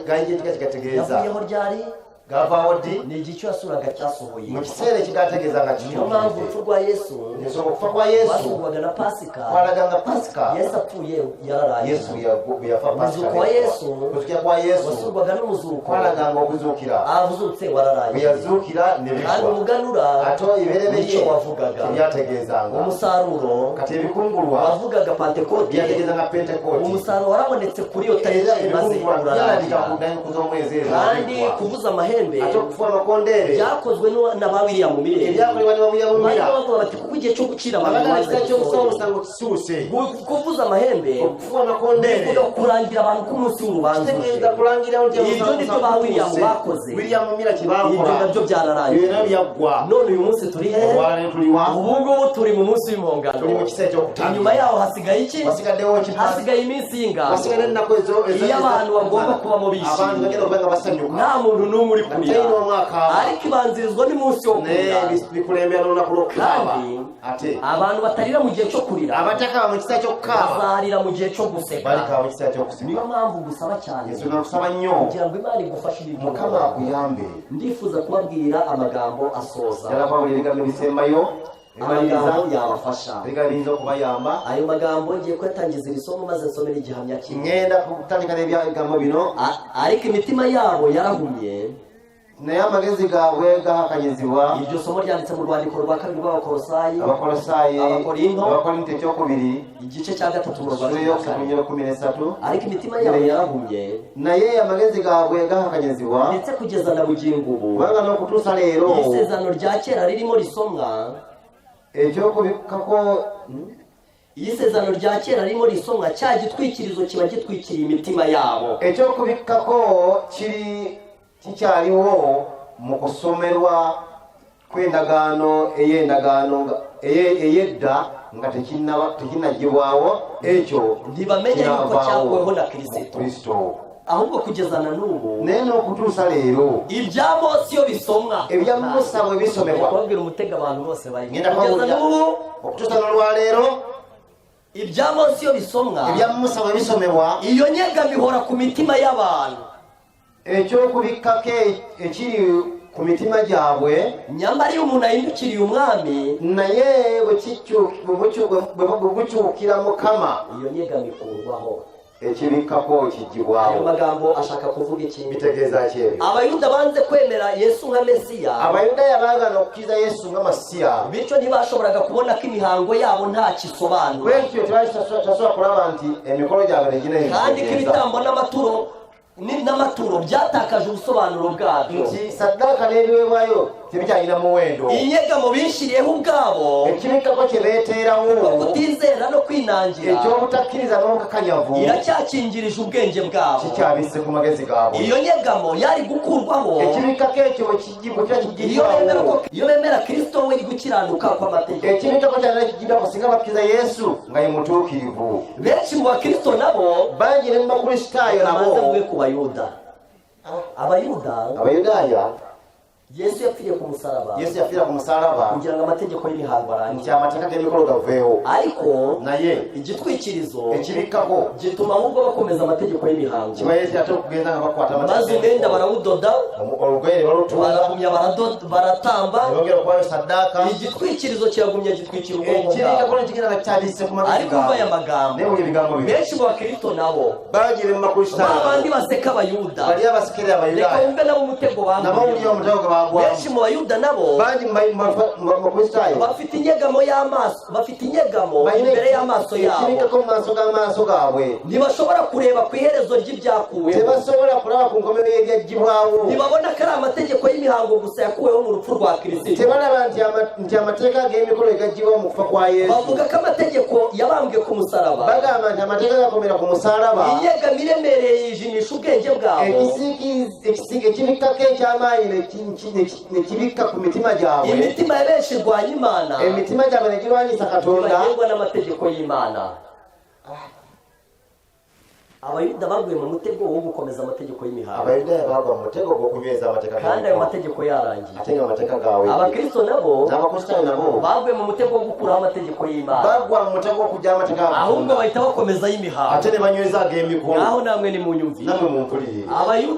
gayinjika kigategeeza Yavuyeho ryari? gavaawo ddi Ni igihe icyo yasuraga cyasohoye. mu kiseera ekigategeeza nga Niyo mpamvu kituukidde. urupfu rwa Yesu ensonga okufa kwa Yesu rwasurwaga na Pasika. kwalaganga Pasika. Yesu apfuye yararaye. Yesu bwe yafa Pasika, Umuzuko wa Yesu okuzuukira kwa Yesu wasurwaga n'umuzuko. kwalaganga okuzuukira. Avuzutse wararaye. Bwe yazuukira ne Kandi bikwa. umuganura Ate ibireberye nicyo wavugaga. tebyategeezanga. Umusaruro Kati ebikungulwa wavugaga Pentekote. byategeezanga Pentekooti. Umusaruro warabonetse kuri iyo Era tariki maze ebikungulwa byalabika urarangira. ku nnaku z'omwezi ezo Kandi ebiggwa. kuvuza amahembe amahembe atokufua amakondere byakozwe n'abawiriya mu mirire ibyakorewe n'abawiriya mu mirire bavuga bati kuko igihe cyo gucira abantu cyo gusoma usango kisuse kuvuza amahembe kufua amakondere kurangira abantu ku munsi w'urubanza tegeza kurangira undi ibyo nibyo bawiriya bakoze William Mumira kibakora ibyo nabyo byararangiye ibyo byagwa none uyu munsi turi he ubu turi mu munsi w'impongano turi mu kiseke cyo gutanga inyuma yaho hasigaye iki hasigaye iminsi y'ingano hasigaye nakozo iyo abantu bagomba kuba mu bishimye abantu bagenda kubanga basanyuka nta muntu n'umwe uri kurira ariko ibanzirizwa n'umunsi wo kurira bikurembera no nakurokaba ati abantu batarira mu gihe cyo kurira abataka mu kiseke cyo kukaba bazarira mu gihe cyo guseka bari ka mu kiseke cyo guseka niyo mpamvu gusaba cyane Yesu narusaba nnyo kugira ngo Imana igufashe ibintu mukama akuyambe ndifuza kubabwira amagambo asoza yarababwira ibigambo bisembayo amagambo yabafasha bigarinzo kubayamba ayo magambo ngiye kwetangiza irisomo maze nsomera igihamya ngenda kutandika n'ibyagambo bino ariko imitima yabo yarahumye naye amagezi gaabwe gahakanyizibwa iryo somo ryanditse mu rwandiko rwa kabiri rw'abakolosayi abakorinto ekyokubiri igice cya gatatu mu rwandiko 13 ariko imitima yabo yarahumye naye amagezi gaabwe gahakanyizibwa ndetse kugeza na bugingo ubu kubanga n'okutuusa leero isezerano rya kera ririmo risomwa ekyokubikako iyo isezerano rya kera ririmo risomwa cya gitwikirizo kiba gitwikiriye imitima yabo ekyokubikako kiri kikyaliwo mu kusomerwa kw'endagaano ey'edda nga tekinnagibwawo ekyo ntibamenye yuko cyakuweho na Kristo ahubwo kugeza na n'ubu naye n'okutuusa leero ibya Mose iyo bisomwa ebya Musa bwe bisomebwa kubabwira umutega abantu bose bari kugeza n'ubu okutuusa n'olwaleero ibya Mose iyo bisomwa ebya Musa bwe bisomebwa iyo nyegamo ihora ku mitima y'abantu ekyokubikkako ekiri ku mitima gyabwe nyamara iyo umuntu ahindukiriye umwami naye bwe bukyukira Mukama iyo nyegamo ikurwaho ekibikkako kijibwaho ayo magambo ashaka kuvuga iki bitegeeza ki abayuda banze kwemera Yesu nka Mesiya abayuda yabaagala okukkiriza Yesu nga Masiya bityo ntibashoboraga kubona ko imihango yabo nta kisobanura bwekyo tebasobola kulaba nti emikolo gyabwe tegina kandi ko ibitambo n'amaturo byatakaje ubusobanuro bwabyo nti saddaaka n'ebiweebwayo tebikyalina muwendo inyegamo bishiriyeho ubwabo ekibikkako kye beeteerawo kutizera no kwinangira ekyobutakkiriza n'obukakanyavu iracyakingirije ubwenge bwabo kikyabise ku magezi gaabwe iyo nyegamo yari gukurwaho ekibikkako ekyo bwe kijibwawo iyo bemera Kristo we gukiranuka kw'amategeko ekibikkako kyalina kijibwawo singa bakkiriza Yesu nga ye mutuukirivu benshi mu bakristo nabo bangi ne mu bakristaayo nabo abayudaaya Yesu yapfiriye ku musaraba yafiira ku musaraba kugira ngo amategeko y'imihango arangire nti amateeka g'emikolo gaveewo ariko naye igitwikirizo ekibikkako gituma ahubwo bakomeza amategeko y'imihango kibayeza ate okugenda nga bakwata maze umwenda barawudoda olugoye balutunga baragumya baratamba bongera okubayo saddaaka igitwikirizo kiragumya gitwikira ubwonko ekibikkako bwabo nekigenda nga kyabise ku magezi ariko umva aya magambo naye buli bigambo bino benshi mu bakristo nabo bagire mu makristaayo babandi baseka abayuda bali abasekere reka abayudaaya wumve nabo umutego nabo wulira bambuye omutego gwe bagwamu benshi mu bayuda nabo bangi mu makristaayo bafite inyegamo y'amaso bafite inyegamo imbere y'amaso yabo ekibikkako mu maaso gaabwe ntibashobora kureba ku iherezo ry'ibyakuweho tebasobola kulaba ku nkomerero y'ebyagibwawo ntibabona ko ari amategeko y'imihango gusa yakuweho mu rupfu rwa Kristo tebalaba nti amateeka g'emikolo egagibwawo mu kufa kwa Yesu bavuga ko amategeko yabambwe ku musaraba bagamba nti amateeka gakomera ku musaalaba inyegamo iremereye yijimisha ubwenge bwabo ekibikkako eky'amaanyi nekibikka ku mitima gyabwe imitima ya benshi irwanya Imana emitima gyabwe negirwanyisa Katonda ntibagengwa n'amategeko y'Imana abayuda baguye mu mutego wo gukomeza amategeko y'imihango abayudaaya bagwa mu mutego gw'okunyweza amateeka kandi ayo mategeko yarangiye ate nga amateeka gaabwe abakristo nabo n'abakristaayo nabo baguye mu mutego wo gukuraho amategeko y'Imana bagwa mu mutego gw'okujja amateeka ga ahubwo Katonda bahita bakomeza y'imihango ate ne banyweza ag'emikolo naho namwe ni mu nyumvire namwe mumpulire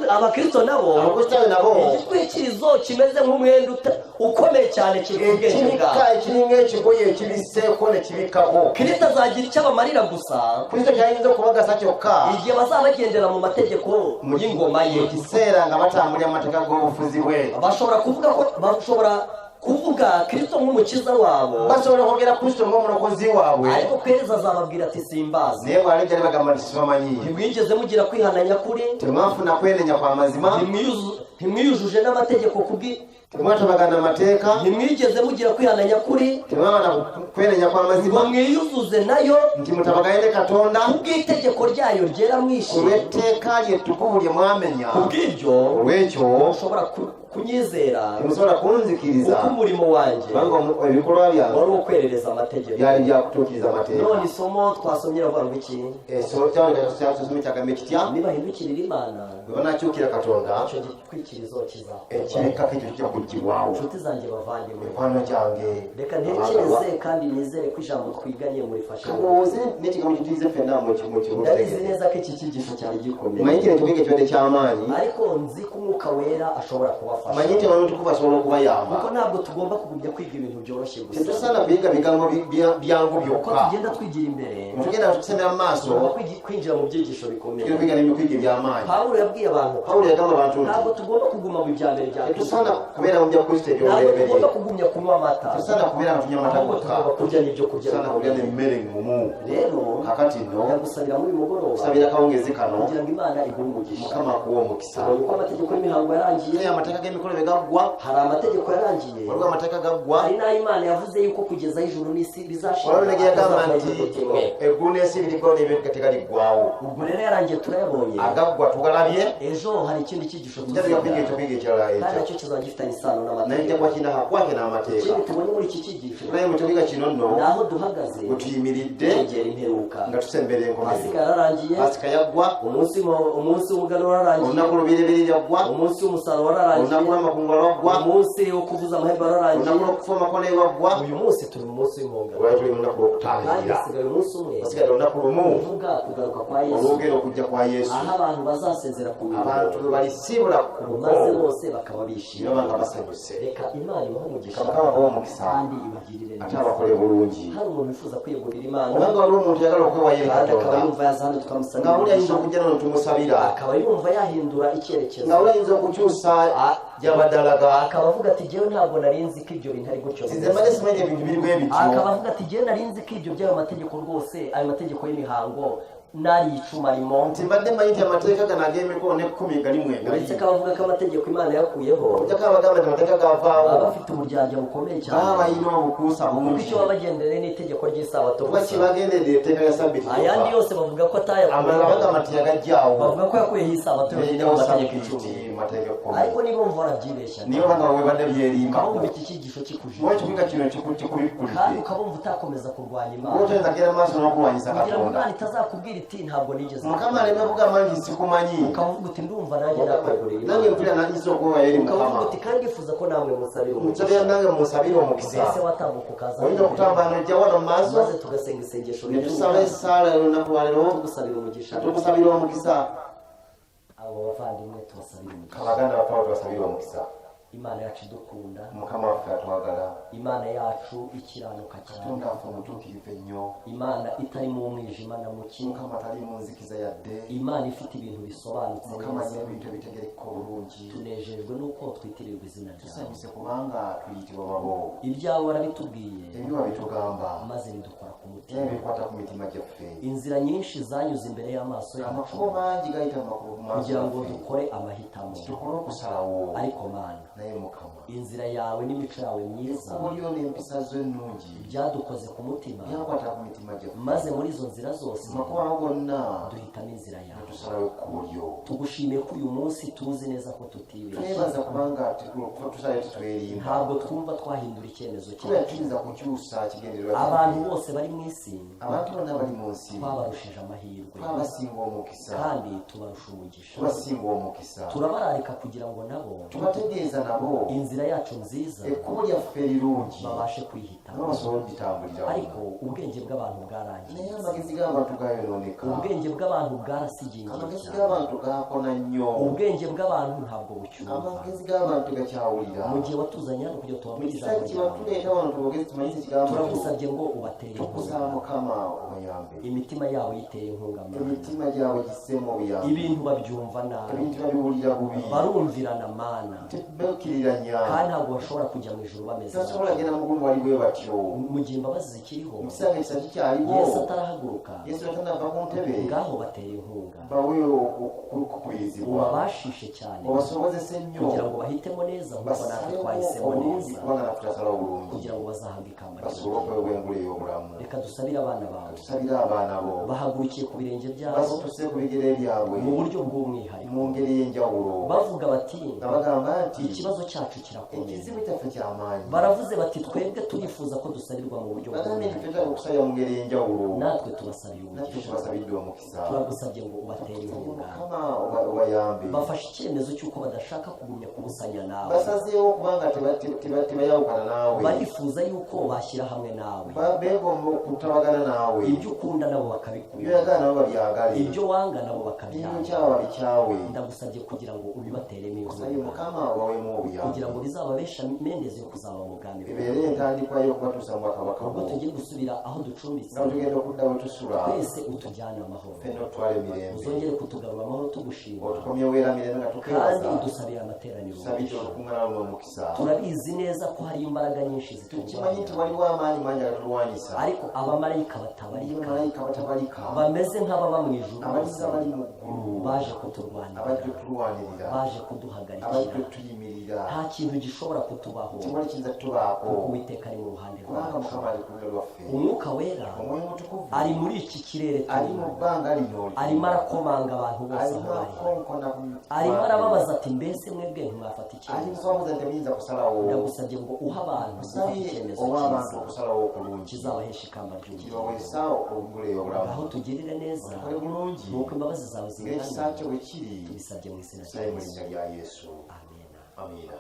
abakristo nabo abakristaayo nabo igitwikirizo kimeze nk'umwenda ukomeye cyane kiri ku bwenge bwabo ekiringa ekigoye ekibiseeko ne kibikkako Kristo azagira icyo abamarira gusa Kristo kyayinza okubagasa kyokka igihe bazaba bagendera mu mategeko y'ingoma ye mu kiseera nga batambulira mu mateeka g'obufuzi bwe bashobora kuvuga Kristo nk'umukiza wabo basobola kwogera Kristo ng'omulokozi waabwe ariko kwereza azababwira ati simbazi naye bw'alijja ne bagamba nti sibamanyi ntimwigeze mugira kwihana nyakuri temwafuna kwenenya kwa mazima ntimwiyujuje n'amategeko kubwi temwatabagana amateka ntimwigeze mugira kwihananya kuri temwabana kwenenya kw'amazima mwiyuzuze nayo nti mutabagane katonda kubw'itegeko ryayo ryera mwishimye olw'etteeka lyetukuvu lye mwamenya kubw'ibyo olw'ekyo mushobora kunyizera temusobola kunzikiriza kuko umurimo wanjye kubanga ebikolwa byange wari uwo kwerereza amategeko byali byakutuukiriza amateeka none isomo twasomye ravuga ngo iki kyasome kyagamba kitya nibahindukirira imana bwe banakyukira katonda icyo gitwikirizo kizakorwa ekibikako ekyo kijja kuggibwawo inshuti zanjye bavandimwe mikwano gyange reka ntekereze kandi nizere ko ijambo twiganye murifashe kalowooze n'ekigambo kituyise ffenna ndabizi neza ko iki cyigisho cyari gikomeye manyi kino ekibiga ekibadde ky'amaanyi ariko nzi ko umwuka wera ashobora kubafasha manyi nti abantu tukuba asobola okubayamba kuko ntabwo tugomba kugumya kwiga ibintu byoroshye gusa tetusaana kuyiga bigambo byangu uko byokka tugenda twigira imbere tugenda tusemera mu maaso tugomba kwinjira mu byigisho bikomeye kwiga n'ebikwiga eby'amaanyi pawulo yabwiye abantu pawulo yagamba abantu ntabwo nti tugomba kuguma mu bya mbere bya tetusaana kubeera mu bya kristo ntabwo ebyobuleberye tugomba kugumya kunywa amata tetusaana kubeera nga tunywa amata ahubwo gokka tugomba kurya n'ibyo kurya tusaana kulya n'emmere ngumu rero kakati nno ndagusabira muri mugoroba kusabira akawungezi kano kugira ngo imana iguhe umugisha mukama akuwa omukisa tubonye uko amategeko y'imihango yarangiye naye amateeka g'emikolo bwe gaggwa hari amategeko yarangiye waliwo amateeka gaggwa hari n'ayo imana yavuze yuko kugeza aho ijuru n'isi bizashira waliwo nege yagamba nti kimwe eggulu n'ensi biriggwawo n'ebintu gategaliggwawo ubwo rero yarangiye turayabonye agaggwa tugalabye ejo hari ikindi cyigisho njya tugapiga ekyo piga ekirala kandi ekyo nacyo kizaba gifitanye isano naye n'amategeko kijja kuba kirina hakwake n'amateeka ikindi tubonye muri iki cyigisho naye mu kibiga kino nno ni aho duhagaze bwe tuyimiridde twegera imperuka nga tusembera enkomerero pasika yararangiye pasika yaggwa umunsi w'umuganura wararangiye olunaku lubiribiri lyaggwa umunsi w'umusaruro wararangiye olunaku lw'amakungu lwaggwa umunsi wo kuvuza amahembe wararangiye olunaku lw'okufa amakole lwaggwa uyu munsi turi mu munsi w'impongano olwali tuli mu lunaku kandi lw'okutangirira hasigaye umunsi umwe hasigadde olunaku lumu uvuga kugaruka kwa yesu olwogera okujja kwa yesu aho abantu bazasezera ku abantu mirimo balisiibula ku maze buko bose bakaba bishimye niba nga basanyuse reka imana ibahe umugisha Mukama abahe omukisa kandi ibagirire ate neza abakole bulungi hari umuntu wifuza kwiyegurira imana obanga waliwo omuntu yagala okwewayo eri kandi akaba katonda yumva yaza hano nga tukamusabira wuli ayinza okujja nano tumusabira akaba yumva yahindura icyerekezo nga wuli ayinza okukyusa gy'abadalaga akaba avuga ati jyewe ntabwo nari nzi ko ibyo bintu ari gutyo nze mbadde simanyi ebintu biri bwe bityo akaba avuga ati jyewe nari nzi ko ibyo by'ayo mategeko rwose ayo mategeko y'imihango nari icuma rimo nti mbadde manyi nti amateeka gano ag'emikono n'ekkumi galimu uretse egali ko abavuga ko amategeko imana yakuyeho ojjako abagamba nti amateeka gavaawo baba bafite uburyarya bukomeye cyane baba balina obukuusa kuko bungi icyo baba bagendereye n'itegeko ry'isabato kuba gusa kibagendedde etteeka lya sabiti ayandi yose bavuga ko amalala bagamba atayakuyeho nti yagajjaawo bavuga ko yakuyeho isabato yayinawo mu mategeko sabiti icumi mu mateeka ekkumi ariko niba wumva warabyibeshya niyo banga webadde byerimba ukabumva iki cyigisho kikujije oba ekibuga kino kandi kikubikulidde ukabumva utakomeza kurwanya imana otoyinza kugenda maaso n'okulwanyisa kugira ngo katonda imana itazakubwira iti ntabwo nigeze mukama aleme kugamba nti sikumanyi ukavuga uti ndumva nanjye nakwegurira nange imana mpulira nanyiza okuwewayo eri ukavuga mukama uti kandi yifuza ko namwe musabira nsabira umugisha nange munsabire omukisa mbese watambuka ukaza oyinza okutambula nojja wano mu maaso maze tugasenga isengesho ne tusaba essaala olunaku lwaliro tugusabira umugisha tukusabira omukisa abo bavandimwe tubasabira umugisha abaganda bapawo tubasabire omukisa imana yacu idukunda mukama waffe atwagala imana yacu ikiranuka cyane katonda waffe omutuukirivu ennyo imana itari mu mwijima na muki mukama tali mu nzikiza yadde imana ifite ibintu bisobanutse mukama neza alina ebintu ebitegereka obulungi tunejejwe n'uko twitirirwa izina ryawe tusanyuse kubanga tuyitibwa babo ibyawe warabitubwiye ebyo babitugamba maze bidukora ku era mutima bikwata ku mitima gyaffe inzira nyinshi zanyuze imbere y'amaso yacu amakubo mangi gayita mu makubo mu maaso kugira ngo gaffe dukore amahitamo tukole okusalawo ariko mana naye mukama inzira yawe n'imico yawe myiza ekkubo lyo n'empisa zo ennungi byadukoze ku mutima byakwata ku mitima gyaffe maze muri izo nzira zose mu makubo ago gonna duhitamo inzira yawe tusalawo ekkubo lyo tugushimiye ko uyu munsi tuzi neza ko tutibeshye twebaza kubanga tusalayo titwerimba ntabwo twumva twahindura icyemezo kubera cyacu tuyinza kukyusa kigendererwa abantu bose bari mu isi abantu bonna bali mu nsi twabarushije amahirwe twabasinga omukisa kandi tubarusha umugisha tubasinga omukisa turabararika kugira ngo nabo tubategeeza nabo inzira yacu nziza ekkubo lyaffe erirungi babashe kwihitamo nabo basobole ogitambuliramu ariko ubwenge bw'abantu bwarangiye naye amagezi g'abantu gayonooneka ubwenge bw'abantu bwarasigingiye amagezi cyane g'abantu gaakona nnyo ubwenge bw'abantu ntabwo bucyumva amagezi g'abantu gakyawulira mu gihe watuzanye hano kugira ngo mu tubabwire kiseera ijambo ryawe kibatuleeta wano tubogezi tumanyise ekigambo kyo turagusabye ngo ubatere tukusaba inkunga mukama obayambe imitima yabo yiteye inkunga mana emitima gyabwe giseemu obuyambe ibintu babyumva nabi ebintu babiwulira bubi barumvirana mana tebakkiririranya kandi ntabwo bashobora kujya mu ijuru bameze tashobora genda mu gumu wali bwe batyo mu gihe imbabazi zikiriho musanga isaki cyariho Yesu atarahaguruka Yesu atanava ku ntebe ngaho batera inkunga bawe kukurizibwa babashishe cyane babasobozese nnyo kugira ngo bahitemo neza nk'uko natwe twahisemo neza kubanga nakutasala obulungi kugira ngo bazahabwe ikamba basobole okwebwa engule ey'obulamu reka dusabire abana bawe tusabire abaana bo bahagurukiye ku birenge byabo basituse ku bigere byabwe mu buryo bw'umwihariko mu ngeri y'enjawulo bavuga bati nga bagamba nti ikibazo cyacu kirakomeye ekizibu kyaffe ky'amaanyi baravuze bati twebwe turifuza ko dusabirwa mu buryo bagambye nti bw'umwihariko twetaaga okusabira mu ngeri y'enjawulo natwe tubasabiye natwe umugisha tubasabidde omukisa turagusabye ngo ubatere inkunga mukama obayambe bafashe icyemezo cy'uko badashaka kugumya kubusanya nawe basazeewo kubanga tebayawukana naawe barifuza yuko bashyira hamwe nawe beegomba okutabagana naawe ibyo ukunda nabo ibyo bakabikunda yagala nabo babyagale ibyo wanga nabo ibyo bakabyanga kyaba babikyawe ndagusabye kugira ngo ubibateremo osaye inkunga mukama obawemu kugira obuyambe ngo bizababesha mendezi yo kuzaba mu bwami bwawe bibeere entandikwa y'okubatuusa mu bwakabaka ubwo bwo tugiye gusubira aho ducumbitse nga tugenda okudda we tusula twese utujyane amahoro fenna otwala emirembe uzongere kutugarura amahoro tugushima otukomye weeramirembe nga kandi tukwebaza udusabire amateraniro sabidde umugisha. olukuŋŋaana luno omukisa turabizi neza ko hari imbaraga nyinshi tukimanyi nti ziturwanya waliwo amaanyi mangi agatulwanyisa ariko abamarayika batabarika malayika batabalika bameze nk'ababa mu ijuru abayiza abali mu ggulu baje kuturwanira abajja otulwanirira baje abajja kuduhagarikira otuyimirira nta kintu gishobora kutubaho kimali kiyinza tubaako kuko uwiteka ari mu ruhande kubanga rwacu mukama ali ku lulwe lwaffe umwuka wera omwoyo mutukuvu ari muri iki kirere ali mu turimo bbanga lino arimo arakomanga abantu bose alina aho bari akonkona arimo arababaza ati mbese mwebwe ntimwafata ali icyemezo musobabuza nti muyinza kusalawo ndagusabye ngo uhe abantu gufata musabe icyemezo oba abantu cyiza okusalawo okulungi kizabahesha ikamba ry'ubugingo kibaweesa obugule obulamu aho tugirire neza kole bulungi nuko imbabazi zawe ng'ekisa zingana kyo bwe kiri tubisabye mu izina rya tusabe mu Yesu linnya lya yesu amena amiina